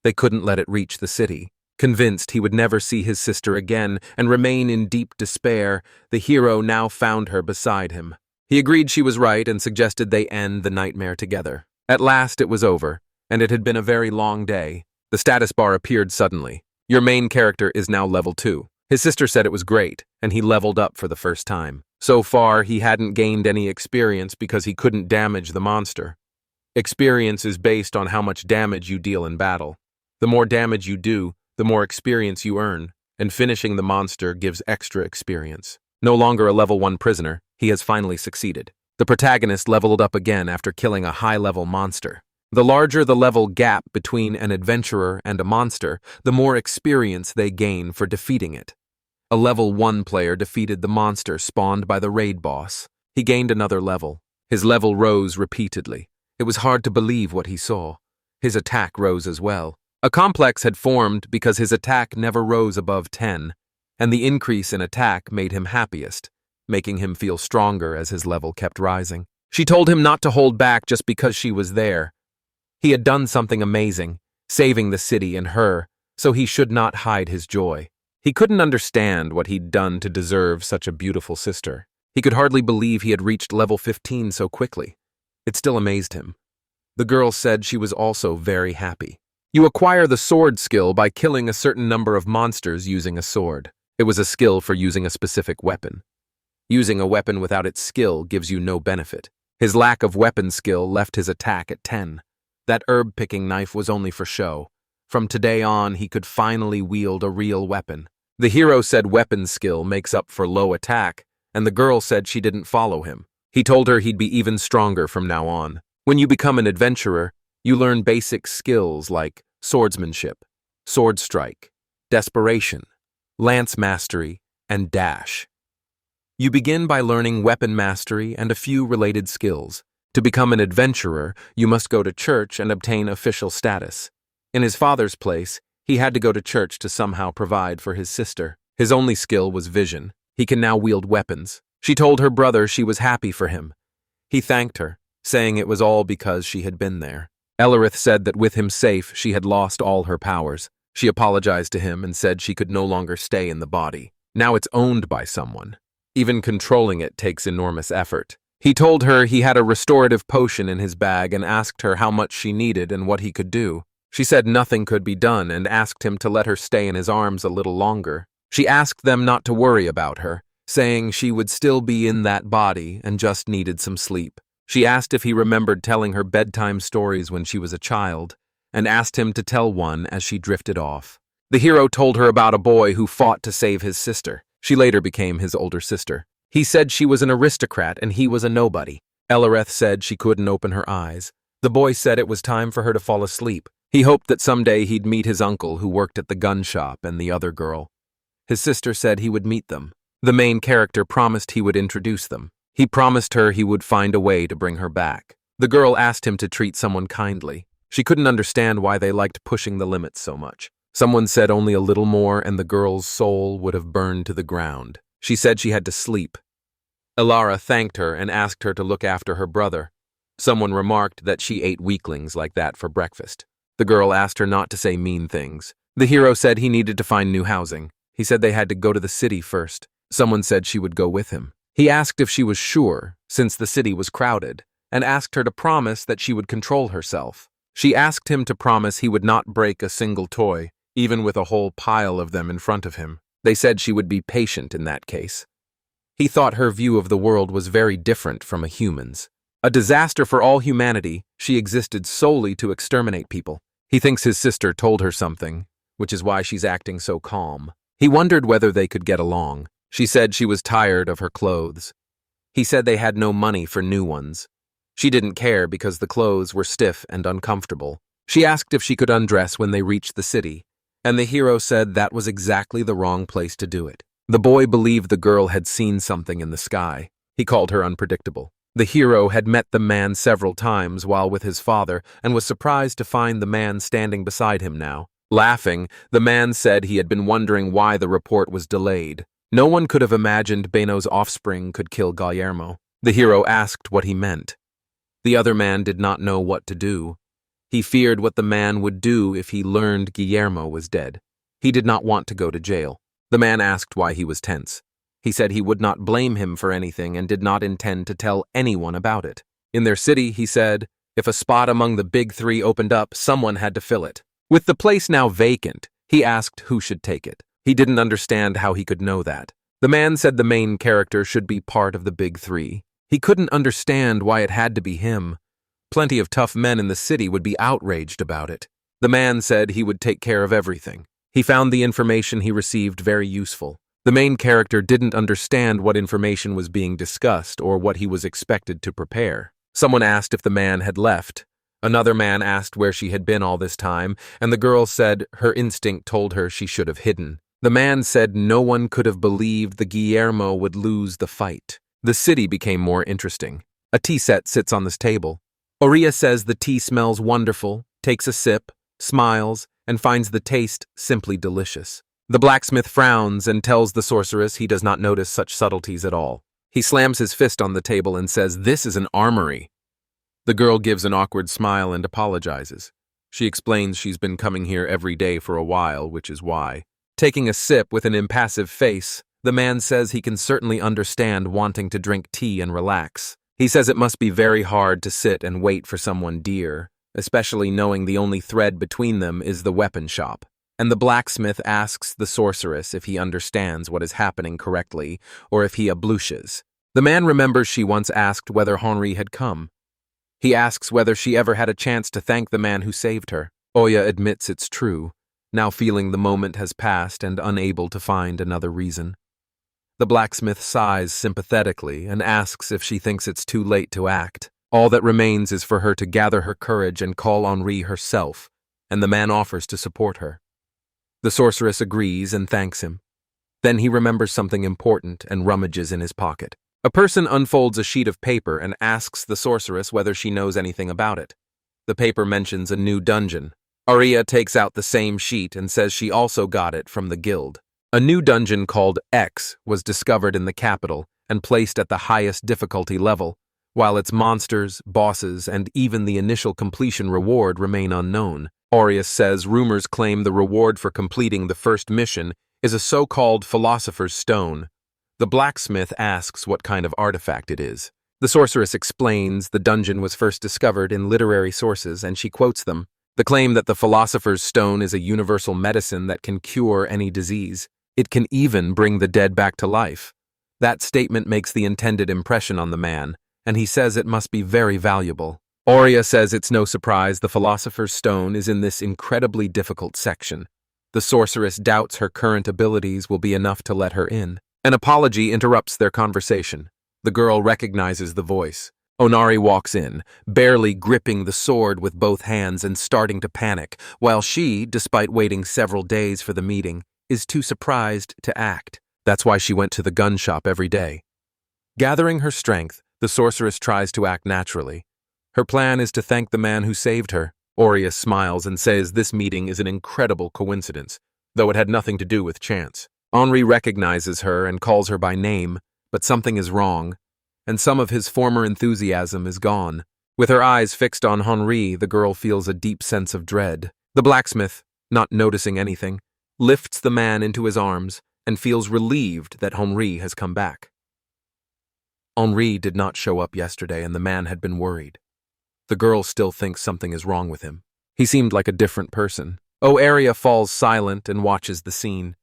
They couldn't let it reach the city. Convinced he would never see his sister again and remain in deep despair, the hero now found her beside him. He agreed she was right and suggested they end the nightmare together. At last it was over, and it had been a very long day. The status bar appeared suddenly. Your main character is now level 2. His sister said it was great, and he leveled up for the first time. So far, he hadn't gained any experience because he couldn't damage the monster. Experience is based on how much damage you deal in battle. The more damage you do, the more experience you earn, and finishing the monster gives extra experience. No longer a level 1 prisoner, he has finally succeeded. The protagonist leveled up again after killing a high-level monster. The larger the level gap between an adventurer and a monster, the more experience they gain for defeating it. A level 1 player defeated the monster spawned by the raid boss. He gained another level. His level rose repeatedly. It was hard to believe what he saw. His attack rose as well. A complex had formed because his attack never rose above 10, and the increase in attack made him happiest, making him feel stronger as his level kept rising. She told him not to hold back just because she was there. He had done something amazing, saving the city and her, so he should not hide his joy. He couldn't understand what he'd done to deserve such a beautiful sister. He could hardly believe he had reached level 15 so quickly. It still amazed him. The girl said she was also very happy. You acquire the sword skill by killing a certain number of monsters using a sword. It was a skill for using a specific weapon. Using a weapon without its skill gives you no benefit. His lack of weapon skill left his attack at 10. That herb-picking knife was only for show. From today on, he could finally wield a real weapon. The hero said weapon skill makes up for low attack, and the girl said she didn't follow him. He told her he'd be even stronger from now on. When you become an adventurer, you learn basic skills like swordsmanship, sword strike, desperation, lance mastery, and dash. You begin by learning weapon mastery and a few related skills. To become an adventurer, you must go to church and obtain official status. In his father's place, he had to go to church to somehow provide for his sister. His only skill was vision. He can now wield weapons. She told her brother she was happy for him. He thanked her, saying it was all because she had been there. Ellerith said that with him safe, she had lost all her powers. She apologized to him and said she could no longer stay in the body. Now it's owned by someone. Even controlling it takes enormous effort. He told her he had a restorative potion in his bag and asked her how much she needed and what he could do. She said nothing could be done and asked him to let her stay in his arms a little longer. She asked them not to worry about her, saying she would still be in that body and just needed some sleep. She asked if he remembered telling her bedtime stories when she was a child, and asked him to tell one as she drifted off. The hero told her about a boy who fought to save his sister. She later became his older sister. He said she was an aristocrat and he was a nobody. Elareth said she couldn't open her eyes. The boy said it was time for her to fall asleep. He hoped that someday he'd meet his uncle who worked at the gun shop and the other girl. His sister said he would meet them. The main character promised he would introduce them. He promised her he would find a way to bring her back. The girl asked him to treat someone kindly. She couldn't understand why they liked pushing the limits so much. Someone said only a little more and the girl's soul would have burned to the ground. She said she had to sleep. Elara thanked her and asked her to look after her brother. Someone remarked that she ate weaklings like that for breakfast. The girl asked her not to say mean things. The hero said he needed to find new housing. He said they had to go to the city first. Someone said she would go with him. He asked if she was sure, since the city was crowded, and asked her to promise that she would control herself. She asked him to promise he would not break a single toy, even with a whole pile of them in front of him. They said she would be patient in that case. He thought her view of the world was very different from a human's. A disaster for all humanity, she existed solely to exterminate people. He thinks his sister told her something, which is why she's acting so calm. He wondered whether they could get along. She said she was tired of her clothes. He said they had no money for new ones. She didn't care because the clothes were stiff and uncomfortable. She asked if she could undress when they reached the city, and the hero said that was exactly the wrong place to do it. The boy believed the girl had seen something in the sky. He called her unpredictable. The hero had met the man several times while with his father and was surprised to find the man standing beside him now. Laughing, the man said he had been wondering why the report was delayed. No one could have imagined Beno's offspring could kill Guillermo. The hero asked what he meant. The other man did not know what to do. He feared what the man would do if he learned Guillermo was dead. He did not want to go to jail. The man asked why he was tense. He said he would not blame him for anything and did not intend to tell anyone about it. In their city, he said, if a spot among the big three opened up, someone had to fill it. With the place now vacant, he asked who should take it. He didn't understand how he could know that. The man said the main character should be part of the big three. He couldn't understand why it had to be him. Plenty of tough men in the city would be outraged about it. The man said he would take care of everything. He found the information he received very useful. The main character didn't understand what information was being discussed or what he was expected to prepare. Someone asked if the man had left. Another man asked where she had been all this time, and the girl said her instinct told her she should have hidden. The man said no one could have believed the Guillermo would lose the fight. The city became more interesting. A tea set sits on this table. Oria says the tea smells wonderful, takes a sip, smiles, and finds the taste simply delicious. The blacksmith frowns and tells the sorceress he does not notice such subtleties at all. He slams his fist on the table and says, "This is an armory." The girl gives an awkward smile and apologizes. She explains she's been coming here every day for a while, which is why. Taking a sip with an impassive face, the man says he can certainly understand wanting to drink tea and relax. He says it must be very hard to sit and wait for someone dear, especially knowing the only thread between them is the weapon shop. And the blacksmith asks the sorceress if he understands what is happening correctly, or if he ablutions. The man remembers she once asked whether Henri had come. He asks whether she ever had a chance to thank the man who saved her. Oya admits it's true, now feeling the moment has passed and unable to find another reason. The blacksmith sighs sympathetically and asks if she thinks it's too late to act. All that remains is for her to gather her courage and call Henri herself, and the man offers to support her. The sorceress agrees and thanks him. Then he remembers something important and rummages in his pocket. A person unfolds a sheet of paper and asks the sorceress whether she knows anything about it. The paper mentions a new dungeon. Aria takes out the same sheet and says she also got it from the guild. A new dungeon called X was discovered in the capital and placed at the highest difficulty level, while its monsters, bosses, and even the initial completion reward remain unknown. Aureus says rumors claim the reward for completing the first mission is a so-called philosopher's stone. The blacksmith asks what kind of artifact it is. The sorceress explains the dungeon was first discovered in literary sources, and she quotes them. The claim that the philosopher's stone is a universal medicine that can cure any disease. It can even bring the dead back to life. That statement makes the intended impression on the man, and he says it must be very valuable. Aurea says it's no surprise the philosopher's stone is in this incredibly difficult section. The sorceress doubts her current abilities will be enough to let her in. An apology interrupts their conversation. The girl recognizes the voice. Onari walks in, barely gripping the sword with both hands and starting to panic, while she, despite waiting several days for the meeting, is too surprised to act. That's why she went to the gun shop every day. Gathering her strength, the sorceress tries to act naturally. Her plan is to thank the man who saved her. Aureus smiles and says this meeting is an incredible coincidence, though it had nothing to do with chance. Henri recognizes her and calls her by name, but something is wrong, and some of his former enthusiasm is gone. With her eyes fixed on Henri, the girl feels a deep sense of dread. The blacksmith, not noticing anything, lifts the man into his arms and feels relieved that Henri has come back. Henri did not show up yesterday, and the man had been worried. The girl still thinks something is wrong with him. He seemed like a different person. Aurea falls silent and watches the scene.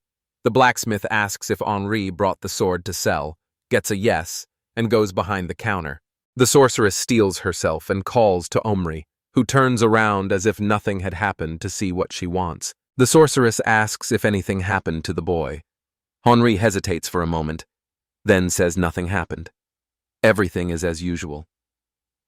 The blacksmith asks if Henri brought the sword to sell, gets a yes, and goes behind the counter. The sorceress steels herself and calls to Omri, who turns around as if nothing had happened to see what she wants. The sorceress asks if anything happened to the boy. Henri hesitates for a moment, then says nothing happened. Everything is as usual.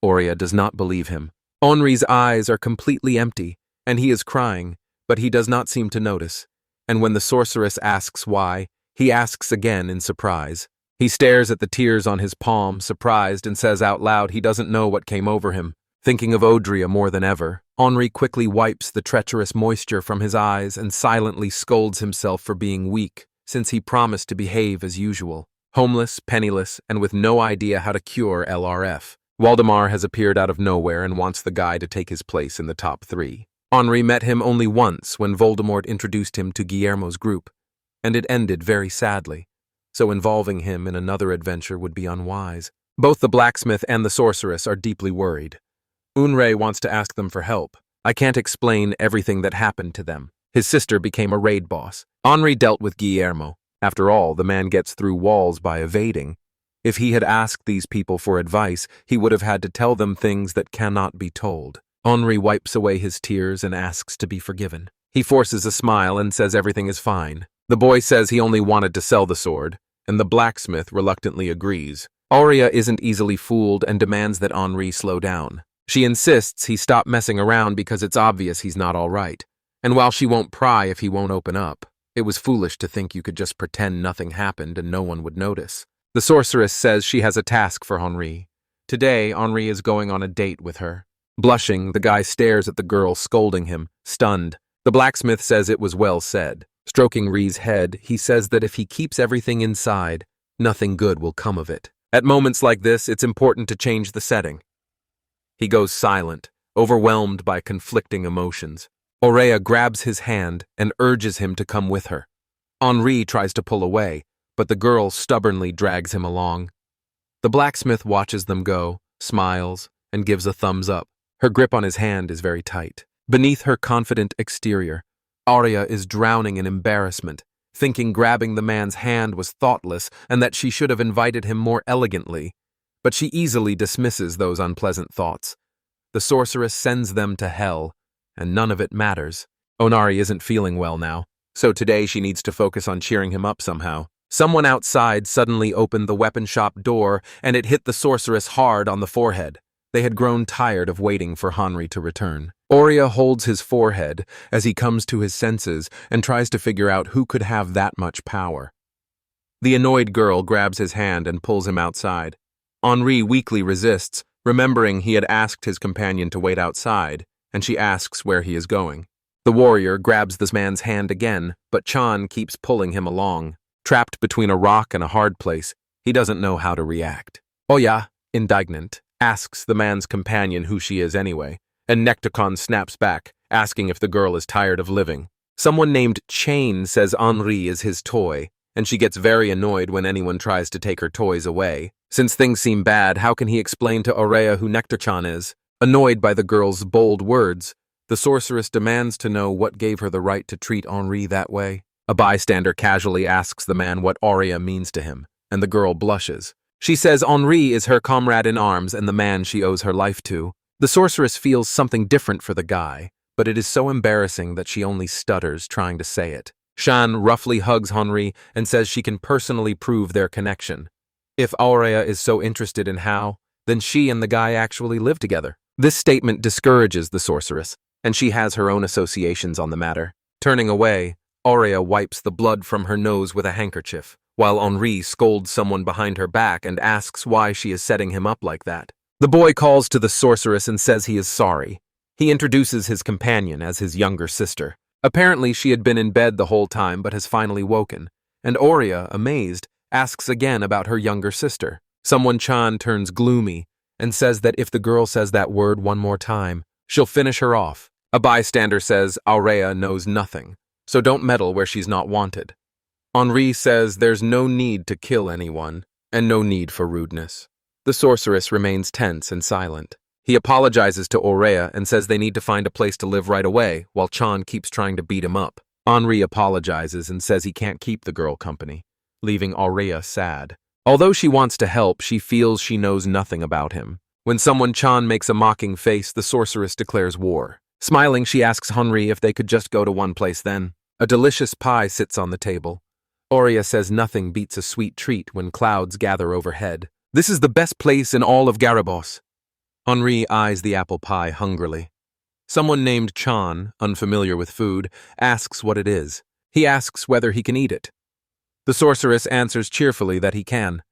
Aurea does not believe him. Henri's eyes are completely empty, and he is crying, but he does not seem to notice. And when the sorceress asks why, he asks again in surprise. He stares at the tears on his palm, surprised, and says out loud he doesn't know what came over him. Thinking of Audria more than ever, Henri quickly wipes the treacherous moisture from his eyes and silently scolds himself for being weak, since he promised to behave as usual. Homeless, penniless, and with no idea how to cure LRF. Waldemar has appeared out of nowhere and wants the guy to take his place in the top 3. Henri met him only once when Voldemort introduced him to Guillermo's group, and it ended very sadly, so involving him in another adventure would be unwise. Both the blacksmith and the sorceress are deeply worried. Unrei wants to ask them for help. I can't explain everything that happened to them. His sister became a raid boss. Henri dealt with Guillermo. After all, the man gets through walls by evading. If he had asked these people for advice, he would have had to tell them things that cannot be told. Henri wipes away his tears and asks to be forgiven. He forces a smile and says everything is fine. The boy says he only wanted to sell the sword, and the blacksmith reluctantly agrees. Aurea isn't easily fooled and demands that Henri slow down. She insists he stop messing around because it's obvious he's not all right. And while she won't pry if he won't open up, it was foolish to think you could just pretend nothing happened and no one would notice. The sorceress says she has a task for Henri. Today, Henri is going on a date with her. Blushing, the guy stares at the girl, scolding him, stunned. The blacksmith says it was well said. Stroking Ri's head, he says that if he keeps everything inside, nothing good will come of it. At moments like this, it's important to change the setting. He goes silent, overwhelmed by conflicting emotions. Aurea grabs his hand and urges him to come with her. Henri tries to pull away, but the girl stubbornly drags him along. The blacksmith watches them go, smiles, and gives a thumbs up. Her grip on his hand is very tight. Beneath her confident exterior, Aurea is drowning in embarrassment, thinking grabbing the man's hand was thoughtless and that she should have invited him more elegantly. But she easily dismisses those unpleasant thoughts. The sorceress sends them to hell, and none of it matters. Onari isn't feeling well now, so today she needs to focus on cheering him up somehow. Someone outside suddenly opened the weapon shop door, and it hit the sorceress hard on the forehead. They had grown tired of waiting for Henri to return. Aurea holds his forehead as he comes to his senses and tries to figure out who could have that much power. The annoyed girl grabs his hand and pulls him outside. Henri weakly resists, remembering he had asked his companion to wait outside, and she asks where he is going. The warrior grabs this man's hand again, but Chan keeps pulling him along. Trapped between a rock and a hard place, he doesn't know how to react. Oya, indignant, asks the man's companion who she is anyway, and Necticon snaps back, asking if the girl is tired of living. Someone named Chain says Henri is his toy, and she gets very annoyed when anyone tries to take her toys away. Since things seem bad, how can he explain to Aurea who Nectar-chan is? Annoyed by the girl's bold words, the sorceress demands to know what gave her the right to treat Henri that way. A bystander casually asks the man what Aurea means to him, and the girl blushes. She says Henri is her comrade in arms and the man she owes her life to. The sorceress feels something different for the guy, but it is so embarrassing that she only stutters trying to say it. Shan roughly hugs Henri and says she can personally prove their connection. If Aurea is so interested in how, then she and the guy actually live together. This statement discourages the sorceress, and she has her own associations on the matter. Turning away, Aurea wipes the blood from her nose with a handkerchief, while Henri scolds someone behind her back and asks why she is setting him up like that. The boy calls to the sorceress and says he is sorry. He introduces his companion as his younger sister. Apparently she had been in bed the whole time but has finally woken, and Aurea, amazed, asks again about her younger sister. Someone Chan turns gloomy and says that if the girl says that word one more time, she'll finish her off. A bystander says Aurea knows nothing, so don't meddle where she's not wanted. Henri says there's no need to kill anyone, and no need for rudeness. The sorceress remains tense and silent. He apologizes to Aurea and says they need to find a place to live right away, while Chan keeps trying to beat him up. Henri apologizes and says he can't keep the girl company, leaving Aurea sad. Although she wants to help, she feels she knows nothing about him. When someone Chan makes a mocking face, the sorceress declares war. Smiling, she asks Henri if they could just go to one place then. A delicious pie sits on the table. Aurea says nothing beats a sweet treat when clouds gather overhead. This is the best place in all of Garibos. Henri eyes the apple pie hungrily. Someone named Chan, unfamiliar with food, asks what it is. He asks whether he can eat it. The sorceress answers cheerfully that he can.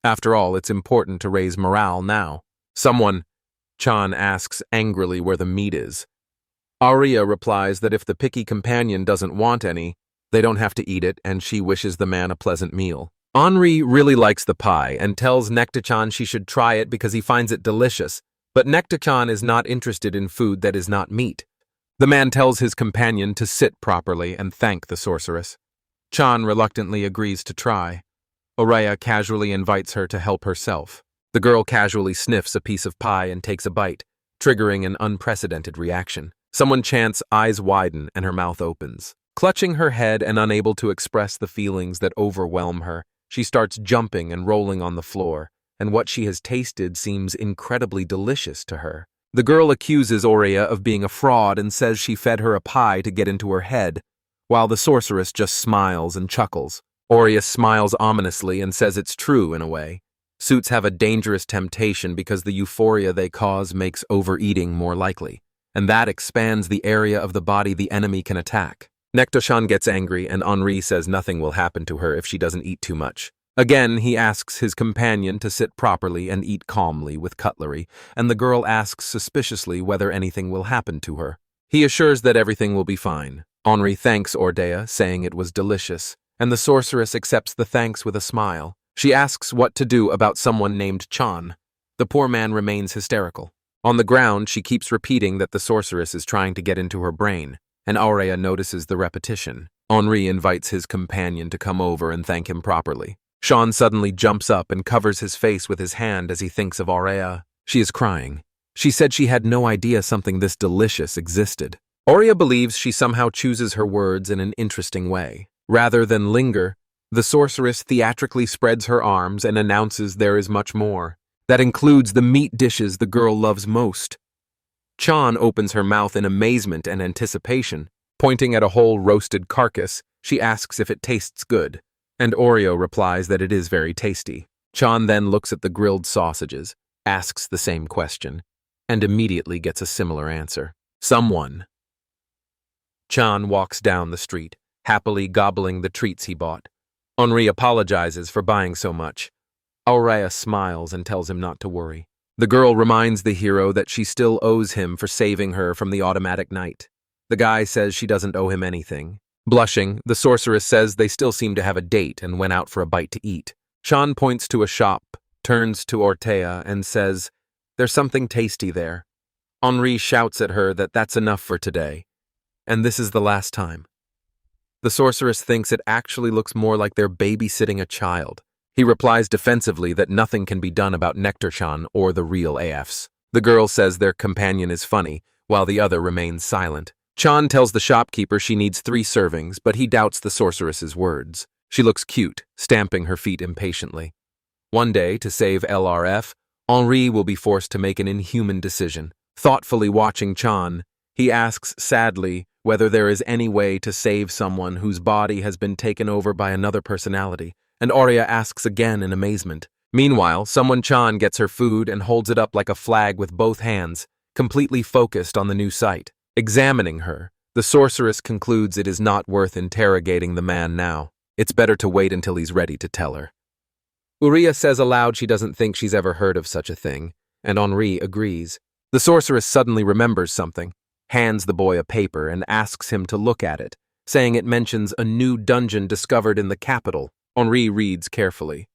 After all, it's important to raise morale now. Chan asks angrily where the meat is. Aurea replies that if the picky companion doesn't want any, they don't have to eat it, and she wishes the man a pleasant meal. Henri really likes the pie and tells Nectar-chan she should try it because he finds it delicious, but Nectar-chan is not interested in food that is not meat. The man tells his companion to sit properly and thank the sorceress. Chan reluctantly agrees to try. Aurea casually invites her to help herself. The girl casually sniffs a piece of pie and takes a bite, triggering an unprecedented reaction. Someone chants, eyes widen, and her mouth opens. Clutching her head and unable to express the feelings that overwhelm her, she starts jumping and rolling on the floor, and what she has tasted seems incredibly delicious to her. The girl accuses Aurea of being a fraud and says she fed her a pie to get into her head, while the sorceress just smiles and chuckles. Aurea smiles ominously and says it's true in a way. Suits have a dangerous temptation because the euphoria they cause makes overeating more likely, and that expands the area of the body the enemy can attack. Nectar-chan gets angry and Henri says nothing will happen to her if she doesn't eat too much. Again, he asks his companion to sit properly and eat calmly with cutlery, and the girl asks suspiciously whether anything will happen to her. He assures that everything will be fine. Henri thanks Aurea, saying it was delicious, and the sorceress accepts the thanks with a smile. She asks what to do about someone named Chan. The poor man remains hysterical. On the ground, she keeps repeating that the sorceress is trying to get into her brain, and Aurea notices the repetition. Henri invites his companion to come over and thank him properly. Sean suddenly jumps up and covers his face with his hand as he thinks of Aurea. She is crying. She said she had no idea something this delicious existed. Aurea believes she somehow chooses her words in an interesting way. Rather than linger, the sorceress theatrically spreads her arms and announces there is much more. That includes the meat dishes the girl loves most. Chan opens her mouth in amazement and anticipation. Pointing at a whole roasted carcass, she asks if it tastes good, and Aurea replies that it is very tasty. Chan then looks at the grilled sausages, asks the same question, and immediately gets a similar answer. Someone. Chan walks down the street, happily gobbling the treats he bought. Henri apologizes for buying so much. Aurea smiles and tells him not to worry. The girl reminds the hero that she still owes him for saving her from the automatic knight. The guy says she doesn't owe him anything. Blushing, the sorceress says they still seem to have a date and went out for a bite to eat. Chan points to a shop, turns to Aurea and says, "There's something tasty there." Henri shouts at her that that's enough for today, and this is the last time. The sorceress thinks it actually looks more like they're babysitting a child. He replies defensively that nothing can be done about Nectar-chan or the real AFs. The girl says their companion is funny, while the other remains silent. Chan tells the shopkeeper she needs 3 servings, but he doubts the sorceress's words. She looks cute, stamping her feet impatiently. One day, to save LRF, Henri will be forced to make an inhuman decision. Thoughtfully watching Chan, he asks sadly whether there is any way to save someone whose body has been taken over by another personality, and Arya asks again in amazement. Meanwhile, someone Chan gets her food and holds it up like a flag with both hands, completely focused on the new sight. Examining her, the sorceress concludes it is not worth interrogating the man now. It's better to wait until he's ready to tell her. Uriah says aloud she doesn't think she's ever heard of such a thing, and Henri agrees. The sorceress suddenly remembers something, hands the boy a paper and asks him to look at it, saying it mentions a new dungeon discovered in the capital. Henri reads carefully.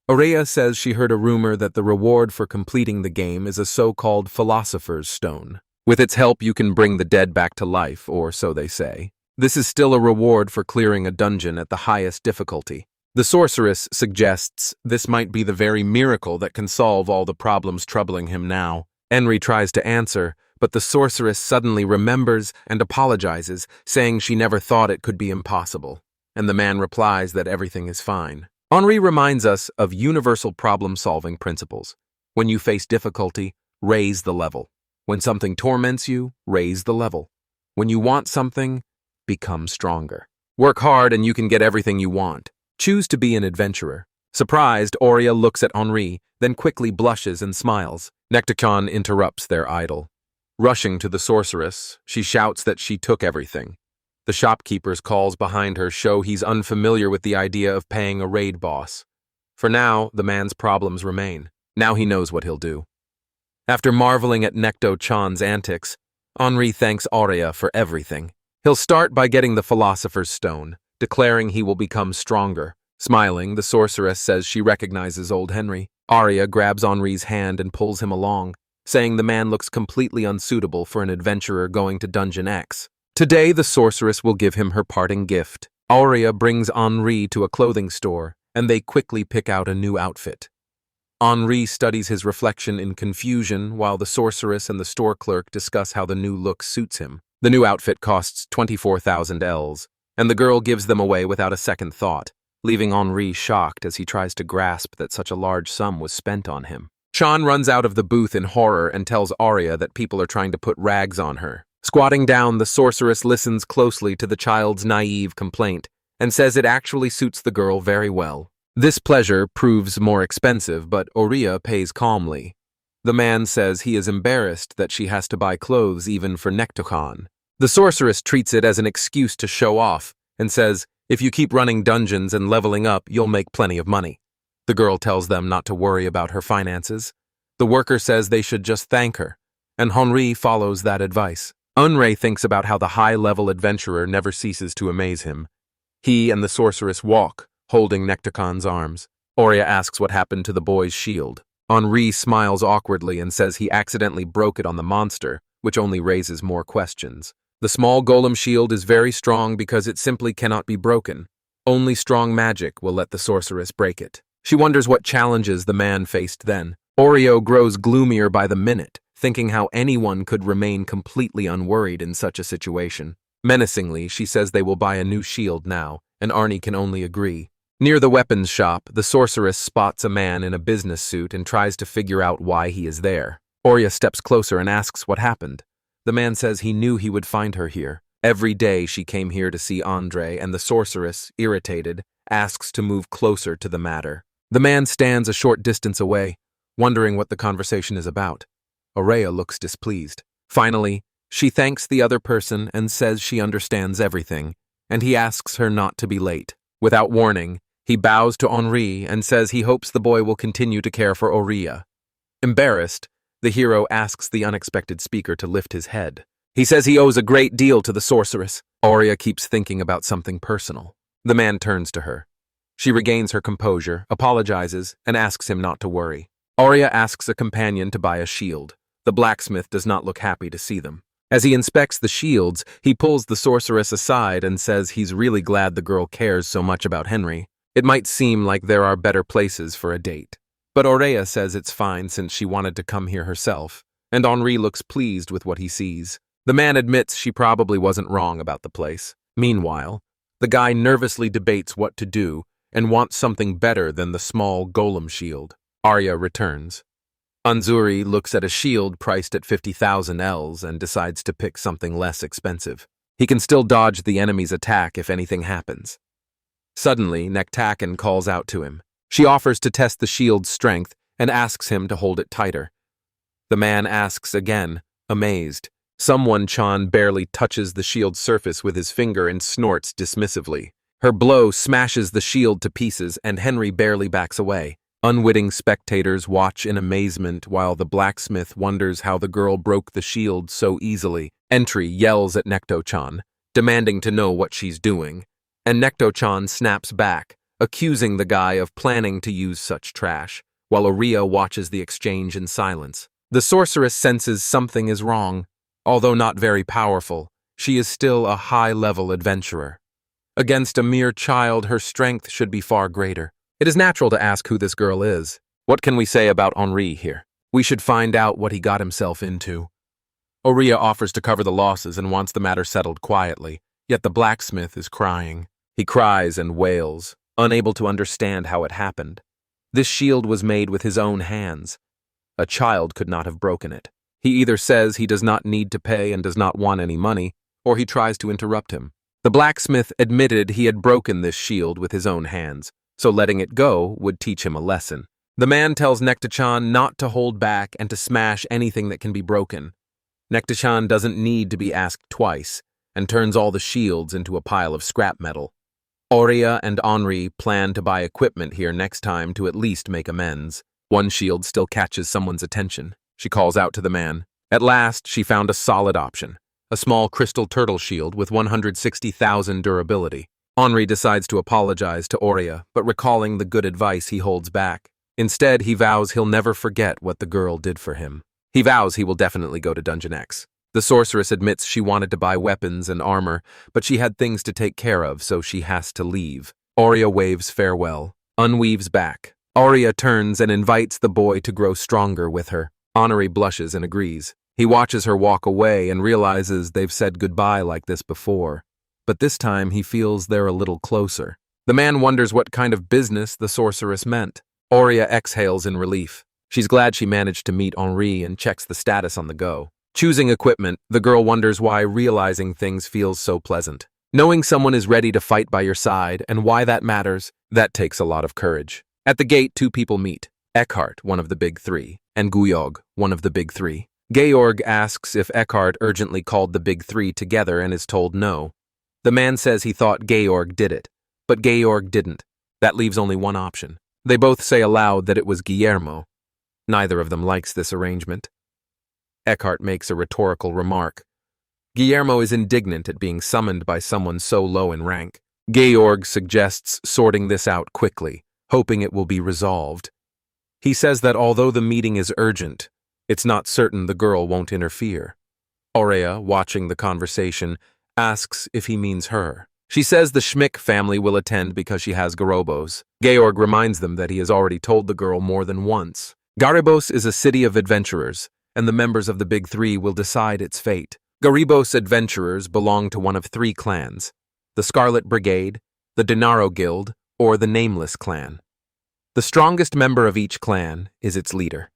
Aurea says she heard a rumor that the reward for completing the game is a so-called philosopher's stone. With its help you can bring the dead back to life, or so they say. This is still a reward for clearing a dungeon at the highest difficulty. The sorceress suggests this might be the very miracle that can solve all the problems troubling him now. Henri tries to answer, but the sorceress suddenly remembers and apologizes, saying she never thought it could be impossible. And the man replies that everything is fine. Henri reminds us of universal problem-solving principles. When you face difficulty, raise the level. When something torments you, raise the level. When you want something, become stronger. Work hard and you can get everything you want. Choose to be an adventurer. Surprised, Aurea looks at Henri, then quickly blushes and smiles. Nectar-chan interrupts their idyll. Rushing to the sorceress, she shouts that she took everything. The shopkeeper's calls behind her show he's unfamiliar with the idea of paying a raid boss. For now, the man's problems remain. Now he knows what he'll do. After marveling at Necto-chan's antics, Henri thanks Aurea for everything. He'll start by getting the Philosopher's Stone, declaring he will become stronger. Smiling, the sorceress says she recognizes old Henry. Aurea grabs Henri's hand and pulls him along, saying the man looks completely unsuitable for an adventurer going to Dungeon X. Today, the sorceress will give him her parting gift. Aurea brings Henri to a clothing store, and they quickly pick out a new outfit. Henri studies his reflection in confusion while the sorceress and the store clerk discuss how the new look suits him. The new outfit costs 24,000 Ls, and the girl gives them away without a second thought, leaving Henri shocked as he tries to grasp that such a large sum was spent on him. Chan runs out of the booth in horror and tells Aurea that people are trying to put rags on her. Squatting down, the sorceress listens closely to the child's naive complaint and says it actually suits the girl very well. This pleasure proves more expensive, but Aurea pays calmly. The man says he is embarrassed that she has to buy clothes even for Nectar-chan. The sorceress treats it as an excuse to show off and says, if you keep running dungeons and leveling up, you'll make plenty of money. The girl tells them not to worry about her finances. The worker says they should just thank her, and Henri follows that advice. Unrei thinks about how the high-level adventurer never ceases to amaze him. He and the sorceress walk, holding Nectar-chan's arms. Aurea asks what happened to the boy's shield. Henri smiles awkwardly and says he accidentally broke it on the monster, which only raises more questions. The small golem shield is very strong because it simply cannot be broken. Only strong magic will let the sorceress break it. She wonders what challenges the man faced then. Oreo grows gloomier by the minute, thinking how anyone could remain completely unworried in such a situation. Menacingly, she says they will buy a new shield now, and Arnie can only agree. Near the weapons shop, the sorceress spots a man in a business suit and tries to figure out why he is there. Aurea steps closer and asks what happened. The man says he knew he would find her here. Every day she came here to see Andre, and the sorceress, irritated, asks to move closer to the matter. The man stands a short distance away, wondering what the conversation is about. Aurea looks displeased. Finally, she thanks the other person and says she understands everything, and he asks her not to be late. Without warning, he bows to Henri and says he hopes the boy will continue to care for Aurea. Embarrassed, the hero asks the unexpected speaker to lift his head. He says he owes a great deal to the sorceress. Aurea keeps thinking about something personal. The man turns to her. She regains her composure, apologizes, and asks him not to worry. Aurea asks a companion to buy a shield. The blacksmith does not look happy to see them. As he inspects the shields, he pulls the sorceress aside and says he's really glad the girl cares so much about Henry. It might seem like there are better places for a date. But Aurea says it's fine since she wanted to come here herself, and Henri looks pleased with what he sees. The man admits she probably wasn't wrong about the place. Meanwhile, the guy nervously debates what to do and wants something better than the small golem shield. Arya returns. Anzuri looks at a shield priced at 50,000 Els and decides to pick something less expensive. He can still dodge the enemy's attack if anything happens. Suddenly, Nektakin calls out to him. She offers to test the shield's strength and asks him to hold it tighter. The man asks again, amazed. Someone Chan barely touches the shield's surface with his finger and snorts dismissively. Her blow smashes the shield to pieces and Henry barely backs away. Unwitting spectators watch in amazement while the blacksmith wonders how the girl broke the shield so easily. Entry yells at Nekto-chan, demanding to know what she's doing, and Nekto-chan snaps back, accusing the guy of planning to use such trash, while Aurea watches the exchange in silence. The sorceress senses something is wrong. Although not very powerful, she is still a high-level adventurer. Against a mere child, her strength should be far greater. It is natural to ask who this girl is. What can we say about Henri here? We should find out what he got himself into. Aurea offers to cover the losses and wants the matter settled quietly, yet the blacksmith is crying. He cries and wails, unable to understand how it happened. This shield was made with his own hands. A child could not have broken it. He either says he does not need to pay and does not want any money, or he tries to interrupt him. The blacksmith admitted he had broken this shield with his own hands, so letting it go would teach him a lesson. The man tells Nekto-chan not to hold back and to smash anything that can be broken. Nekto-chan doesn't need to be asked twice, and turns all the shields into a pile of scrap metal. Aurea and Henri plan to buy equipment here next time to at least make amends. One shield still catches someone's attention. She calls out to the man. At last, she found a solid option, a small crystal turtle shield with 160,000 durability. Henri decides to apologize to Aurea, but recalling the good advice, he holds back. Instead, he vows he'll never forget what the girl did for him. He vows he will definitely go to Dungeon X. The sorceress admits she wanted to buy weapons and armor, but she had things to take care of, so she has to leave. Aurea waves farewell, unweaves back. Aurea turns and invites the boy to grow stronger with her. Henri blushes and agrees. He watches her walk away and realizes they've said goodbye like this before. But this time he feels they're a little closer. The man wonders what kind of business the sorceress meant. Aurea exhales in relief. She's glad she managed to meet Henri and checks the status on the go. Choosing equipment, the girl wonders why realizing things feels so pleasant. Knowing someone is ready to fight by your side and why that matters, that takes a lot of courage. At the gate, two people meet. Eckhart, one of the big three, and Guyog, one of the big three. Georg asks if Eckhart urgently called the big three together and is told no. The man says he thought Georg did it, but Georg didn't. That leaves only one option. They both say aloud that it was Guillermo. Neither of them likes this arrangement. Eckhart makes a rhetorical remark. Guillermo is indignant at being summoned by someone so low in rank. Georg suggests sorting this out quickly, hoping it will be resolved. He says that although the meeting is urgent, it's not certain the girl won't interfere. Aurea, watching the conversation, asks if he means her. She says the Schmick family will attend because she has Garibos. Georg reminds them that he has already told the girl more than once. Garibos is a city of adventurers, and the members of the Big Three will decide its fate. Garibos adventurers belong to one of three clans: the Scarlet Brigade, the Dinaro Guild, or the Nameless Clan. The strongest member of each clan is its leader.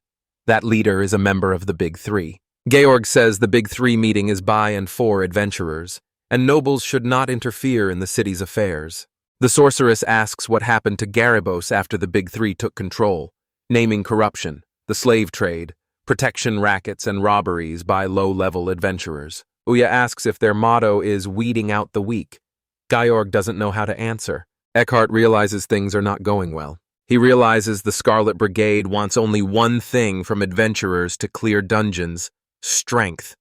That leader is a member of the Big Three. Georg says the Big Three meeting is by and for adventurers, and nobles should not interfere in the city's affairs. The sorceress asks what happened to Garibos after the Big Three took control, naming corruption, the slave trade, protection rackets, and robberies by low-level adventurers. Uya asks if their motto is weeding out the weak. Georg doesn't know how to answer. Eckhart realizes things are not going well. He realizes the Scarlet Brigade wants only one thing from adventurers to clear dungeons: strength.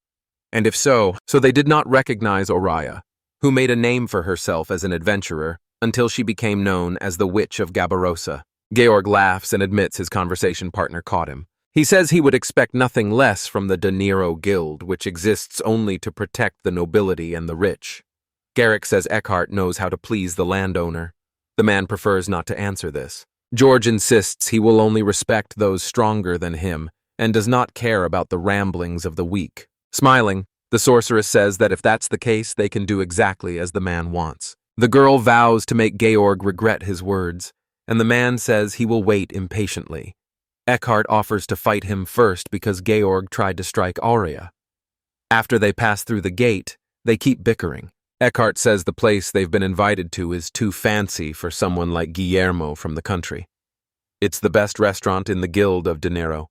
And if so they did not recognize Aurea, who made a name for herself as an adventurer until she became known as the Witch of Gabarosa. Georg laughs and admits his conversation partner caught him. He says he would expect nothing less from the De Niro Guild, which exists only to protect the nobility and the rich. Garrick says Eckhart knows how to please the landowner. The man prefers not to answer this. George insists he will only respect those stronger than him and does not care about the ramblings of the weak. Smiling, the sorceress says that if that's the case, they can do exactly as the man wants. The girl vows to make Georg regret his words, and the man says he will wait impatiently. Eckhart offers to fight him first because Georg tried to strike Aurea. After they pass through the gate, they keep bickering. Eckhart says the place they've been invited to is too fancy for someone like Guillermo from the country. It's the best restaurant in the Guild of De Niro.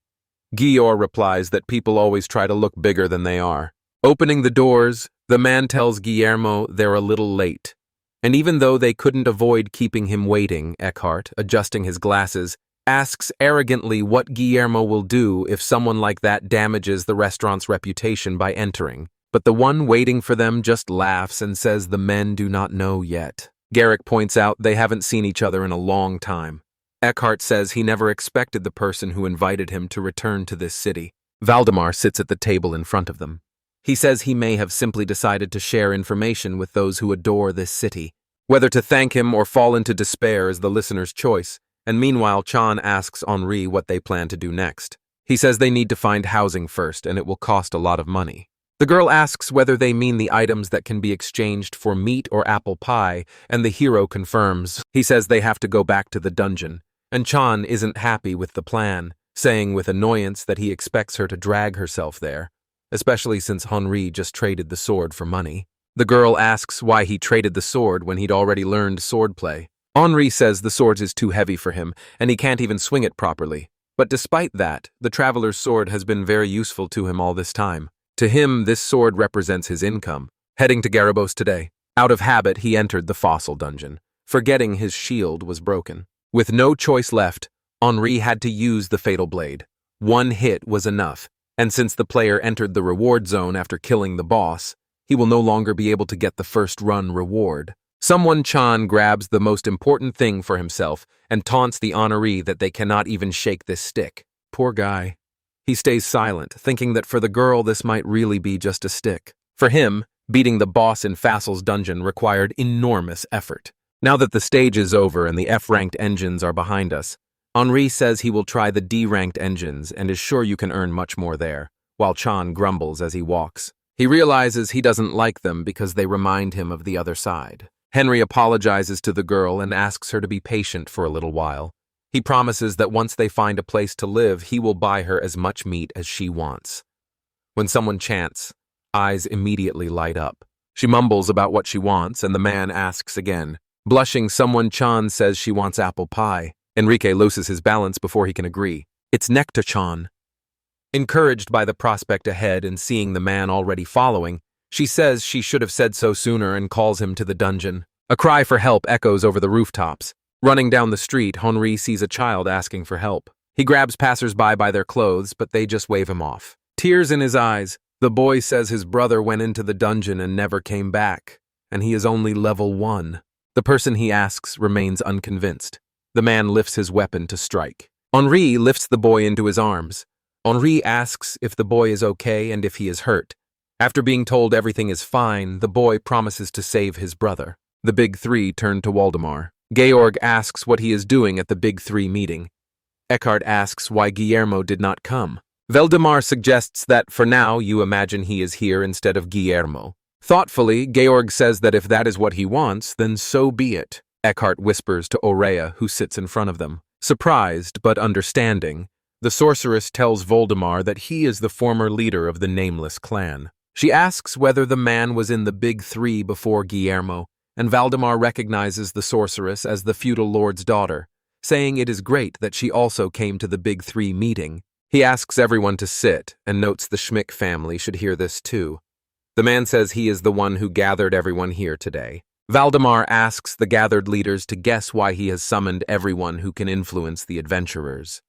Gior replies that people always try to look bigger than they are. Opening the doors, the man tells Guillermo they're a little late. And even though they couldn't avoid keeping him waiting, Eckhart, adjusting his glasses, asks arrogantly what Guillermo will do if someone like that damages the restaurant's reputation by entering. But the one waiting for them just laughs and says the men do not know yet. Garrick points out they haven't seen each other in a long time. Eckhart says he never expected the person who invited him to return to this city. Valdemar sits at the table in front of them. He says he may have simply decided to share information with those who adore this city. Whether to thank him or fall into despair is the listener's choice, and meanwhile Chan asks Henri what they plan to do next. He says they need to find housing first, and it will cost a lot of money. The girl asks whether they mean the items that can be exchanged for meat or apple pie, and the hero confirms. He says they have to go back to the dungeon, and Chan isn't happy with the plan, saying with annoyance that he expects her to drag herself there, especially since Henri just traded the sword for money. The girl asks why he traded the sword when he'd already learned swordplay. Henri says the sword is too heavy for him, and he can't even swing it properly. But despite that, the traveler's sword has been very useful to him all this time. To him, this sword represents his income. Heading to Garibos today. Out of habit, he entered the fossil dungeon, forgetting his shield was broken. With no choice left, Henri had to use the fatal blade. One hit was enough, and since the player entered the reward zone after killing the boss, he will no longer be able to get the first run reward. Someone Chan grabs the most important thing for himself and taunts the honoree that they cannot even shake this stick. Poor guy. He stays silent, thinking that for the girl this might really be just a stick. For him, beating the boss in Fassel's dungeon required enormous effort. Now that the stage is over and the F-ranked engines are behind us, Henri says he will try the D-ranked engines and is sure you can earn much more there, while Chan grumbles as he walks. He realizes he doesn't like them because they remind him of the other side. Henry apologizes to the girl and asks her to be patient for a little while. He promises that once they find a place to live, he will buy her as much meat as she wants. When someone chants, eyes immediately light up. She mumbles about what she wants, and the man asks again. Blushing, someone Chan says she wants apple pie. Enrique loses his balance before he can agree. It's Nectar Chan. Encouraged by the prospect ahead and seeing the man already following, she says she should have said so sooner and calls him to the dungeon. A cry for help echoes over the rooftops. Running down the street, Henri sees a child asking for help. He grabs passers-by by their clothes, but they just wave him off. Tears in his eyes, the boy says his brother went into the dungeon and never came back, and he is only level 1. The person he asks remains unconvinced. The man lifts his weapon to strike. Henri lifts the boy into his arms. Henri asks if the boy is okay and if he is hurt. After being told everything is fine, the boy promises to save his brother. The Big Three turn to Waldemar. Georg asks what he is doing at the Big Three meeting. Eckhart asks why Guillermo did not come. Valdemar suggests that for now you imagine he is here instead of Guillermo. Thoughtfully, Georg says that if that is what he wants, then so be it. Eckhart whispers to Aurea, who sits in front of them. Surprised but understanding, the sorceress tells Voldemar that he is the former leader of the Nameless clan. She asks whether the man was in the Big Three before Guillermo, and Valdemar recognizes the sorceress as the feudal lord's daughter, saying it is great that she also came to the Big Three meeting. He asks everyone to sit and notes the Schmick family should hear this too. The man says he is the one who gathered everyone here today. Valdemar asks the gathered leaders to guess why he has summoned everyone who can influence the adventurers.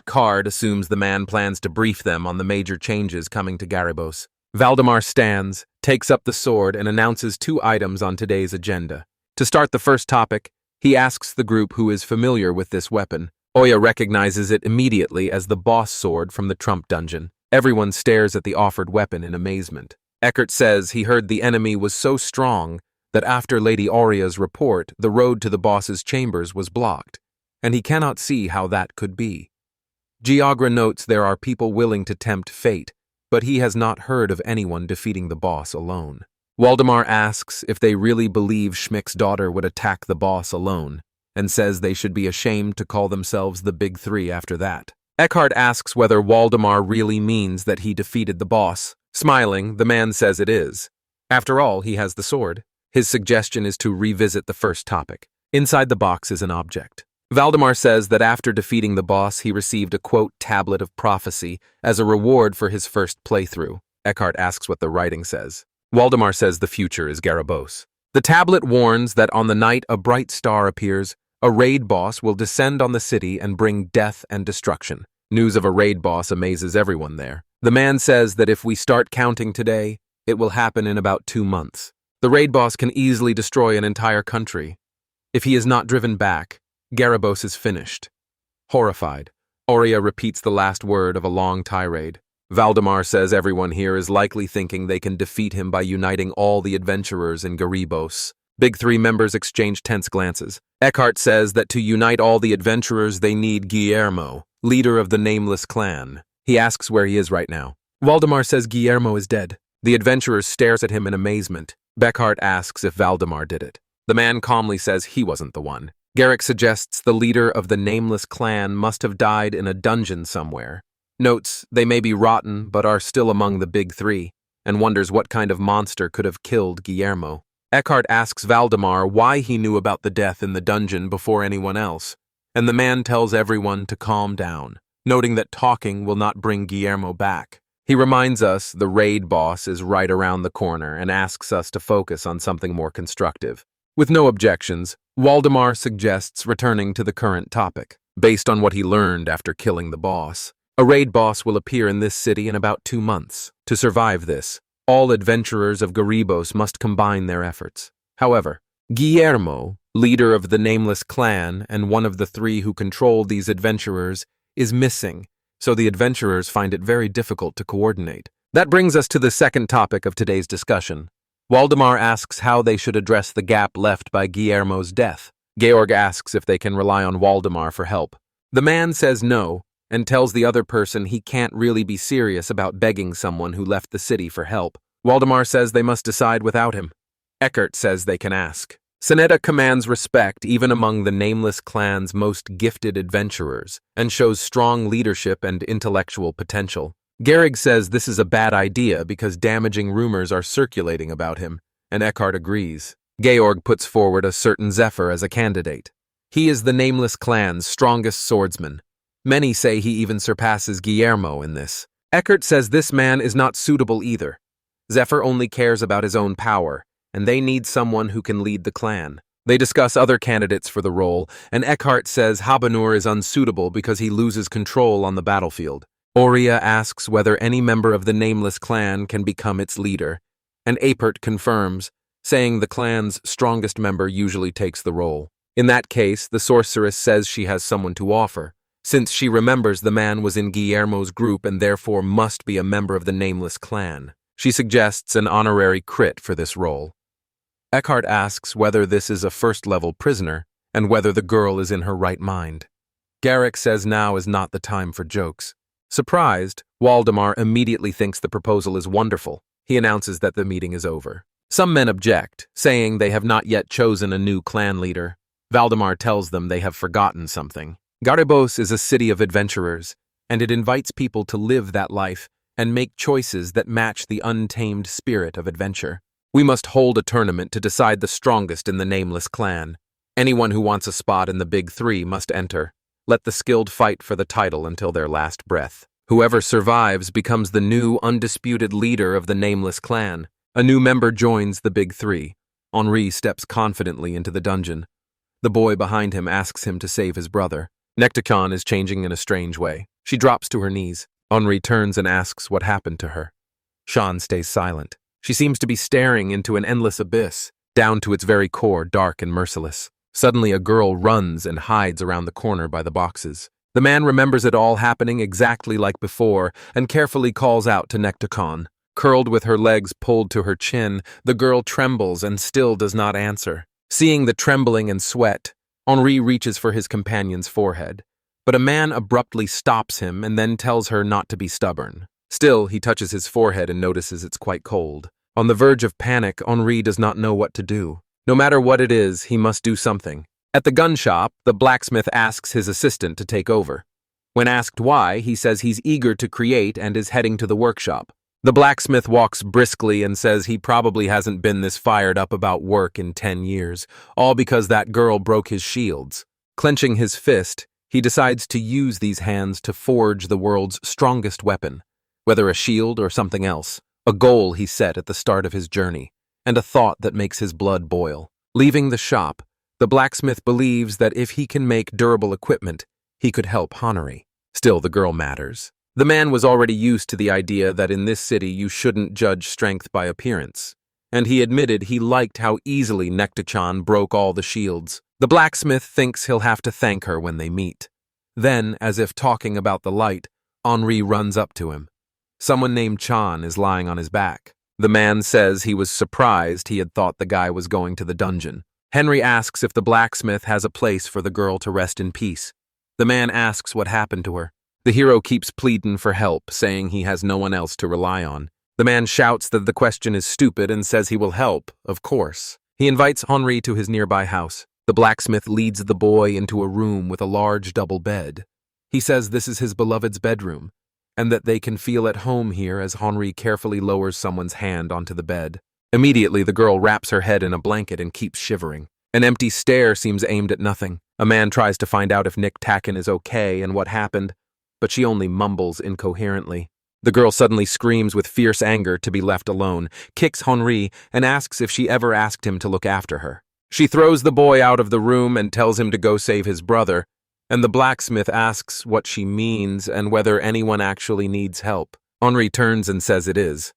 Card assumes the man plans to brief them on the major changes coming to Garibos. Valdemar stands, takes up the sword, and announces 2 items on today's agenda. To start the first topic, he asks the group who is familiar with this weapon, Oya recognizes it immediately as the boss sword from the Trump dungeon. Everyone stares at the offered weapon in amazement. Eckert says he heard the enemy was so strong that after Lady Oria's report, the road to the boss's chambers was blocked, and he cannot see how that could be. Giagra notes there are people willing to tempt fate, but he has not heard of anyone defeating the boss alone. Waldemar asks if they really believe Schmick's daughter would attack the boss alone, and says they should be ashamed to call themselves the Big Three after that. Eckhart asks whether Waldemar really means that he defeated the boss. Smiling, the man says it is. After all, he has the sword. His suggestion is to revisit the first topic. Inside the box is an object. Valdemar says that after defeating the boss, he received a, quote, tablet of prophecy as a reward for his first playthrough. Eckhart asks what the writing says. Waldemar says the future is Garibos. The tablet warns that on the night a bright star appears, a raid boss will descend on the city and bring death and destruction. News of a raid boss amazes everyone there. The man says that if we start counting today, it will happen in about 2 months. The raid boss can easily destroy an entire country. If he is not driven back, Garibos is finished. Horrified, Oria repeats the last word of a long tirade. Valdemar says everyone here is likely thinking they can defeat him by uniting all the adventurers in Garibos. Big Three members exchange tense glances. Eckhart says that to unite all the adventurers they need Guillermo, leader of the Nameless clan. He asks where he is right now. Waldemar says Guillermo is dead. The adventurers stares at him in amazement. Beckhart asks if Valdemar did it. The man calmly says he wasn't the one. Garrick suggests the leader of the Nameless clan must have died in a dungeon somewhere. Notes they may be rotten but are still among the Big Three, and wonders what kind of monster could have killed Guillermo. Eckhart asks Valdemar why he knew about the death in the dungeon before anyone else, and the man tells everyone to calm down, noting that talking will not bring Guillermo back. He reminds us the raid boss is right around the corner and asks us to focus on something more constructive. With no objections, Waldemar suggests returning to the current topic, based on what he learned after killing the boss. A raid boss will appear in this city in about 2 months. To survive this, all adventurers of Garibos must combine their efforts. However, Guillermo, leader of the Nameless clan and one of the 3 who control these adventurers, is missing, so the adventurers find it very difficult to coordinate. That brings us to the second topic of today's discussion. Waldemar asks how they should address the gap left by Guillermo's death. Georg asks if they can rely on Waldemar for help. The man says no, and tells the other person he can't really be serious about begging someone who left the city for help. Waldemar says they must decide without him. Eckert says they can ask. Sonetta commands respect even among the Nameless clan's most gifted adventurers, and shows strong leadership and intellectual potential. Gehrig says this is a bad idea because damaging rumors are circulating about him, and Eckhart agrees. Georg puts forward a certain Zephyr as a candidate. He is the Nameless clan's strongest swordsman. Many say he even surpasses Guillermo in this. Eckert says this man is not suitable either. Zephyr only cares about his own power, and they need someone who can lead the clan. They discuss other candidates for the role, and Eckhart says Habanur is unsuitable because he loses control on the battlefield. Oria asks whether any member of the Nameless clan can become its leader, and Apert confirms, saying the clan's strongest member usually takes the role. In that case, the sorceress says she has someone to offer, since she remembers the man was in Guillermo's group and therefore must be a member of the Nameless clan. She suggests an honorary crit for this role. Eckhart asks whether this is a first-level prisoner, and whether the girl is in her right mind. Garrick says now is not the time for jokes. Surprised, Waldemar immediately thinks the proposal is wonderful. He announces that the meeting is over. Some men object, saying they have not yet chosen a new clan leader. Valdemar tells them they have forgotten something. Garibos is a city of adventurers, and it invites people to live that life and make choices that match the untamed spirit of adventure. We must hold a tournament to decide the strongest in the Nameless clan. Anyone who wants a spot in the Big Three must enter. Let the skilled fight for the title until their last breath. Whoever survives becomes the new, undisputed leader of the Nameless clan. A new member joins the Big Three. Henri steps confidently into the dungeon. The boy behind him asks him to save his brother. Necticon is changing in a strange way. She drops to her knees. Henri turns and asks what happened to her. Sean stays silent. She seems to be staring into an endless abyss, down to its very core dark and merciless. Suddenly a girl runs and hides around the corner by the boxes. The man remembers it all happening exactly like before and carefully calls out to Nectacon. Curled with her legs pulled to her chin, the girl trembles and still does not answer. Seeing the trembling and sweat, Henri reaches for his companion's forehead. But a man abruptly stops him and then tells her not to be stubborn. Still, he touches his forehead and notices it's quite cold. On the verge of panic, Henri does not know what to do. No matter what it is, he must do something. At the gun shop, the blacksmith asks his assistant to take over. When asked why, he says he's eager to create and is heading to the workshop. The blacksmith walks briskly and says he probably hasn't been this fired up about work in 10 years, all because that girl broke his shields. Clenching his fist, he decides to use these hands to forge the world's strongest weapon, whether a shield or something else, a goal he set at the start of his journey, and a thought that makes his blood boil. Leaving the shop, the blacksmith believes that if he can make durable equipment, he could help Honori. Still, the girl matters. The man was already used to the idea that in this city you shouldn't judge strength by appearance, and he admitted he liked how easily Nectachan broke all the shields. The blacksmith thinks he'll have to thank her when they meet. Then, as if talking about the light, Henri runs up to him. Someone named Chan is lying on his back. The man says he was surprised he had thought the guy was going to the dungeon. Henry asks if the blacksmith has a place for the girl to rest in peace. The man asks what happened to her. The hero keeps pleading for help, saying he has no one else to rely on. The man shouts that the question is stupid and says he will help, of course. He invites Henri to his nearby house. The blacksmith leads the boy into a room with a large double bed. He says this is his beloved's bedroom, and that they can feel at home here as Henri carefully lowers someone's hand onto the bed. Immediately, the girl wraps her head in a blanket and keeps shivering. An empty stare seems aimed at nothing. A man tries to find out if Nick Tacken is okay and what happened, but she only mumbles incoherently. The girl suddenly screams with fierce anger to be left alone, kicks Henri, and asks if she ever asked him to look after her. She throws the boy out of the room and tells him to go save his brother, and the blacksmith asks what she means and whether anyone actually needs help. Henri turns and says it is.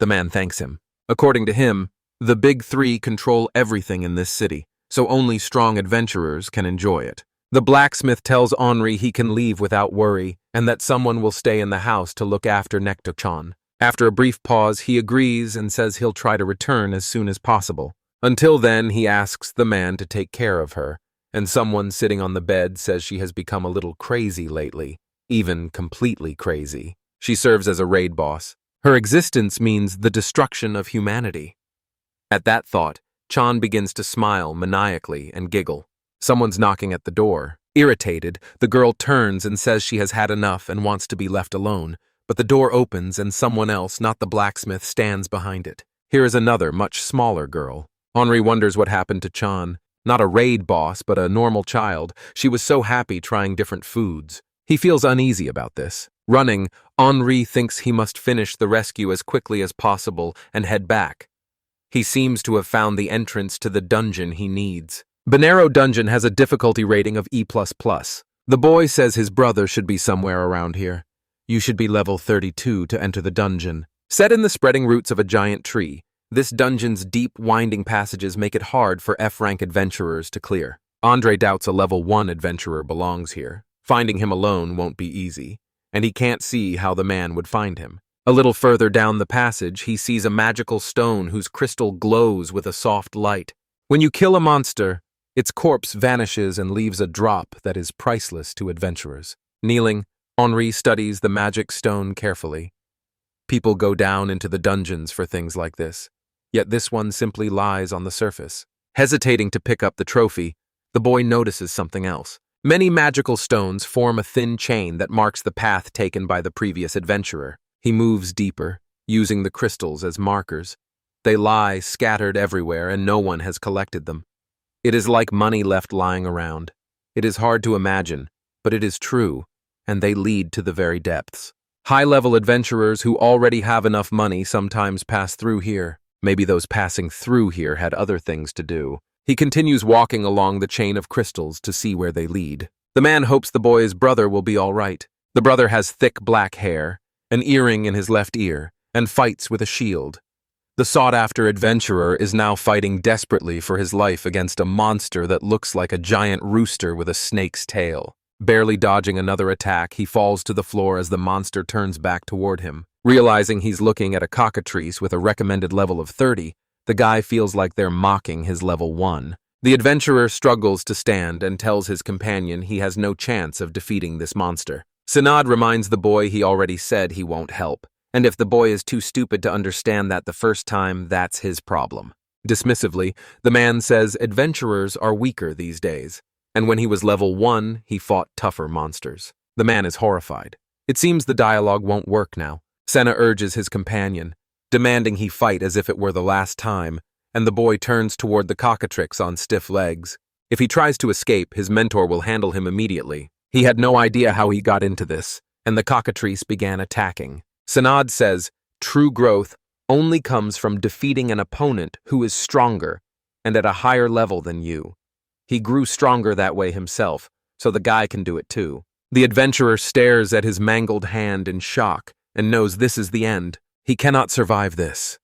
The man thanks him. According to him, the big three control everything in this city, so only strong adventurers can enjoy it. The blacksmith tells Henri he can leave without worry, and that someone will stay in the house to look after Nectachan. After a brief pause, he agrees and says he'll try to return as soon as possible. Until then, he asks the man to take care of her, and someone sitting on the bed says she has become a little crazy lately, even completely crazy. She serves as a raid boss. Her existence means the destruction of humanity. At that thought, Chan begins to smile maniacally and giggle. Someone's knocking at the door. Irritated, the girl turns and says she has had enough and wants to be left alone, but the door opens and someone else, not the blacksmith, stands behind it. Here is another, much smaller girl. Henri wonders what happened to Chan. Not a raid boss, but a normal child. She was so happy trying different foods. He feels uneasy about this. Running, Henri thinks he must finish the rescue as quickly as possible and head back. He seems to have found the entrance to the dungeon he needs. Bonero Dungeon has a difficulty rating of E++. The boy says his brother should be somewhere around here. You should be level 32 to enter the dungeon. Set in the spreading roots of a giant tree, this dungeon's deep, winding passages make it hard for F-rank adventurers to clear. Andre doubts a level 1 adventurer belongs here. Finding him alone won't be easy, and he can't see how the man would find him. A little further down the passage, he sees a magical stone whose crystal glows with a soft light. When you kill a monster, its corpse vanishes and leaves a drop that is priceless to adventurers. Kneeling, Henri studies the magic stone carefully. People go down into the dungeons for things like this, yet this one simply lies on the surface. Hesitating to pick up the trophy, the boy notices something else. Many magical stones form a thin chain that marks the path taken by the previous adventurer. He moves deeper, using the crystals as markers. They lie scattered everywhere and no one has collected them. It is like money left lying around. It is hard to imagine, but it is true, and they lead to the very depths. High-level adventurers who already have enough money sometimes pass through here. Maybe those passing through here had other things to do. He continues walking along the chain of crystals to see where they lead. The man hopes the boy's brother will be all right. The brother has thick black hair, an earring in his left ear, and fights with a shield. The sought-after adventurer is now fighting desperately for his life against a monster that looks like a giant rooster with a snake's tail. Barely dodging another attack, he falls to the floor as the monster turns back toward him. Realizing he's looking at a cockatrice with a recommended level of 30, the guy feels like they're mocking his level 1. The adventurer struggles to stand and tells his companion he has no chance of defeating this monster. Sinad reminds the boy he already said he won't help, and if the boy is too stupid to understand that the first time, that's his problem. Dismissively, the man says adventurers are weaker these days, and when he was level 1, he fought tougher monsters. The man is horrified. It seems the dialogue won't work now. Senna urges his companion, demanding he fight as if it were the last time, and the boy turns toward the cockatrice on stiff legs. If he tries to escape, his mentor will handle him immediately. He had no idea how he got into this, and the cockatrice began attacking. Sinad says, true growth only comes from defeating an opponent who is stronger and at a higher level than you. He grew stronger that way himself, so the guy can do it too. The adventurer stares at his mangled hand in shock and knows this is the end. He cannot survive this.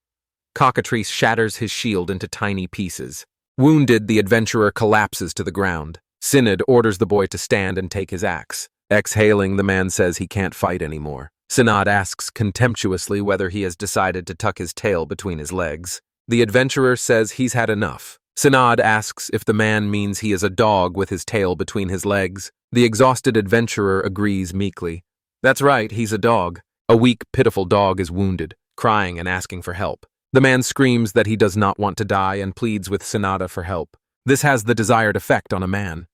Cockatrice shatters his shield into tiny pieces. Wounded, the adventurer collapses to the ground. Sinad orders the boy to stand and take his axe. Exhaling, the man says he can't fight anymore. Sinad asks contemptuously whether he has decided to tuck his tail between his legs. The adventurer says he's had enough. Sinad asks if the man means he is a dog with his tail between his legs. The exhausted adventurer agrees meekly. That's right, he's a dog. A weak, pitiful dog is wounded, crying and asking for help. The man screams that he does not want to die and pleads with Sinada for help. This has the desired effect on a man.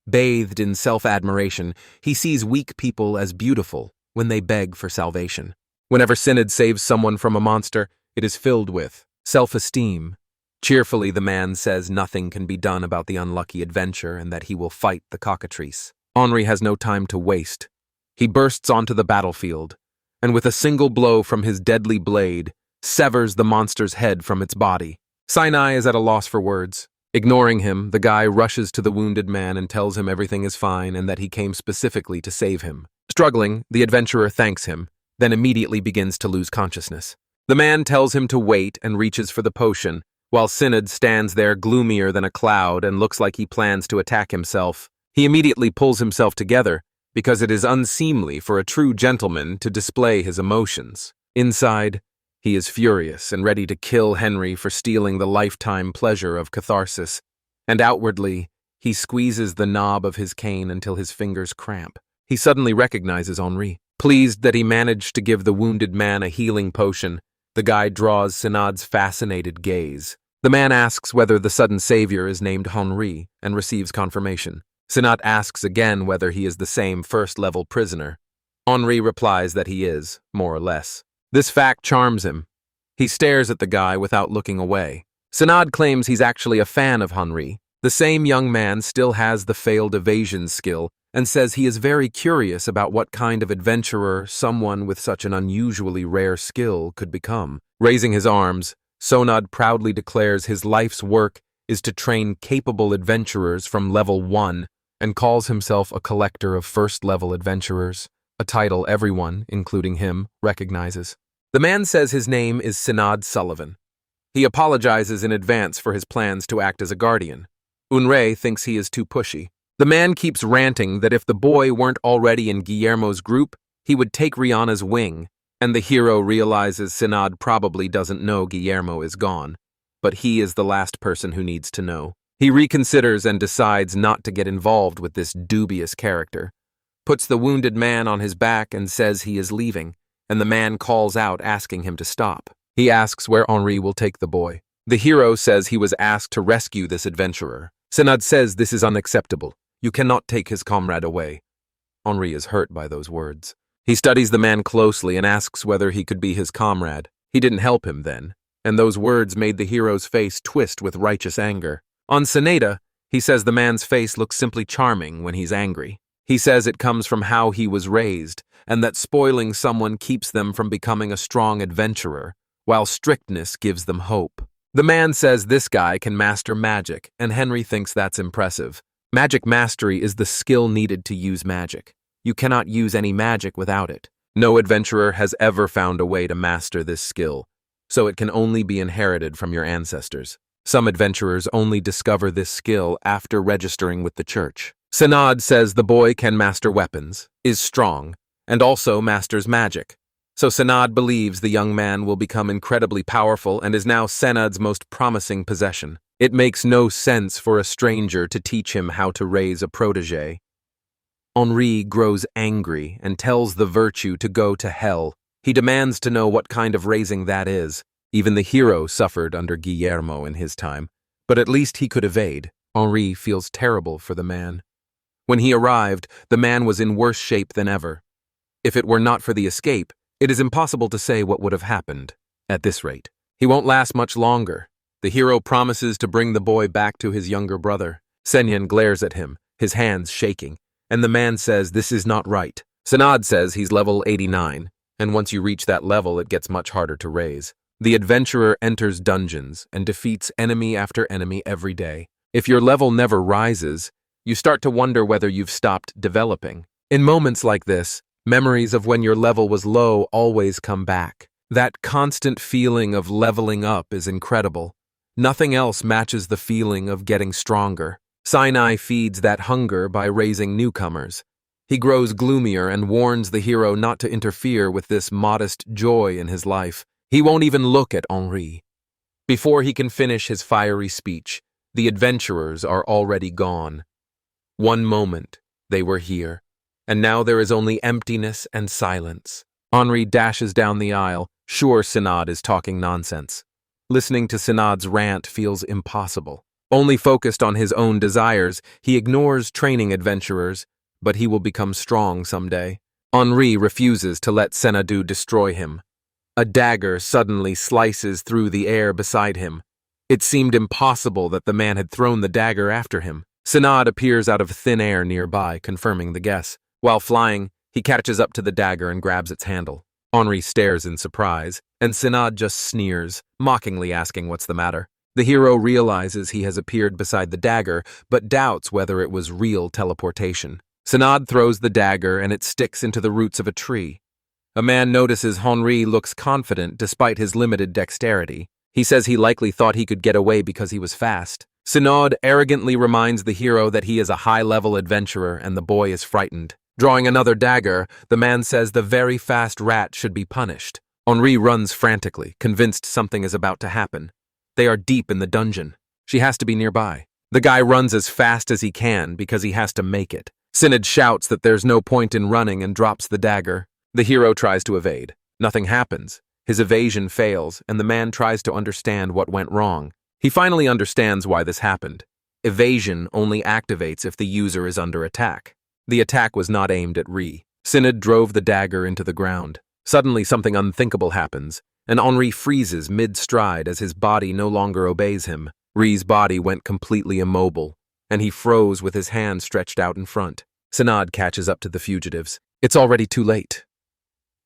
Bathed in self-admiration, he sees weak people as beautiful when they beg for salvation. Whenever Sinad saves someone from a monster, it is filled with self-esteem. Cheerfully, the man says nothing can be done about the unlucky adventure and that he will fight the cockatrice. Henri has no time to waste. He bursts onto the battlefield, and with a single blow from his deadly blade, severs the monster's head from its body. Sinai is at a loss for words. Ignoring him, the guy rushes to the wounded man and tells him everything is fine and that he came specifically to save him. Struggling, the adventurer thanks him, then immediately begins to lose consciousness. The man tells him to wait and reaches for the potion, while Sinad stands there gloomier than a cloud and looks like he plans to attack himself. He immediately pulls himself together, because it is unseemly for a true gentleman to display his emotions. Inside, he is furious and ready to kill Henry for stealing the lifetime pleasure of catharsis, and outwardly, he squeezes the knob of his cane until his fingers cramp. He suddenly recognizes Henri. Pleased that he managed to give the wounded man a healing potion, the guy draws Sinad's fascinated gaze. The man asks whether the sudden savior is named Henri and receives confirmation. Sinad asks again whether he is the same first-level prisoner. Henri replies that he is, more or less. This fact charms him. He stares at the guy without looking away. Sinad claims he's actually a fan of Henri. The same young man still has the failed evasion skill and says he is very curious about what kind of adventurer someone with such an unusually rare skill could become. Raising his arms, Sonad proudly declares his life's work is to train capable adventurers from level 1 and calls himself a collector of first-level adventurers, a title everyone, including him, recognizes. The man says his name is Sinad Sullivan. He apologizes in advance for his plans to act as a guardian. Unre thinks he is too pushy. The man keeps ranting that if the boy weren't already in Guillermo's group, he would take Rihanna's wing, and the hero realizes Sinad probably doesn't know Guillermo is gone, but he is the last person who needs to know. He reconsiders and decides not to get involved with this dubious character, puts the wounded man on his back and says he is leaving, and the man calls out asking him to stop. He asks where Henri will take the boy. The hero says he was asked to rescue this adventurer. Sinad says this is unacceptable. You cannot take his comrade away. Henri is hurt by those words. He studies the man closely and asks whether he could be his comrade. He didn't help him then, and those words made the hero's face twist with righteous anger. On Seneda, he says the man's face looks simply charming when he's angry. He says it comes from how he was raised, and that spoiling someone keeps them from becoming a strong adventurer, while strictness gives them hope. The man says this guy can master magic, and Henry thinks that's impressive. Magic mastery is the skill needed to use magic. You cannot use any magic without it. No adventurer has ever found a way to master this skill. so it can only be inherited from your ancestors. Some adventurers only discover this skill after registering with the church. Senad says the boy can master weapons, is strong, and also masters magic. So Senad believes the young man will become incredibly powerful and is now Senad's most promising possession. It makes no sense for a stranger to teach him how to raise a protege. Henri grows angry and tells the virtue to go to hell. He demands to know what kind of raising that is. Even the hero suffered under Guillermo in his time, but at least he could evade. Henri feels terrible for the man. When he arrived, the man was in worse shape than ever. If it were not for the escape, it is impossible to say what would have happened. At this rate, he won't last much longer. The hero promises to bring the boy back to his younger brother. Senyan glares at him, his hands shaking, and the man says this is not right. Senad says he's level 89, and once you reach that level, it gets much harder to raise. The adventurer enters dungeons and defeats enemy after enemy every day. If your level never rises, you start to wonder whether you've stopped developing. In moments like this, memories of when your level was low always come back. That constant feeling of leveling up is incredible. Nothing else matches the feeling of getting stronger. Sinai feeds that hunger by raising newcomers. He grows gloomier and warns the hero not to interfere with this modest joy in his life. He won't even look at Henri. Before he can finish his fiery speech, the adventurers are already gone. One moment, they were here, and now there is only emptiness and silence. Henri dashes down the aisle, sure Senad is talking nonsense. Listening to Senad's rant feels impossible. Only focused on his own desires, he ignores training adventurers, but he will become strong someday. Henri refuses to let Senadu destroy him. A dagger suddenly slices through the air beside him. It seemed impossible that the man had thrown the dagger after him. Senad appears out of thin air nearby, confirming the guess. While flying, he catches up to the dagger and grabs its handle. Henri stares in surprise, and Senad just sneers, mockingly asking what's the matter. The hero realizes he has appeared beside the dagger, but doubts whether it was real teleportation. Senad throws the dagger and it sticks into the roots of a tree. A man notices Henri looks confident despite his limited dexterity. He says he likely thought he could get away because he was fast. Senad arrogantly reminds the hero that he is a high-level adventurer and the boy is frightened. Drawing another dagger, the man says the very fast rat should be punished. Henri runs frantically, convinced something is about to happen. They are deep in the dungeon. She has to be nearby. The guy runs as fast as he can because he has to make it. Senad shouts that there's no point in running and drops the dagger. The hero tries to evade. Nothing happens. His evasion fails, and the man tries to understand what went wrong. He finally understands why this happened. Evasion only activates if the user is under attack. The attack was not aimed at Ri. Senad drove the dagger into the ground. Suddenly something unthinkable happens, and Henri freezes mid-stride as his body no longer obeys him. Ri's body went completely immobile, and he froze with his hand stretched out in front. Senad catches up to the fugitives. It's already too late.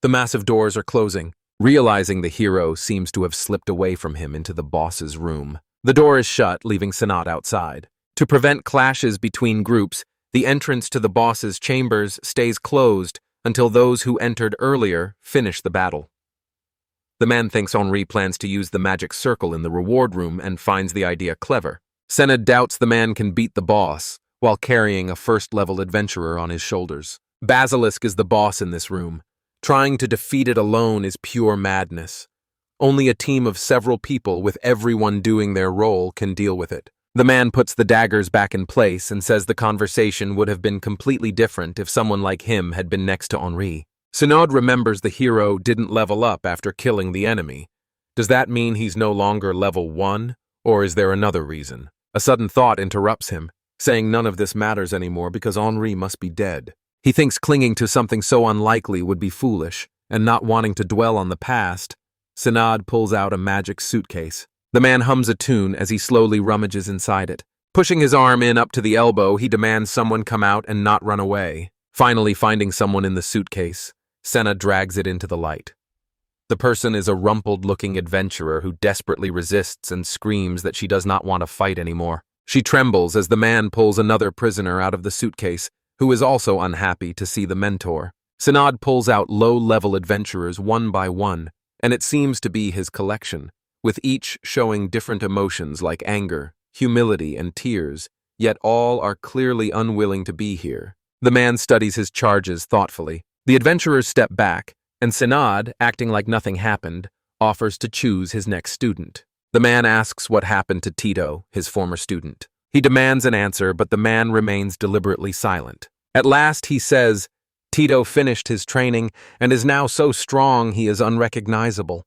The massive doors are closing. Realizing the hero seems to have slipped away from him into the boss's room. The door is shut, leaving Senad outside. To prevent clashes between groups, the entrance to the boss's chambers stays closed until those who entered earlier finish the battle. The man thinks Henri plans to use the magic circle in the reward room and finds the idea clever. Senad doubts the man can beat the boss while carrying a first-level adventurer on his shoulders. Basilisk is the boss in this room. Trying to defeat it alone is pure madness. Only a team of several people with everyone doing their role can deal with it. The man puts the daggers back in place and says the conversation would have been completely different if someone like him had been next to Henri. Senad remembers the hero didn't level up after killing the enemy. Does that mean he's no longer level 1, or is there another reason? A sudden thought interrupts him, saying none of this matters anymore because Henri must be dead. He thinks clinging to something so unlikely would be foolish, and not wanting to dwell on the past, Senad pulls out a magic suitcase. The man hums a tune as he slowly rummages inside it. Pushing his arm in up to the elbow, he demands someone come out and not run away. Finally finding someone in the suitcase, Senna drags it into the light. The person is a rumpled-looking adventurer who desperately resists and screams that she does not want to fight anymore. She trembles as the man pulls another prisoner out of the suitcase, who is also unhappy to see the mentor. Senad pulls out low-level adventurers one by one and it seems to be his collection, with each showing different emotions like anger, humility, and tears, yet all are clearly unwilling to be here. The man studies his charges thoughtfully. The adventurers step back, and Synod, acting like nothing happened, offers to choose his next student. The man asks what happened to Tito, his former student. He demands an answer, but the man remains deliberately silent. At last he says, Tito finished his training and is now so strong he is unrecognizable.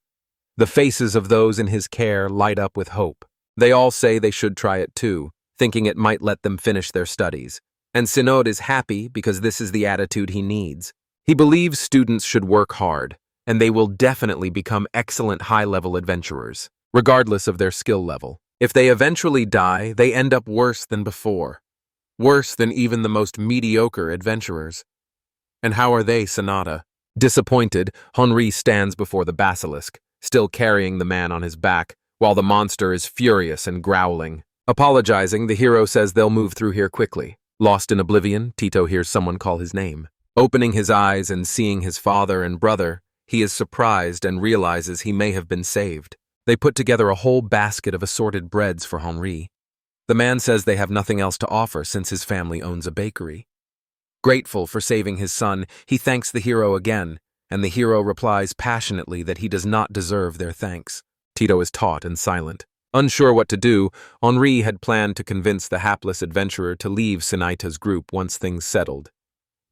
The faces of those in his care light up with hope. They all say they should try it too, thinking it might let them finish their studies. And Synod is happy because this is the attitude he needs. He believes students should work hard, and they will definitely become excellent high-level adventurers, regardless of their skill level. If they eventually die, they end up worse than before. Worse than even the most mediocre adventurers. And how are they, Sonata? Disappointed, Henri stands before the basilisk, still carrying the man on his back, while the monster is furious and growling. Apologizing, the hero says they'll move through here quickly. Lost in oblivion, Tito hears someone call his name. Opening his eyes and seeing his father and brother, he is surprised and realizes he may have been saved. They put together a whole basket of assorted breads for Henri. The man says they have nothing else to offer since his family owns a bakery. Grateful for saving his son, he thanks the hero again, and the hero replies passionately that he does not deserve their thanks. Tito is taut and silent. Unsure what to do, Henri had planned to convince the hapless adventurer to leave Sinaita's group once things settled.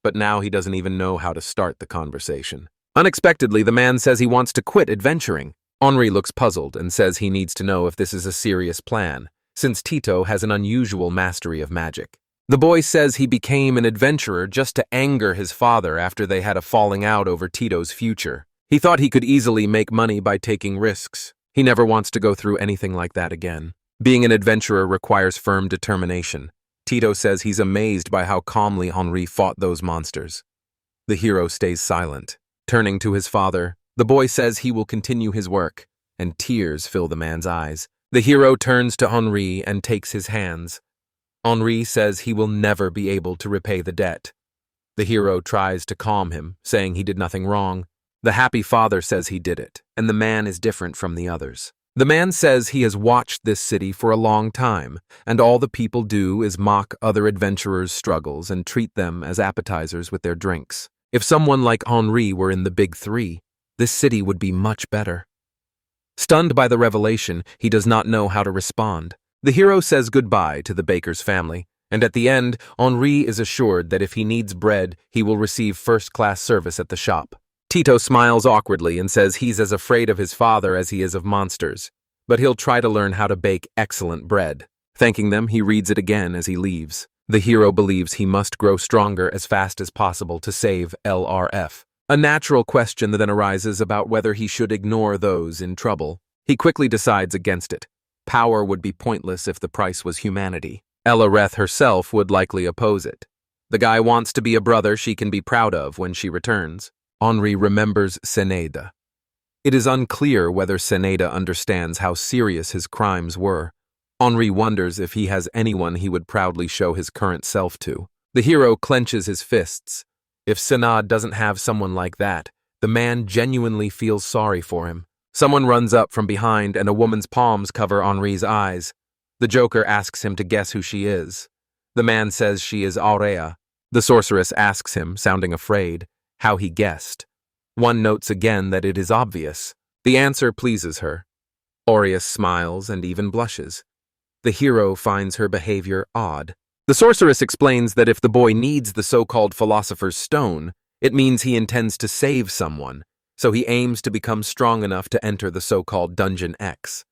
But now he doesn't even know how to start the conversation. Unexpectedly, the man says he wants to quit adventuring. Henri looks puzzled and says he needs to know if this is a serious plan, since Tito has an unusual mastery of magic. The boy says he became an adventurer just to anger his father after they had a falling out over Tito's future. He thought he could easily make money by taking risks. He never wants to go through anything like that again. Being an adventurer requires firm determination. Tito says he's amazed by how calmly Henri fought those monsters. The hero stays silent. Turning to his father, the boy says he will continue his work, and tears fill the man's eyes. The hero turns to Henri and takes his hands. Henri says he will never be able to repay the debt. The hero tries to calm him, saying he did nothing wrong. The happy father says he did it, and the man is different from the others. The man says he has watched this city for a long time, and all the people do is mock other adventurers' struggles and treat them as appetizers with their drinks. If someone like Henri were in the big three, this city would be much better. Stunned by the revelation, he does not know how to respond. The hero says goodbye to the baker's family, and at the end, Henri is assured that if he needs bread, he will receive first-class service at the shop. Tito smiles awkwardly and says he's as afraid of his father as he is of monsters, but he'll try to learn how to bake excellent bread. Thanking them, he reads it again as he leaves. The hero believes he must grow stronger as fast as possible to save LRF. A natural question then arises about whether he should ignore those in trouble. He quickly decides against it. Power would be pointless if the price was humanity. Elareth herself would likely oppose it. The guy wants to be a brother she can be proud of when she returns. Henri remembers Seneda. It is unclear whether Seneda understands how serious his crimes were. Henri wonders if he has anyone he would proudly show his current self to. The hero clenches his fists. If Senad doesn't have someone like that, the man genuinely feels sorry for him. Someone runs up from behind and a woman's palms cover Henri's eyes. The Joker asks him to guess who she is. The man says she is Aurea. The sorceress asks him, sounding afraid, how he guessed. One notes again that it is obvious. The answer pleases her. Aurea smiles and even blushes. The hero finds her behavior odd. The sorceress explains that if the boy needs the so-called philosopher's stone, it means he intends to save someone, so he aims to become strong enough to enter the so-called Dungeon X.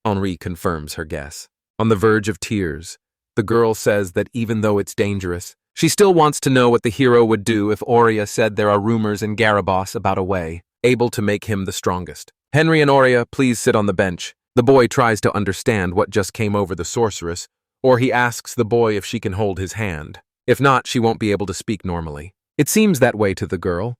Henri confirms her guess. On the verge of tears, the girl says that even though it's dangerous, she still wants to know what the hero would do if Aurea said there are rumors in Garabos about a way, able to make him the strongest. Henry and Aurea, please sit on the bench. The boy tries to understand what just came over the sorceress, or he asks the boy if she can hold his hand. If not, she won't be able to speak normally. It seems that way to the girl.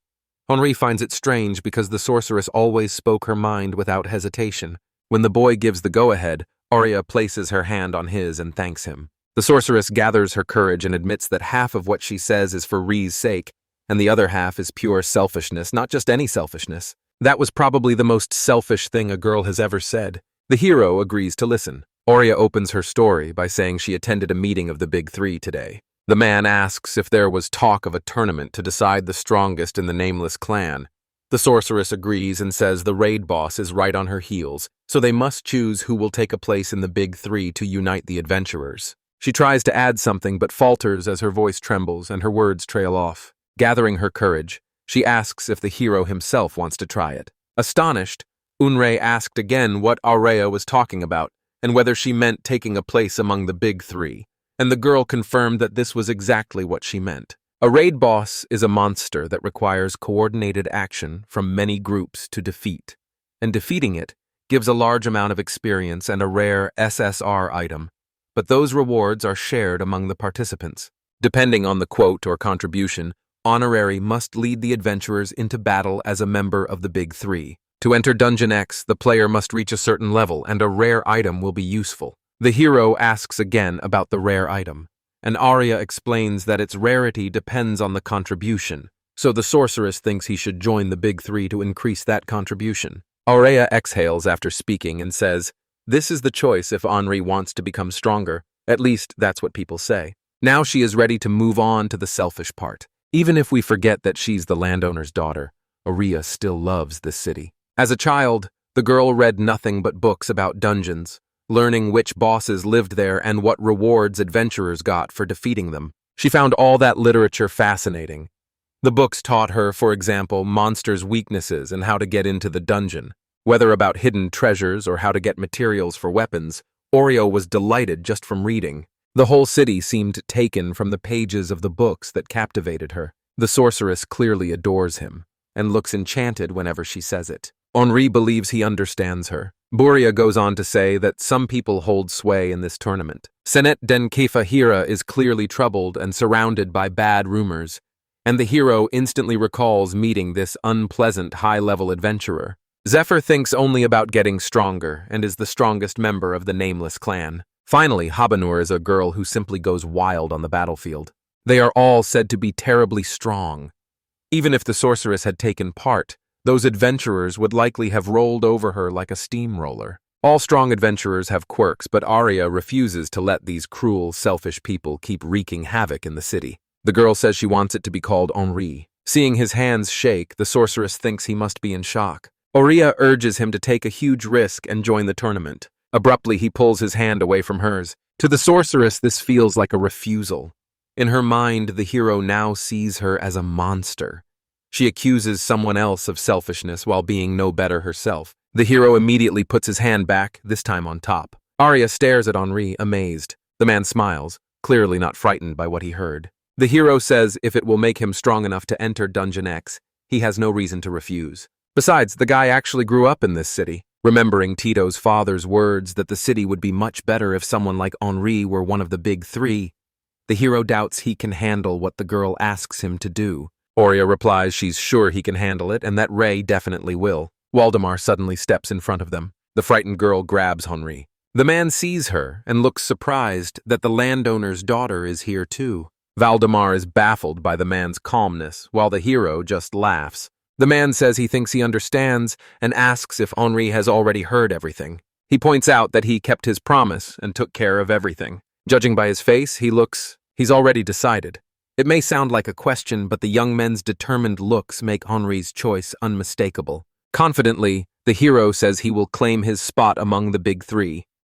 Henri finds it strange because the sorceress always spoke her mind without hesitation. When the boy gives the go-ahead, Aurea places her hand on his and thanks him. The sorceress gathers her courage and admits that half of what she says is for Ree's sake, and the other half is pure selfishness, not just any selfishness. That was probably the most selfish thing a girl has ever said. The hero agrees to listen. Oria opens her story by saying she attended a meeting of the Big Three today. The man asks if there was talk of a tournament to decide the strongest in the nameless clan. The sorceress agrees and says the raid boss is right on her heels, so they must choose who will take a place in the Big Three to unite the adventurers. She tries to add something but falters as her voice trembles and her words trail off. Gathering her courage, she asks if the hero himself wants to try it. Astonished, Unrei asked again what Aurea was talking about and whether she meant taking a place among the Big Three, and the girl confirmed that this was exactly what she meant. A raid boss is a monster that requires coordinated action from many groups to defeat, and defeating it gives a large amount of experience and a rare SSR item, but those rewards are shared among the participants. Depending on the quote or contribution, Honorary must lead the adventurers into battle as a member of the Big Three. To enter Dungeon X, the player must reach a certain level and a rare item will be useful. The hero asks again about the rare item, and Arya explains that its rarity depends on the contribution, so the sorceress thinks he should join the Big Three to increase that contribution. Aurea exhales after speaking and says, "This is the choice if Henri wants to become stronger. At least that's what people say." Now she is ready to move on to the selfish part. Even if we forget that she's the landowner's daughter, Aurea still loves this city. As a child, the girl read nothing but books about dungeons, learning which bosses lived there and what rewards adventurers got for defeating them. She found all that literature fascinating. The books taught her, for example, monsters' weaknesses and how to get into the dungeon. Whether about hidden treasures or how to get materials for weapons, Oreo was delighted just from reading. The whole city seemed taken from the pages of the books that captivated her. The sorceress clearly adores him and looks enchanted whenever she says it. Henri believes he understands her. Buria goes on to say that some people hold sway in this tournament. Senet Den Kefa Hira is clearly troubled and surrounded by bad rumors, and the hero instantly recalls meeting this unpleasant high-level adventurer. Zephyr thinks only about getting stronger and is the strongest member of the nameless clan. Finally, Habanur is a girl who simply goes wild on the battlefield. They are all said to be terribly strong. Even if the sorceress had taken part, those adventurers would likely have rolled over her like a steamroller. All strong adventurers have quirks, but Arya refuses to let these cruel, selfish people keep wreaking havoc in the city. The girl says she wants it to be called Henri. Seeing his hands shake, the sorceress thinks he must be in shock. Aurea urges him to take a huge risk and join the tournament. Abruptly, he pulls his hand away from hers. To the sorceress, this feels like a refusal. In her mind, the hero now sees her as a monster. She accuses someone else of selfishness while being no better herself. The hero immediately puts his hand back, this time on top. Arya stares at Henri, amazed. The man smiles, clearly not frightened by what he heard. The hero says if it will make him strong enough to enter Dungeon X, he has no reason to refuse. Besides, the guy actually grew up in this city. Remembering Tito's father's words that the city would be much better if someone like Henri were one of the Big Three, the hero doubts he can handle what the girl asks him to do. Aurea replies she's sure he can handle it and that Ray definitely will. Waldemar suddenly steps in front of them. The frightened girl grabs Henri. The man sees her and looks surprised that the landowner's daughter is here too. Valdemar is baffled by the man's calmness, while the hero just laughs. The man says he thinks he understands and asks if Henri has already heard everything. He points out that he kept his promise and took care of everything. Judging by his face, he's already decided. It may sound like a question, but the young men's determined looks make Henri's choice unmistakable. Confidently, the hero says he will claim his spot among the Big Three.